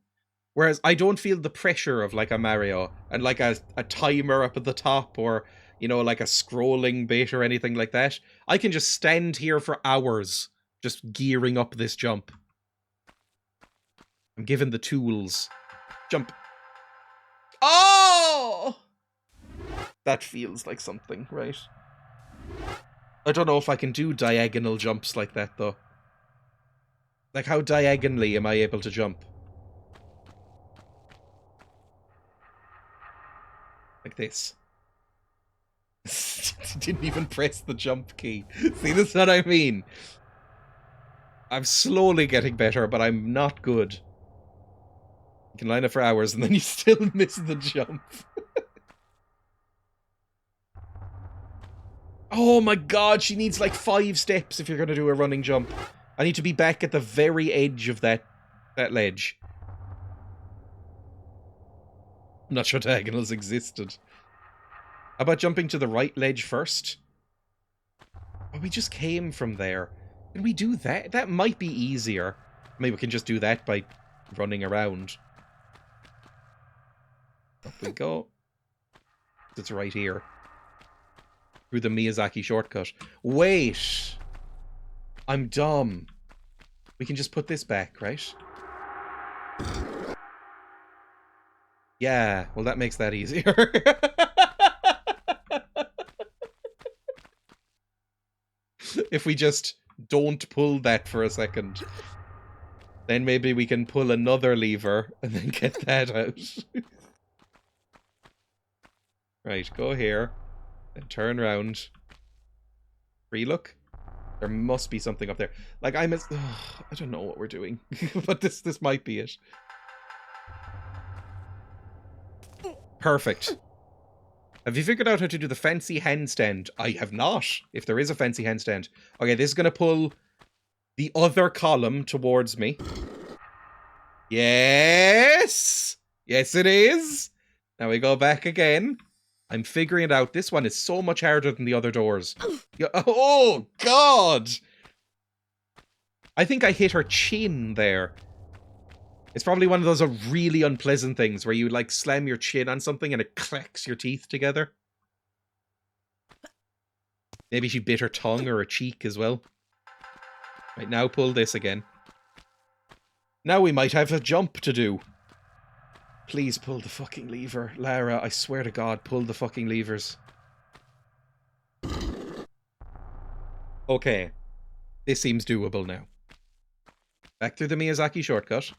Whereas I don't feel the pressure of like a Mario and like a timer up at the top or, you know, like a scrolling bit or anything like that. I can just stand here for hours just gearing up this jump. I'm given the tools. Jump. Oh! That feels like something, right? I don't know if I can do diagonal jumps like that, though. Like, how diagonally am I able to jump? Like this. Didn't even press the jump key. See, that's what I mean. I'm slowly getting better, but I'm not good. You can line up for hours and then you still miss the jump. Oh my god, she needs like 5 steps if you're going to do a running jump. I need to be back at the very edge of that ledge. I'm not sure diagonals existed. How about jumping to the right ledge first? Oh, we just came from there. Can we do that? That might be easier. Maybe we can just do that by running around. Up we go. It's right here. Through the Miyazaki shortcut. Wait! I'm dumb. We can just put this back, right? Yeah, well that makes that easier. If we just don't pull that for a second, then maybe we can pull another lever and then get that out. Right, go here. And turn around. Relook. There must be something up there. Like, I don't know what we're doing. But this might be it. Perfect. Have you figured out how to do the fancy handstand? I have not. If there is a fancy handstand. Okay, this is going to pull the other column towards me. Yes! Yes, it is! Now we go back again. I'm figuring it out. This one is so much harder than the other doors. Oh, God! I think I hit her chin there. It's probably one of those really unpleasant things where you, like, slam your chin on something and it cracks your teeth together. Maybe she bit her tongue or her cheek as well. Right, now pull this again. Now we might have a jump to do. Please pull the fucking lever. Lara, I swear to God, pull the fucking levers. Okay. This seems doable now. Back through the Miyazaki shortcut.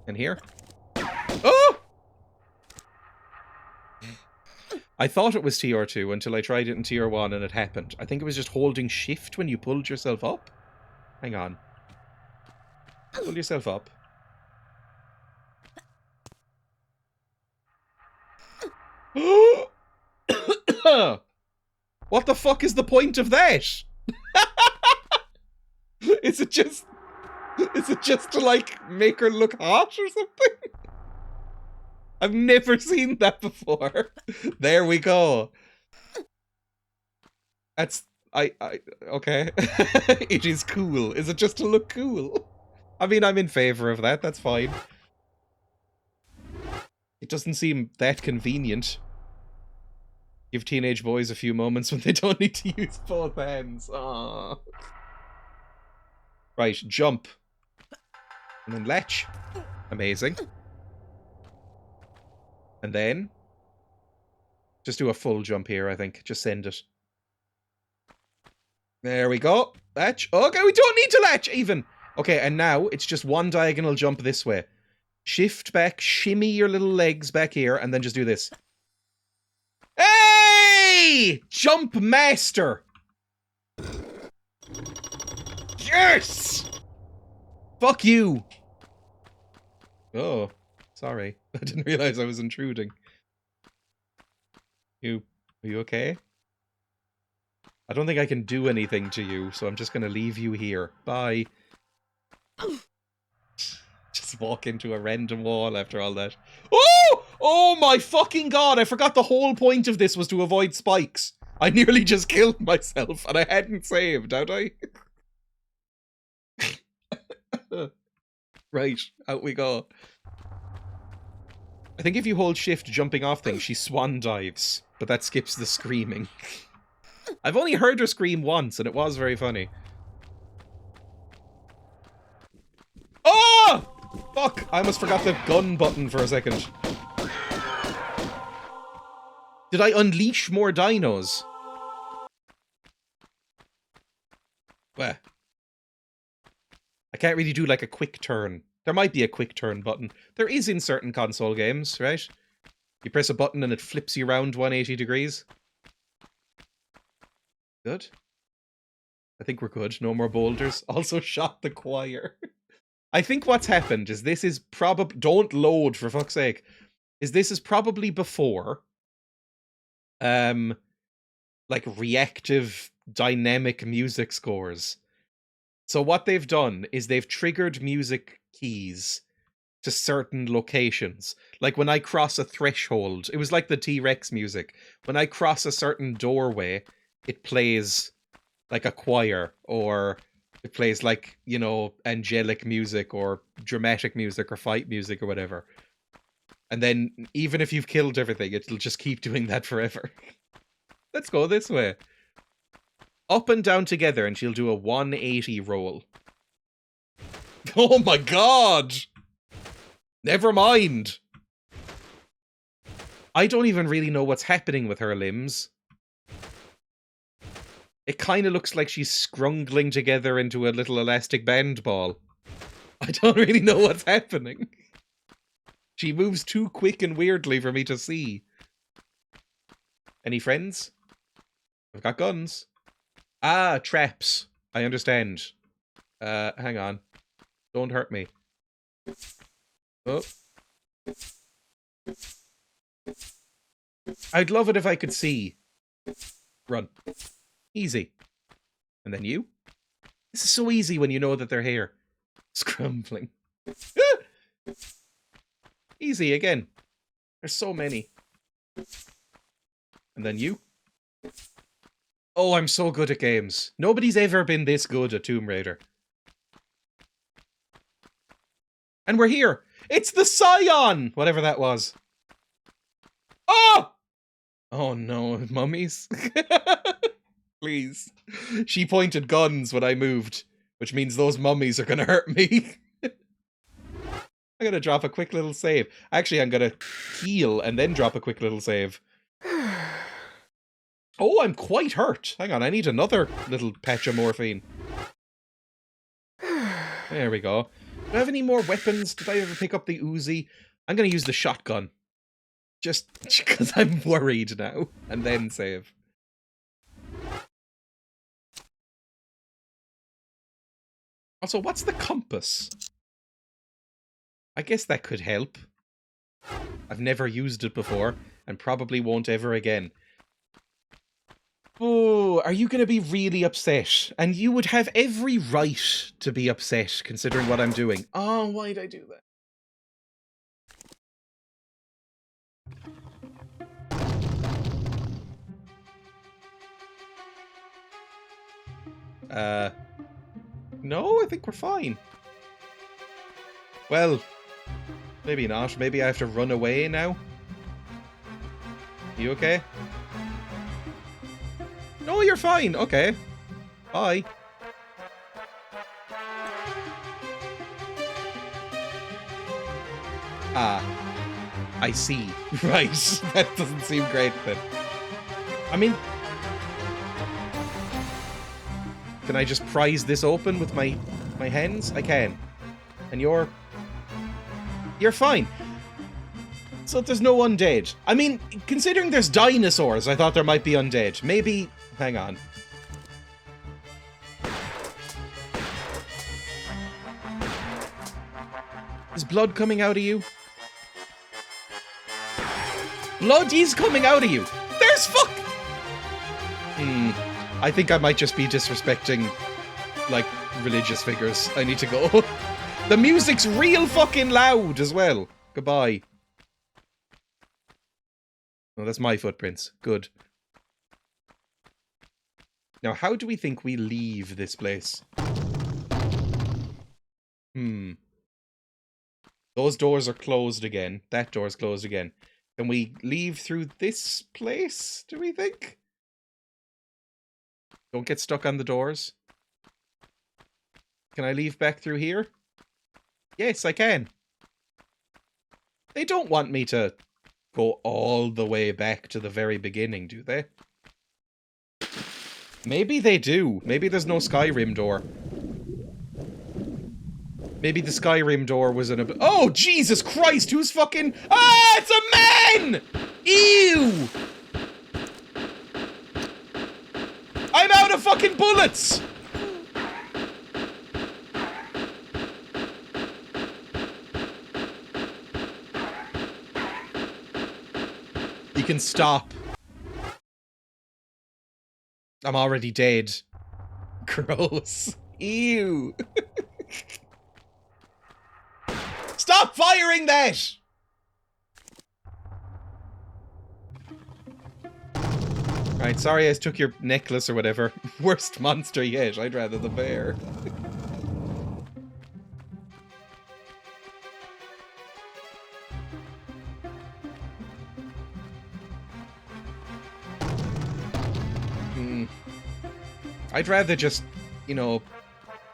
And here. Oh! I thought it was TR2 until I tried it in TR1 and it happened. I think it was just holding shift when you pulled yourself up. Hang on. Pull yourself up. What the fuck is the point of that? Is it just to, like, make her look hot or something? I've never seen that before. There we go. That's... okay. It is cool. Is it just to look cool? I mean, I'm in favor of that. That's fine. It doesn't seem that convenient. Give teenage boys a few moments when they don't need to use both hands. Aww. Right, jump. And then latch. Amazing. And then... just do a full jump here, I think. Just send it. There we go. Latch. Okay, we don't need to latch, even. Okay, and now it's just one diagonal jump this way. Shift back, shimmy your little legs back here, and then just do this. Hey! Jump master! Yes! Fuck you! Oh, sorry. I didn't realize I was intruding. Are you okay? I don't think I can do anything to you, so I'm just gonna leave you here. Bye. Just walk into a random wall after all that. Oh! Oh my fucking God! I forgot the whole point of this was to avoid spikes. I nearly just killed myself, and I hadn't saved, had I? Right, out we go. I think if you hold shift jumping off things, she swan dives, but that skips the screaming. I've only heard her scream once, and it was very funny. Oh! Fuck! I almost forgot the gun button for a second. Did I unleash more dinos? Well, I can't really do like a quick turn. There might be a quick turn button. There is in certain console games, right? You press a button and it flips you around 180 degrees. Good. I think we're good. No more boulders. Also shot the choir. I think what's happened is this is probably... Don't load, for fuck's sake. This is probably before... like, reactive, dynamic music scores. So what they've done is they've triggered music keys to certain locations. Like when I cross a threshold, it was like the T-Rex music. When I cross a certain doorway, it plays like a choir, or it plays like, you know, angelic music or dramatic music or fight music or whatever. And then even if you've killed everything, it'll just keep doing that forever. Let's go this way. Up and down together, and she'll do a 180 roll. Oh my God! Never mind! I don't even really know what's happening with her limbs. It kind of looks like she's scrungling together into a little elastic band ball. I don't really know what's happening. She moves too quick and weirdly for me to see. Any friends? I've got guns. Ah, traps. I understand. Hang on. Don't hurt me. Oh. I'd love it if I could see. Run. Easy. And then you? This is so easy when you know that they're here. Scrambling. Easy again. There's so many. And then you. Oh, I'm so good at games. Nobody's ever been this good at Tomb Raider. And we're here. It's the Scion! Whatever that was. Oh! Oh no, mummies? Please. She pointed guns when I moved, which means those mummies are gonna hurt me. I'm gonna drop a quick little save. Actually, I'm gonna heal and then drop a quick little save. Oh, I'm quite hurt. Hang on, I need another little patch of morphine. There we go. Do I have any more weapons? Did I ever pick up the Uzi? I'm gonna use the shotgun. Just because I'm worried now. And then save. Also, what's the compass? I guess that could help. I've never used it before, and probably won't ever again. Oh, are you going to be really upset? And you would have every right to be upset, considering what I'm doing. Oh, why'd I do that? No, I think we're fine. Well, maybe not. Maybe I have to run away now. You okay? No, you're fine. Okay. Bye. Ah. I see. Right. That doesn't seem great then. I mean... Can I just prise this open with my hands? I can. And you're fine. So there's no undead. I mean, considering there's dinosaurs, I thought there might be undead. Maybe... Hang on. Is blood coming out of you? Blood is coming out of you! There's fuck... I think I might just be disrespecting, like, religious figures. I need to go. The music's real fucking loud as well. Goodbye. Oh, that's my footprints. Good. Now, how do we think we leave this place? Those doors are closed again. That door's closed again. Can we leave through this place, do we think? Don't get stuck on the doors. Can I leave back through here? Yes, I can. They don't want me to go all the way back to the very beginning, do they? Maybe they do. Maybe there's no Skyrim door. Maybe the Skyrim door was an... Oh, Jesus Christ! Who's fucking... Ah, it's a man! Ew! I'm out of fucking bullets! You can stop. I'm already dead. Gross. Ew. Stop firing that! Right, sorry I took your necklace or whatever. Worst monster yet. I'd rather the bear. I'd rather just, you know,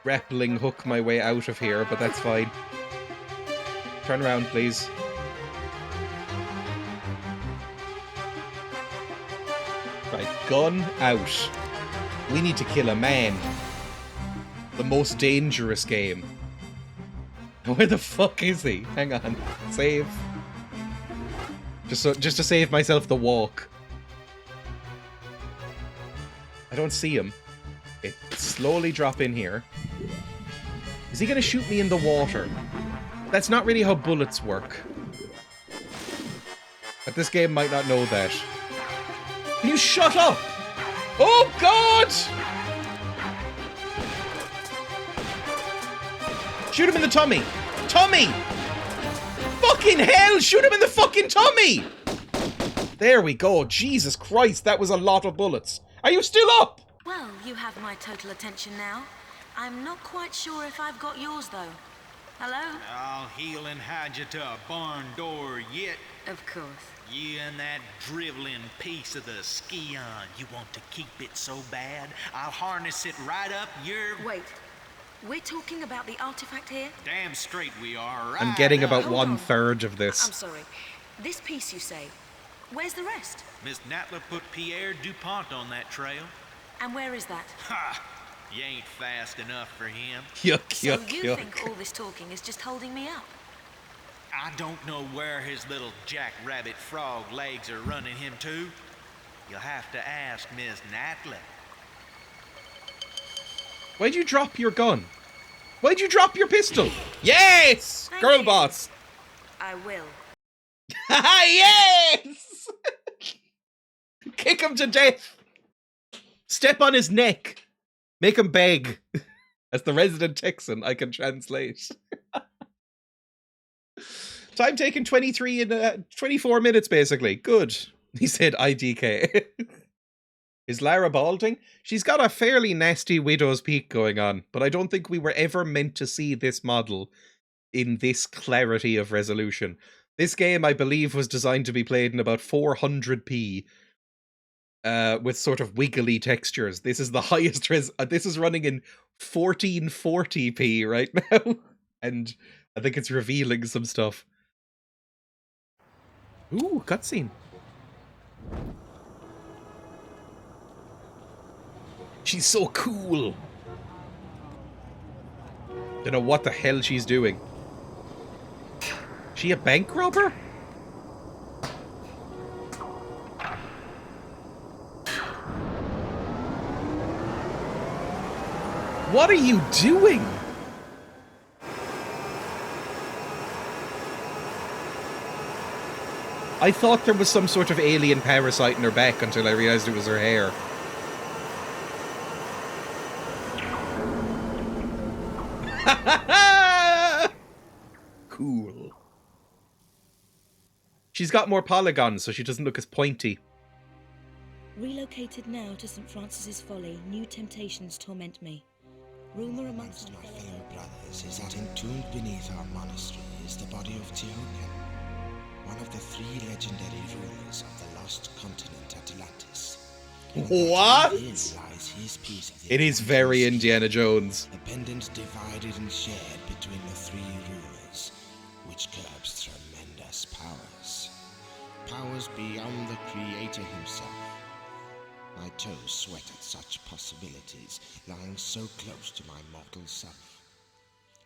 grappling hook my way out of here, but that's fine. Turn around, please. Right, gun out. We need to kill a man. The most dangerous game. Where the fuck is he? Hang on. Save. Just to save myself the walk. I don't see him. Okay, slowly drop in here. Is he gonna shoot me in the water? That's not really how bullets work. But this game might not know that. Can you shut up? Oh God! Shoot him in the tummy! Tummy! Fucking hell! Shoot him in the fucking tummy! There we go. Jesus Christ, that was a lot of bullets. Are you still up? Well, you have my total attention now. I'm not quite sure if I've got yours, though. Hello? I'll heel and hide you to a barn door yet. Of course. You and that driveling piece of the ski-on. You want to keep it so bad, I'll harness it right up your... Wait. We're talking about the artifact here? Damn straight we are, right? I'm getting about Hold on. 1/3 of this. I'm sorry. This piece, you say. Where's the rest? Miss Natla put Pierre DuPont on that trail. And where is that? Ha! You ain't fast enough for him. Yuck, So yuck, you yuck. think all this talking is just holding me up? I don't know where his little jackrabbit frog legs are running him to. You'll have to ask Miss Natla. Why'd you drop your gun? Why'd you drop your pistol? Yes! Thank Girl you. boss. I will. Yes! Kick him to death. Step on his neck. Make him beg. As the resident Texan, I can translate. Time taken 24 minutes, basically. Good. He said IDK. Is Lara balding? She's got a fairly nasty widow's peak going on, but I don't think we were ever meant to see this model in this clarity of resolution. This game, I believe, was designed to be played in about 400p, with sort of wiggly textures. This is the highest this is running in 1440p right now, and I think it's revealing some stuff. Ooh, cutscene. She's so cool. Don't know what the hell she's doing. She a bank robber? What are you doing? I thought there was some sort of alien parasite in her back until I realized it was her hair. Cool. She's got more polygons, so she doesn't look as pointy. Relocated now to St. Francis's Folly, new temptations torment me. Rumour amongst My fellow brothers is that entombed beneath our monastery is the body of Teokan, one of the 3 legendary rulers of the lost continent Atlantis. What? Within lies his piece of the It is very Atlantis, Indiana Jones. a pendant divided and shared between the 3 rulers, which curbs tremendous powers. Powers beyond the Creator himself. My toes sweat at such possibilities, lying so close to my mortal self.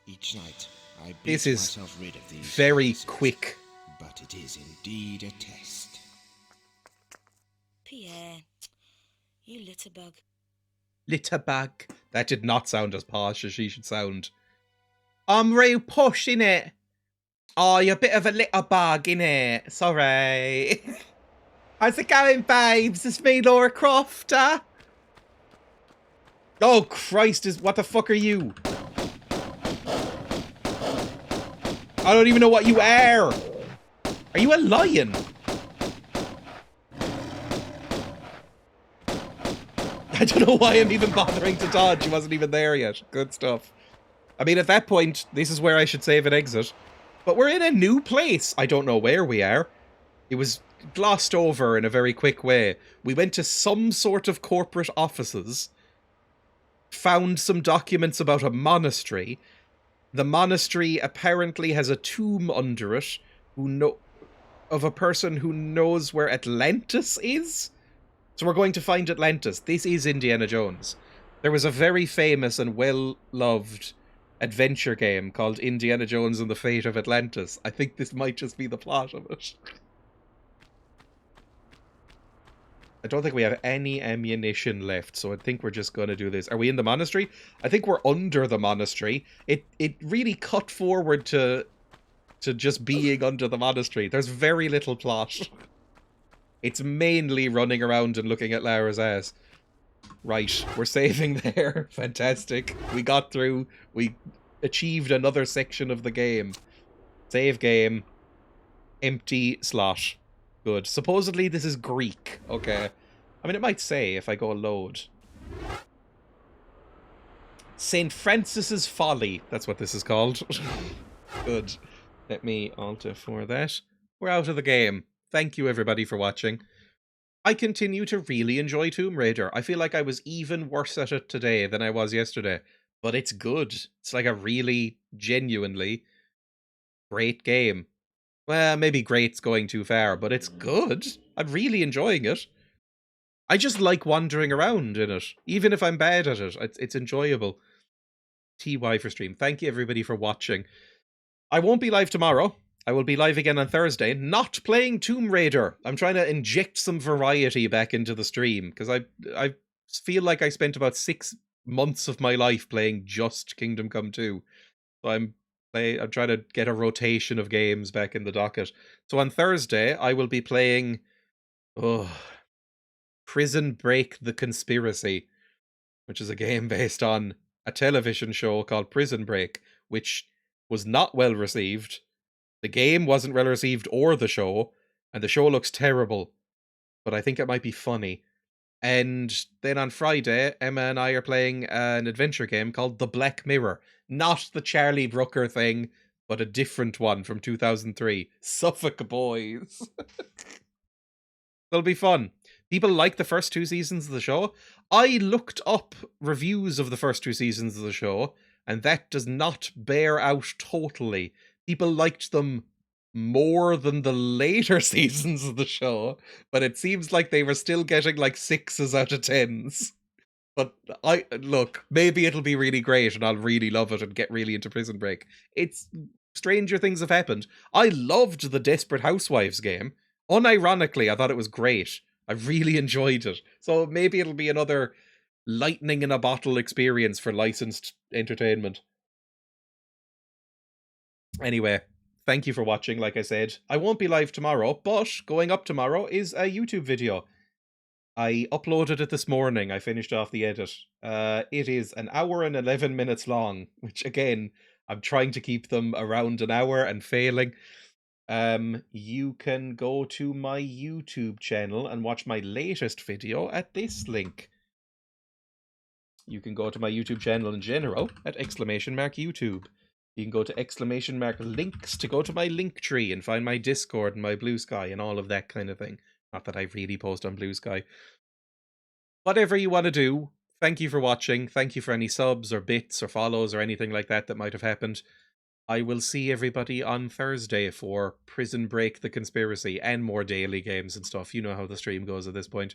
Each night, I beat This is myself rid of these very voices, quick. but it is indeed a test. Pierre, you litterbug. Litterbug. That did not sound as posh as she should sound. I'm real posh, innit? Oh, you're a bit of a litterbug, innit? Sorry. How's it going, babes? It's me, Laura Croft, Oh, Christ, what the fuck are you? I don't even know what you are. Are you a lion? I don't know why I'm even bothering to dodge. He wasn't even there yet. Good stuff. I mean, at that point, this is where I should save and exit. But we're in a new place. I don't know where we are. It was glossed over in a very quick way. We went to some sort of corporate offices, found some documents about a monastery. The monastery apparently has a tomb under it of a person who knows where Atlantis is. So we're going to find Atlantis. This is Indiana Jones. There was a very famous and well-loved adventure game called Indiana Jones and the Fate of Atlantis. I think this might just be the plot of it. I don't think we have any ammunition left, so I think we're just going to do this. Are we in the monastery? I think we're under the monastery. It really cut forward to just being under the monastery. There's very little plot. It's mainly running around and looking at Lara's ass. Right, we're saving there. Fantastic. We got through. We achieved another section of the game. Save game. Empty slot. Good. Supposedly this is Greek. Okay. I mean, it might say if I go load. St. Francis's Folly. That's what this is called. Good. Let me alter for that. We're out of the game. Thank you everybody for watching. I continue to really enjoy Tomb Raider. I feel like I was even worse at it today than I was yesterday. But it's good. It's like a really, genuinely great game. Well, maybe great's going too far, but it's good. I'm really enjoying it. I just like wandering around in it. Even if I'm bad at it, it's enjoyable. TY for stream. Thank you everybody for watching. I won't be live tomorrow. I will be live again on Thursday, not playing Tomb Raider. I'm trying to inject some variety back into the stream, because I feel like I spent about 6 months of my life playing just Kingdom Come 2. So I'm trying to get a rotation of games back in the docket. So on Thursday, I will be playing Prison Break: The Conspiracy, which is a game based on a television show called Prison Break, which was not well received. The game wasn't well received or the show, and the show looks terrible, but I think it might be funny. And then on Friday, Emma and I are playing an adventure game called The Black Mirror. Not the Charlie Brooker thing, but a different one from 2003. Suffolk Boys. It'll be fun. People like the first 2 seasons of the show. I looked up reviews of the first 2 seasons of the show, and that does not bear out totally. People liked them more than the later seasons of the show, but it seems like they were still getting like 6s out of 10s. But look, maybe it'll be really great and I'll really love it and get really into Prison Break. It's stranger things have happened. I loved the Desperate Housewives game. Unironically, I thought it was great. I really enjoyed it. So maybe it'll be another lightning in a bottle experience for licensed entertainment. Anyway, thank you for watching, like I said. I won't be live tomorrow, but going up tomorrow is a YouTube video. I uploaded it this morning. I finished off the edit. It is 1 hour and 11 minutes long, which again, I'm trying to keep them around an hour and failing. You can go to my YouTube channel and watch my latest video at this link. You can go to my YouTube channel in general at !YouTube. You can go to !links to go to my link tree and find my Discord and my Blue Sky and all of that kind of thing. Not that I really post on Blue Sky. Whatever you want to do, thank you for watching. Thank you for any subs or bits or follows or anything like that that might have happened. I will see everybody on Thursday for Prison Break: The Conspiracy and more daily games and stuff. You know how the stream goes at this point.